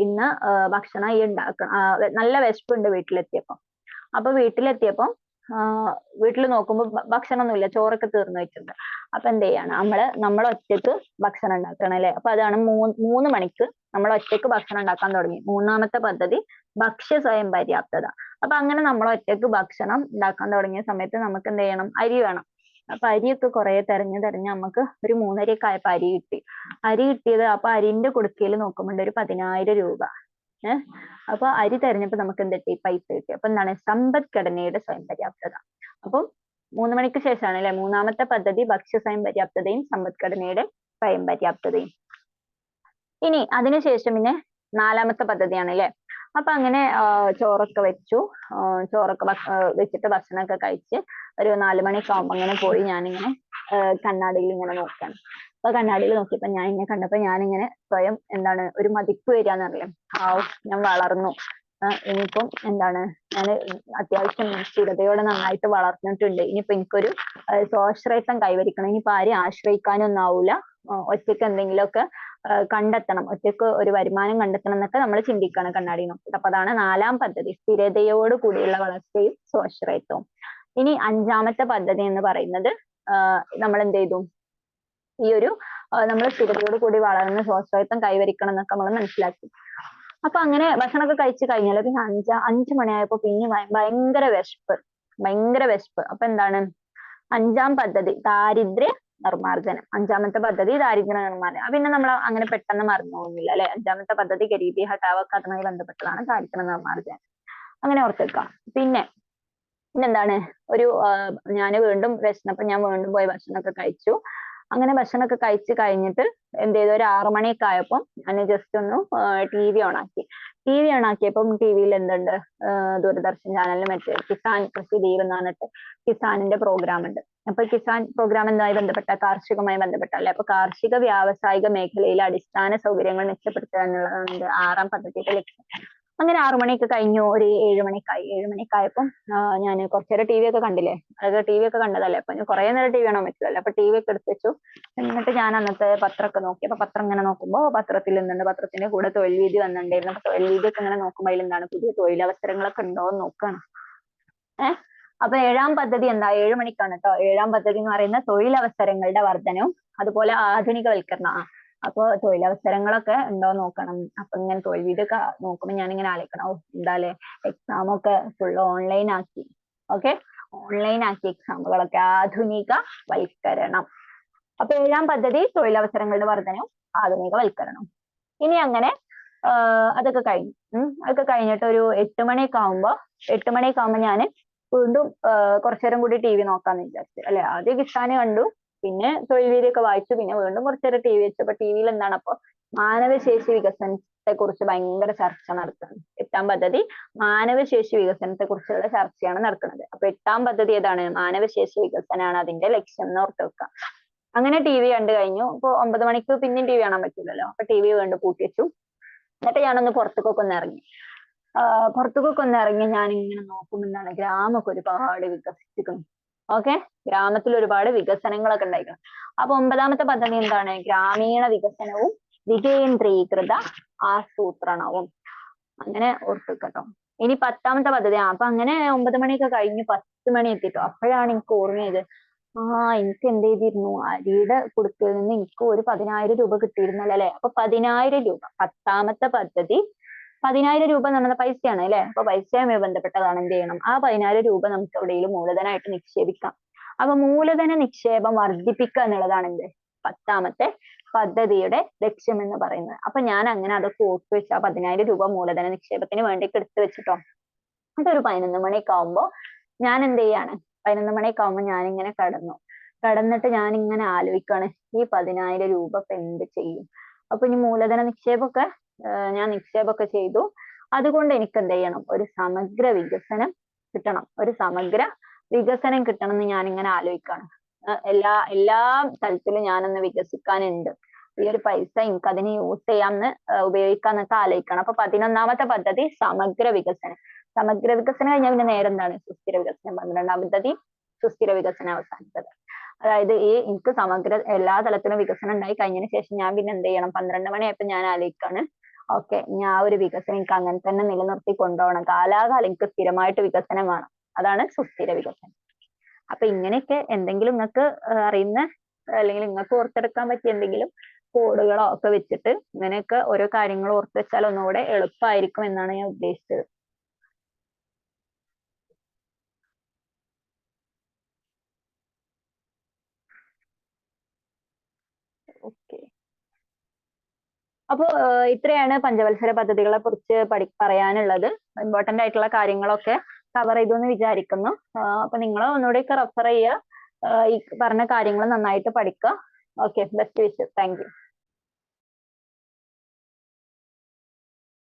ഇന്ന് ഭക്ഷണം ഈ ഉണ്ടാക്കണം, നല്ല വിശപ്പുണ്ട് വീട്ടിലെത്തിയപ്പോ. അപ്പൊ വീട്ടിലെത്തിയപ്പോ വീട്ടിൽ നോക്കുമ്പോ ഭക്ഷണമൊന്നുമില്ല, ചോറൊക്കെ തീർന്നു വെച്ചിട്ടുണ്ട്. അപ്പൊ എന്ത് ചെയ്യാണ്, നമ്മൾ ഒറ്റക്ക് ഭക്ഷണം ഉണ്ടാക്കണം അല്ലെ. അപ്പൊ അതാണ് 3 മണിക്ക് നമ്മൾ ഒറ്റക്ക് ഭക്ഷണം ഉണ്ടാക്കാൻ തുടങ്ങി. 3ാമത്തെ പദ്ധതി ഭക്ഷ്യ സ്വയം പര്യാപ്തത. അപ്പൊ അങ്ങനെ നമ്മൾ ഒറ്റക്ക് ഭക്ഷണം ഉണ്ടാക്കാൻ തുടങ്ങിയ സമയത്ത് നമുക്ക് എന്ത് ചെയ്യണം, അരി വേണം. അപ്പൊ അരിയൊക്കെ കുറെ തെരഞ്ഞ് നമുക്ക് ഒരു 3:30 ആയപ്പോ അരി കിട്ടി. അരി കിട്ടിയത് അപ്പൊ അരിന്റെ കുടുക്കയിൽ നോക്കുമ്പോൾ ഒരു 10,000 രൂപ. അപ്പൊ അരി തെരഞ്ഞപ്പോ നമുക്ക് എന്ത് കിട്ടി, പൈസ കിട്ടി. അപ്പൊ എന്താണ്, സമ്പദ്ഘടനയുടെ സ്വയം പര്യാപ്തത. അപ്പം 3 മണിക്ക് ശേഷമാണ് അല്ലെ 3ാമത്തെ പദ്ധതി ഭക്ഷ്യ സ്വയം പര്യാപ്തതയും സമ്പദ്ഘടനയുടെ സ്വയം പര്യാപ്തതയും. ഇനി അതിനുശേഷം പിന്നെ 4ാമത്തെ പദ്ധതിയാണ് അല്ലെ. അപ്പൊ അങ്ങനെ ചോറൊക്കെ വെച്ചു. ചോറൊക്കെ വെച്ചിട്ട് ഭക്ഷണമൊക്കെ കഴിച്ച് ഒരു 4 മണിയൊക്കെ ആവുമ്പോ അങ്ങനെ പോയി ഞാനിങ്ങനെ കണ്ണാടിയിൽ ഇങ്ങനെ നോക്കാണ്. അപ്പൊ കണ്ണാടിയിൽ നോക്കിയപ്പോ ഞാൻ ഇങ്ങനെ കണ്ടപ്പോ ഞാനിങ്ങനെ സ്വയം എന്താണ് ഒരു മതിപ്പ് വരികയെന്ന് അറിയാം. ഞാൻ വളർന്നു, ഇനിയിപ്പം എന്താണ് ഞാൻ അത്യാവശ്യം സ്ഥിരതയോടെ നന്നായിട്ട് വളർന്നിട്ടുണ്ട്. ഇനിയിപ്പോ എനിക്കൊരു സ്വാശ്രയത്വം കൈവരിക്കണം. ഇനിയിപ്പോ ആരെയും ആശ്രയിക്കാനൊന്നും ആവൂല, ഒറ്റയ്ക്ക് എന്തെങ്കിലുമൊക്കെ കണ്ടെത്തണം, ഒറ്റയ്ക്ക് ഒരു വരുമാനം കണ്ടെത്തണം എന്നൊക്കെ നമ്മൾ ചിന്തിക്കുകയാണ് കണ്ണാടി നോക്കിയിട്ട്. അപ്പൊ അതാണ് 4ാം പദ്ധതി, സ്ഥിരതയോട് കൂടിയുള്ള വളർച്ചയും സ്വാശ്രയത്വവും. ഇനി 5ാമത്തെ പദ്ധതി എന്ന് പറയുന്നത് നമ്മൾ എന്ത് ചെയ്തു, ഈ ഒരു നമ്മൾ സ്ഥിരതയോട് കൂടി വളർന്ന് സ്വാശ്രയത്വം കൈവരിക്കണം എന്നൊക്കെ നമ്മൾ മനസ്സിലാക്കി. അപ്പൊ അങ്ങനെ ഭക്ഷണമൊക്കെ കഴിച്ചു കഴിഞ്ഞാൽ പിന്നെ 5 മണിയായപ്പോ പിന്നെ ഭയങ്കര വിശപ്പ്. അപ്പൊ എന്താണ് 5ാം പദ്ധതി ദാരിദ്ര്യ നിർമ്മാർജ്ജനം. 5ാമത്തെ പദ്ധതി ദാരിദ്ര്യ നിർമ്മാർജ്ജനം. പിന്നെ നമ്മൾ അങ്ങനെ പെട്ടെന്ന് മറന്നു പോകുന്നില്ല അല്ലെ. 5ാമത്തെ പദ്ധതി ഗരീബി ഹഠാവോ അതുമായി ബന്ധപ്പെട്ടതാണ് ദാരിദ്ര്യ നിർമ്മാർജ്ജനം. അങ്ങനെ ഓർത്തെടുക്കാം. പിന്നെന്താണ്, ഞാൻ വീണ്ടും വിശന്നപ്പോ ഞാൻ വീണ്ടും പോയി ഭക്ഷണമൊക്കെ കഴിച്ചു. അങ്ങനെ ഭക്ഷണമൊക്കെ കഴിച്ച് കഴിഞ്ഞിട്ട് എന്ത് ചെയ്തു, ഒരു 6 മണിയൊക്കെ ആയപ്പോൾ ഞാൻ ജസ്റ്റ് ഒന്ന് TV ഓൺ ആക്കി. TV ഓൺ ആക്കിയപ്പം TV-യിൽ എന്തുണ്ട്, ദൂരദർശൻ ചാനലിൽ മറ്റേ കിസാൻ കൃഷി ദീപ് എന്ന് പറഞ്ഞിട്ട് കിസാനിന്റെ പ്രോഗ്രാം ഉണ്ട്. അപ്പൊ കിസാൻ പ്രോഗ്രാം എന്തുമായി ബന്ധപ്പെട്ട, കാർഷികമായി ബന്ധപ്പെട്ടല്ലേ. അപ്പൊ കാർഷിക വ്യാവസായിക മേഖലയിലെ അടിസ്ഥാന സൗകര്യങ്ങൾ മെച്ചപ്പെടുത്തുക എന്നുള്ളതാണ് 6ാം പദ്ധതിയുടെ ലക്ഷ്യം. അങ്ങനെ 6 മണിയൊക്കെ കഴിഞ്ഞു, ഒരു 7 മണിക്കായി. 7 മണിക്കായപ്പം ഞാൻ കുറച്ചേരം TV ഒക്കെ കണ്ടില്ലേ, അതൊക്കെ TV ഒക്കെ കണ്ടതല്ലേ. അപ്പൊ ഞാൻ കുറെ നേരം TV കാണാൻ പറ്റില്ലല്ലോ. അപ്പൊ TV ഒക്കെ എടുത്ത് വെച്ചു. എന്നിട്ട് ഞാൻ അന്നത്തെ പത്രമൊക്കെ നോക്കി. അപ്പൊ പത്രം ഇങ്ങനെ നോക്കുമ്പോ പത്രത്തിൽ എന്തുണ്ട്, പത്രത്തിന്റെ കൂടെ തൊഴിൽ വീതി വന്നിട്ടുണ്ടായിരുന്നു. അപ്പൊ തൊഴിൽ വീതി ഒക്കെ ഇങ്ങനെ നോക്കുമ്പോൾ അതിൽ എന്താണ്, പുതിയ തൊഴിലവസരങ്ങളൊക്കെ ഉണ്ടോ എന്ന് നോക്കുകയാണ്. അപ്പൊ 7-ാം പദ്ധതി എന്താ? 7 മണിക്കാണ് കേട്ടോ. 7-ാം പദ്ധതി എന്ന് പറയുന്ന തൊഴിലവസരങ്ങളുടെ വർധനവും അതുപോലെ ആധുനികവൽക്കരണം. അപ്പൊ തൊഴിലവസരങ്ങളൊക്കെ ഉണ്ടോ നോക്കണം. അപ്പൊ ഇങ്ങനെ തൊഴിൽ വീതൊക്കെ നോക്കുമ്പോൾ ഞാനിങ്ങനെ ആലോചിക്കണം, എന്താല്ലേ എക്സാം ഒക്കെ ഫുൾ ഓൺലൈൻ ആക്കി. ഓക്കെ, ഓൺലൈൻ ആക്കി എക്സാമുകളൊക്കെ. ആധുനികവൽക്കരണം. അപ്പൊ 7-ാം പദ്ധതി തൊഴിലവസരങ്ങളുടെ വർധനവും ആധുനികവൽക്കരണം. ഇനി അങ്ങനെ അതൊക്കെ കഴിഞ്ഞു. അതൊക്കെ കഴിഞ്ഞിട്ട് ഒരു 8 മണിയൊക്കെ ആകുമ്പോ ഞാൻ വീണ്ടും കുറച്ചേരം കൂടി ടി വി നോക്കാന്ന് വിചാരിച്ചു അല്ലെ. ആദ്യം കിസാന് കണ്ടു, പിന്നെ തൊഴിൽ വീതിയൊക്കെ വായിച്ചു, പിന്നെ വീണ്ടും കുറച്ചേരം ടി വി വെച്ചു. അപ്പൊ ടി വിയിൽ എന്താണ്, അപ്പൊ മാനവശേഷി വികസനത്തെ കുറിച്ച് ഭയങ്കര ചർച്ച നടത്തുന്നത്. 8-ാം പദ്ധതി മാനവശേഷി വികസനത്തെ കുറിച്ചുള്ള ചർച്ചയാണ് നടക്കുന്നത്. അപ്പൊ 8-ാം പദ്ധതി ഏതാണ്? മാനവശേഷി വികസനമാണ് അതിന്റെ ലക്ഷ്യം എന്ന് ഓർത്ത് വെക്കാം. അങ്ങനെ ടി വി കണ്ടു കഴിഞ്ഞു. ഇപ്പൊ 9 മണിക്ക് പിന്നെയും ടി വി കാണാൻ പറ്റില്ലല്ലോ. അപ്പൊ ടി വി വീണ്ടും പൂട്ടി വെച്ചു. എന്നിട്ട് ഞാനൊന്ന് പുറത്തേക്കൊക്കെ ഒന്ന് ഇറങ്ങി. ഞാൻ ഇങ്ങനെ നോക്കുമ്പോൾ എന്താണ്, ഗ്രാമമൊക്കെ ഒരുപാട് വികസിച്ചിരിക്കുന്നു. ഓക്കെ, ഗ്രാമത്തിൽ ഒരുപാട് വികസനങ്ങളൊക്കെ ഉണ്ടായിരിക്കണം. അപ്പൊ 9-ാമത്തെ പദ്ധതി എന്താണ്? ഗ്രാമീണ വികസനവും വികേന്ദ്രീകൃത ആസൂത്രണവും. അങ്ങനെ ഓർത്തു കേട്ടോ. ഇനി 10-ാമത്തെ പദ്ധതി. അപ്പൊ അങ്ങനെ 9 മണിയൊക്കെ കഴിഞ്ഞ് 10 മണി എത്തിട്ടോ. അപ്പോഴാണ് എനിക്ക് ഓർമ്മയത്, എനിക്ക് എന്ത് ചെയ്തിരുന്നു, അരിയുടെ കുടുക്കയിൽ നിന്ന് എനിക്ക് ഒരു 10,000 രൂപ കിട്ടിയിരുന്നല്ലോ അല്ലെ. അപ്പൊ 10,000 രൂപ, 10-ാമത്തെ പദ്ധതി 10,000 രൂപ നമ്മുടെ പൈസയാണ് അല്ലെ. അപ്പൊ പൈസയുമായി ബന്ധപ്പെട്ടതാണ്. എന്ത് ചെയ്യണം, ആ 10,000 രൂപ നമുക്ക് എവിടെയെങ്കിലും മൂലധനമായിട്ട് നിക്ഷേപിക്കാം. അപ്പൊ മൂലധന നിക്ഷേപം വർദ്ധിപ്പിക്കുക എന്നുള്ളതാണ് എന്ത് 10-ാമത്തെ പദ്ധതിയുടെ ലക്ഷ്യം എന്ന് പറയുന്നത്. അപ്പൊ ഞാൻ അങ്ങനെ അതൊക്കെ ഓർത്തു വെച്ച് ആ 10,000 രൂപ മൂലധന നിക്ഷേപത്തിന് വേണ്ടിയിട്ട് എടുത്തു വെച്ചിട്ടോ. അതൊരു 11 മണിയൊക്കെ ആവുമ്പോ ഞാൻ എന്ത് ചെയ്യാണ്, 11 മണിയൊക്കെ ആവുമ്പോ ഞാനിങ്ങനെ കടന്നിട്ട് ഞാനിങ്ങനെ ആലോചിക്കാണ്, ഈ 10,000 രൂപ ഇപ്പൊ എന്ത് ചെയ്യും. അപ്പൊ ഇനി മൂലധന നിക്ഷേപമൊക്കെ ഞാൻ നിക്ഷേപമൊക്കെ ചെയ്തു. അതുകൊണ്ട് എനിക്ക് എന്ത് ചെയ്യണം, ഒരു സമഗ്ര വികസനം കിട്ടണം. ഒരു സമഗ്ര വികസനം കിട്ടണം എന്ന് ഞാനിങ്ങനെ ആലോചിക്കാണ്. എല്ലാ തലത്തിലും ഞാനൊന്ന് വികസിക്കാനുണ്ട്. ഈ ഒരു പൈസ എനിക്ക് അതിന് യൂസ് ചെയ്യാന്ന് ഉപയോഗിക്കാന്നൊക്കെ ആലോചിക്കണം. അപ്പൊ 11-ാമത്തെ പദ്ധതി സമഗ്ര വികസനം. സമഗ്ര വികസനം കഴിഞ്ഞാൽ പിന്നെ നേരെ എന്താണ്, സുസ്ഥിര വികസനം. 12-ാം പദ്ധതി സുസ്ഥിര വികസനം അവസാനിച്ചത്. അതായത് എനിക്ക് സമഗ്ര എല്ലാ തലത്തിലും വികസനം ഉണ്ടായി കഴിഞ്ഞതിന് ശേഷം ഞാൻ പിന്നെ എന്ത് ചെയ്യണം, 12 മണിയായപ്പോ ഞാൻ ആലോചിക്കാണ്, ഓക്കെ, ഞാൻ ആ ഒരു വികസനം എനിക്ക് അങ്ങനെ തന്നെ നിലനിർത്തി കൊണ്ടുപോകണം. കാലാകാലം എനിക്ക് സ്ഥിരമായിട്ട് വികസനം വേണം. അതാണ് സുസ്ഥിര വികസനം. അപ്പൊ ഇങ്ങനെയൊക്കെ എന്തെങ്കിലും നിങ്ങൾക്ക് അറിയുന്ന അല്ലെങ്കിൽ നിങ്ങൾക്ക് ഓർത്തെടുക്കാൻ പറ്റിയ എന്തെങ്കിലും കോഡുകളോ ഒക്കെ വെച്ചിട്ട് ഇങ്ങനെയൊക്കെ ഓരോ കാര്യങ്ങൾ ഓർത്ത് വെച്ചാൽ ഒന്നുകൂടെ എളുപ്പമായിരിക്കും എന്നാണ് ഞാൻ ഉദ്ദേശിച്ചത്. ഓക്കെ, അപ്പോ ഇത്രയാണ് പഞ്ചവത്സര പദ്ധതികളെ കുറിച്ച് പറയാനുള്ളത്. ഇമ്പോർട്ടന്റ് ആയിട്ടുള്ള കാര്യങ്ങളൊക്കെ കവർ ചെയ്തു എന്ന് വിചാരിക്കുന്നു. അപ്പൊ നിങ്ങൾ ഒന്നുകൂടെയൊക്കെ റെഫർ ചെയ്യുക, ഈ പറഞ്ഞ കാര്യങ്ങൾ നന്നായിട്ട് പഠിക്കുക. Okay, best wishes. Thank you.